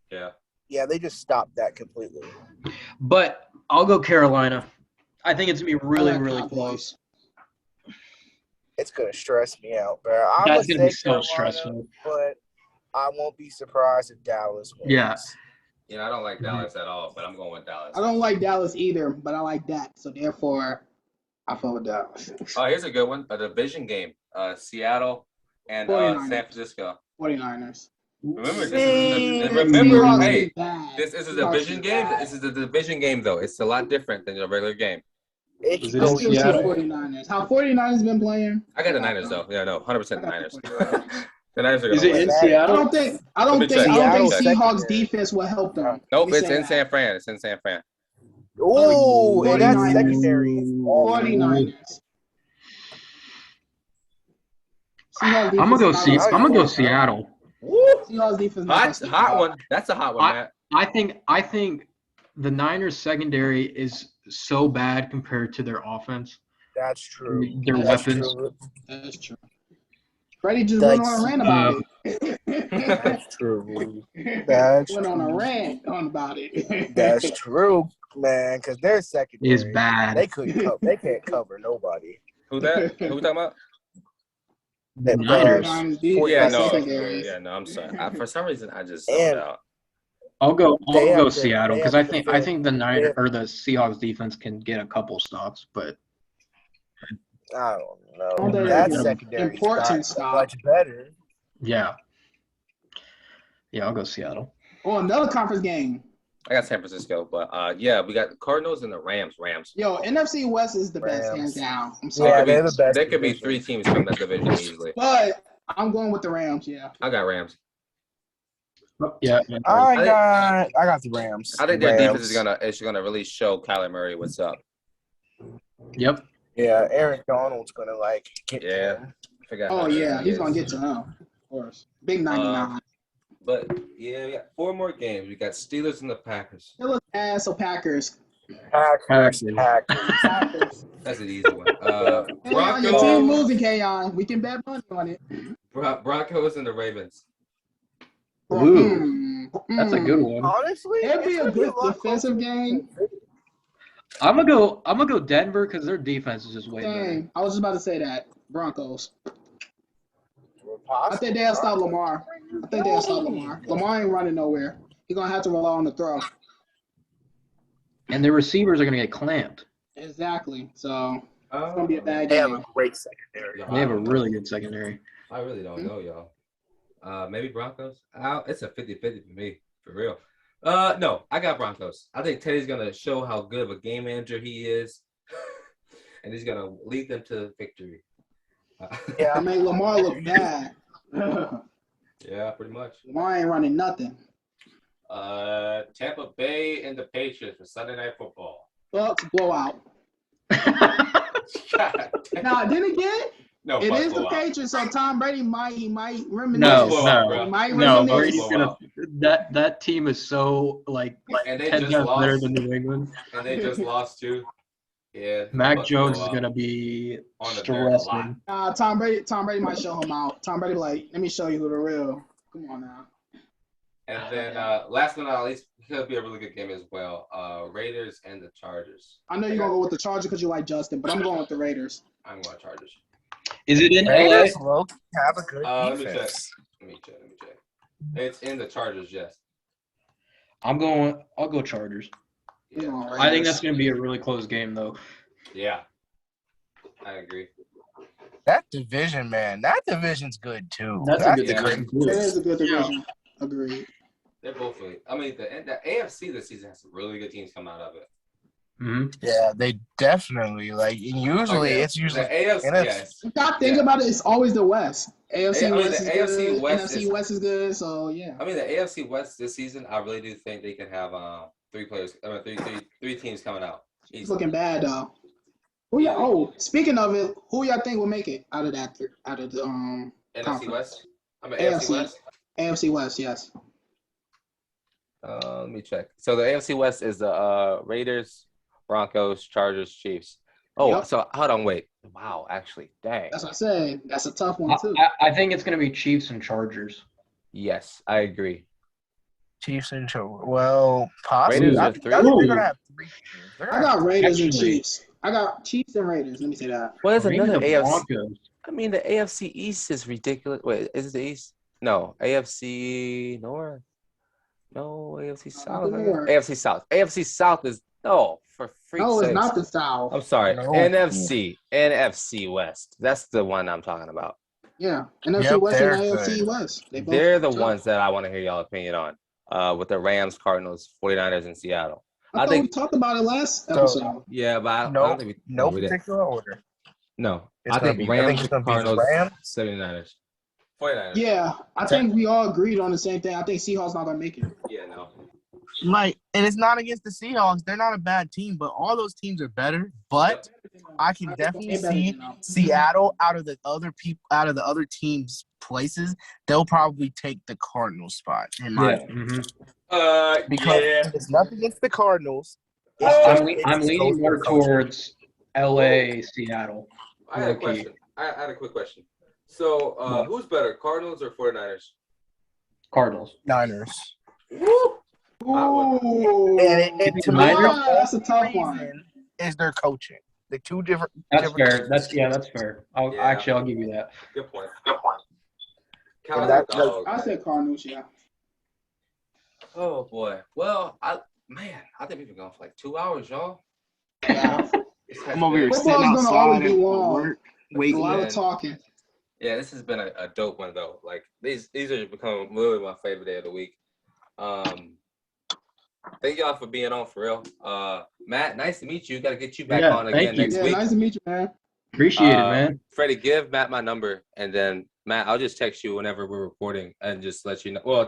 Yeah.
Yeah, they just stopped that completely.
but I'll go Carolina. I think it's gonna be really,
I like
really
Cowboys.
close.
It's gonna stress me out, bro. I'm
That's
gonna
gonna be
say
so
Carolina,
stressful.
but I won't be surprised if Dallas wins.
Yeah.
You know, I don't like Dallas at all, but I'm going with Dallas.
I don't like Dallas either, but I like that. So therefore, I feel with Dallas.
Oh, here's a good one. A division game. Seattle and
49ers.
San Francisco.
49ers.
Remember,
Seahawks
hey,
is bad.
this is a
Seahawks
division
is
game.
bad.
This is a division game, though. It's a lot different than a regular game.
It
Is
can
it
go
in
I still
either
see
Seattle?
way.
49ers. How 49ers been playing?
I got the Niners, though. Yeah, no, 100% the
I
Niners.
got the 49ers.
The Niners are
Is
going
it
to
in
win.
I
Seattle?
don't think
Let me check.
Seahawks
Seattle
defense will help them.
Nope,
Let me
it's
say
in
that.
San Fran. It's in San Fran.
Ooh, and that
49ers.
secondary is awful.
49ers. Seahawks
I'm gonna go
defense
see.
is not
I'm gonna go
gonna-
Seattle.
Seahawks defense not gonna step
Hot
up.
one. That's a hot one, Matt.
I think the Niners secondary is so bad compared to their offense.
That's true.
Their
That's
weapons.
true.
That's true. Freddie just went on a rant about
That's true.
it.
That's
went on a
true.
rant on about it.
That's true, man. Because their secondary
Is bad.
They can't cover nobody.
Who that? Who we talking about?
The
Niners.
Niners
Yeah,
defense
no.
secondary.
Yeah, no, I'm sorry. For some reason, I just
And-
zoned out.
I'll go
They have to-
Seattle
they
because
have
I
to
think the Niners
have-
or the Seahawks defense can get a couple stops, but
I don't know.
Oh, they're
That
like
secondary is
important
not
stop.
much better.
yeah, I'll go Seattle.
Oh, another conference game.
I got San Francisco, but yeah, we got the Cardinals and the Rams.
Yo, NFC West is the best,
Rams.
hands down. I'm sorry.
Yeah, they're the best.
There could be
division.
3 teams from that division easily.
But I'm going with the Rams, yeah.
I got Rams.
Yeah,
I got the Rams.
I think their
Rams.
defense is gonna really show Kyler Murray what's up.
yep.
Yeah, Aaron Donald's gonna get
Yeah.
them.
Forgot
Oh,
how
yeah,
good he
he's going to
is.
get to him, of course. Big 99.
But yeah, we got 4 more games. We got Steelers and the Packers.
Still ass, so Packers.
Packers.
Packers.
That's an easy one.
K-On, your team losing, K-On. We can bet money on it.
Broncos and the Ravens.
Ooh, that's a good one.
Honestly,
It'd be
it's
a
gonna
good
lot
defensive
closer.
game.
I'm gonna go Denver because their defense is just way better.
Dang, I was just about to say that. Broncos. I think
Possible.
they'll stop Lamar. I think they'll stop Lamar. Lamar ain't running nowhere. He's gonna have to rely on the throw.
And their receivers are gonna get clamped.
Exactly. So it's gonna be a bad
They have a
game.
great secondary.
Yo,
They have a
don't know.
really good secondary.
I really don't know, y'all. Maybe Broncos. It's a 50-50 for me, for real. No, I got Broncos. I think Teddy's gonna show how good of a game manager he is, and he's gonna lead them to victory.
Yeah,
I made Lamar look bad.
Yeah, pretty much.
Lamar ain't running nothing.
Tampa Bay and the Patriots for Sunday Night Football.
Bucks blowout.
God damn.
Now, then again,
No,
it
Bucks
is the
blowout.
Patriots, so Tom Brady might reminisce.
No,
blowout,
no,
bro.
He might
no.
reminisce.
Brady's gonna. That team is so
And they
10
just
times better
lost.
than New England.
And they just lost too. Yeah.
Mac
Bucks
Jones is
blowout.
gonna be
On the Bears a lot.
stressing.
Tom Brady might show him out. Tom Brady like, let me show you who the real. Come on now.
And then last but not least, it'll be a really good game as well. Raiders and the Chargers.
I know you're gonna go with the Chargers because you like Justin, but I'm going with the Raiders.
I'm going Chargers.
Is it in LA?
Raiders low have a good
Let me check.
defense.
Let me check. It's in the Chargers, yes.
I'll go Chargers.
You're going
I think
Raiders.
that's gonna be a really close game though.
Yeah. I agree.
That division, man, that division's good too.
That's a good
Yeah.
division
It
too.
is a good division. Agreed.
They're both really. I mean, the AFC this season has some really good teams come out of it.
Mm-hmm.
Yeah, they definitely like. And usually,
Oh, yeah.
it's usually
the AFC.
NFC.
Yes.
You gotta think about it. It's always the West. AFC
I mean,
West
the
is
AFC
good.
West
NFC
is-
West is good. So yeah.
I mean, the AFC West this season, I really do think they can have three teams coming out.
It's looking bad though. Speaking of it, who y'all think will make it out of the
NFC
conference?
West. I mean,
AFC.
AFC West.
AFC West, yes.
Let me check. So the AFC West is the Raiders, Broncos, Chargers, Chiefs. Oh,
Yep.
so hold on, wait. Wow, actually, dang.
That's what I said. That's a tough one too.
I think it's gonna be Chiefs and Chargers.
Yes, I agree.
Chiefs and Chargers. Well, possibly.
Raiders
I
are
think
three.
they're gonna have three teams. They're
I
gonna have
got Raiders and
Actually-
Chiefs. I got Chiefs and Raiders. Let me say that.
Well, there's
Maybe
another
the
AFC.
Broncos.
I mean, the AFC East is ridiculous. Wait, is it the East? No, AFC North. No, AFC South.
the North.
AFC South. AFC South is for freak's
No,
sakes.
it's not the South.
I'm sorry.
No.
NFC West. That's the one I'm talking about.
Yeah, NFC
Yep,
West and
they're
AFC
good.
West.
They're the
tough.
ones that I want to hear y'all opinion on. With the Rams, Cardinals, 49ers, and Seattle.
I
I
thought we
think.
talked about it last
So-
episode.
Yeah, but I
No,
don't think we.
no
we did.
particular order.
No,
It's
I
gonna
think
be- I think
Rams,
it's gonna be the
Cardinals,
Rams.
79ers, 49ers.
Yeah, I think we all agreed on the same thing. I think Seahawks not gonna make it.
Yeah, no.
Like, and it's not against the Seahawks. They're not a bad team, but all those teams are better. But I can definitely see Seattle out of the other teams' places. They'll probably take the Cardinals spot in my opinion. Because it's nothing against the Cardinals.
I'm
It's
leaning more
the coaching.
towards LA, Seattle.
I had a
Low-key.
question. I had a quick question. So,
What?
who's better, Cardinals or 49ers?
Cardinals.
Niners.
Woo!
Ooh,
And to me,
Niners?
the
That's a
only
tough one.
reason is their coaching. The two different.
That's
different
fair. That's fair.
Yeah.
I'll give you that.
Good point.
And
Count
that-
out dog.
I said Cardinals. Yeah.
Oh boy. Well, I think we've been going for like 2 hours, y'all.
Yeah.
I'm over here
Football's
sitting
gonna
outside
always be
and
long.
work,
A
waiting.
lot
man.
of talking.
Yeah, this has been a dope one though. Like these are becoming literally my favorite day of the week. Thank y'all for being on for real. Matt, nice to meet you. Got to get you back
Yeah,
on
thank
again
you.
next
Yeah,
week.
nice to meet you, man.
Appreciate it, man.
Freddie, give Matt my number, and then Matt, I'll just text you whenever we're recording, and just let you know. Well,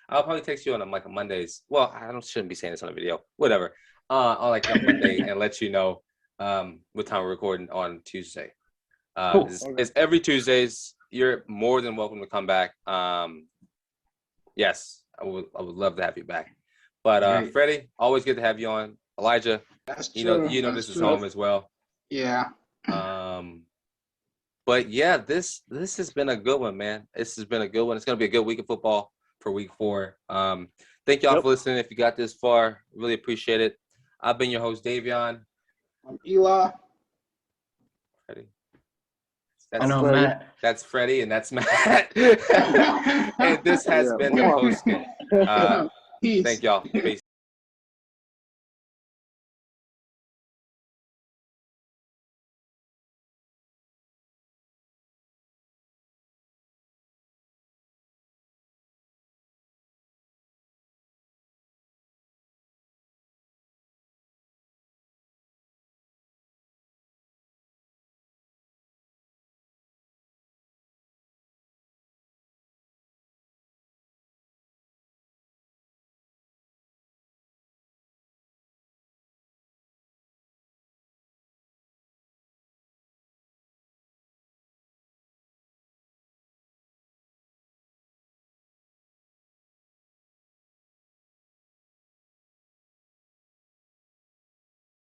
I'll probably text you on like a Mondays. Well, shouldn't be saying this on a video. Whatever. On like a Monday, and let you know what time we're recording on Tuesday.
Cool.
It's every Tuesdays. You're more than welcome to come back. Yes, I would love to have you back. But
Great.
Freddie, always good to have you on. Elijah,
That's
you know
true.
this
That's
is
true.
home as well.
Yeah.
But yeah, this has been a good one, man. This has been a good one. It's gonna be a good week of football for week 4. Thank y'all for listening. If you got this far, really appreciate it. I've been your host, Davion.
I'm Eli.
Freddie.
I know, Matt.
That's Freddie, and that's Matt. And this has been the post game.
Peace.
Thank y'all. Peace.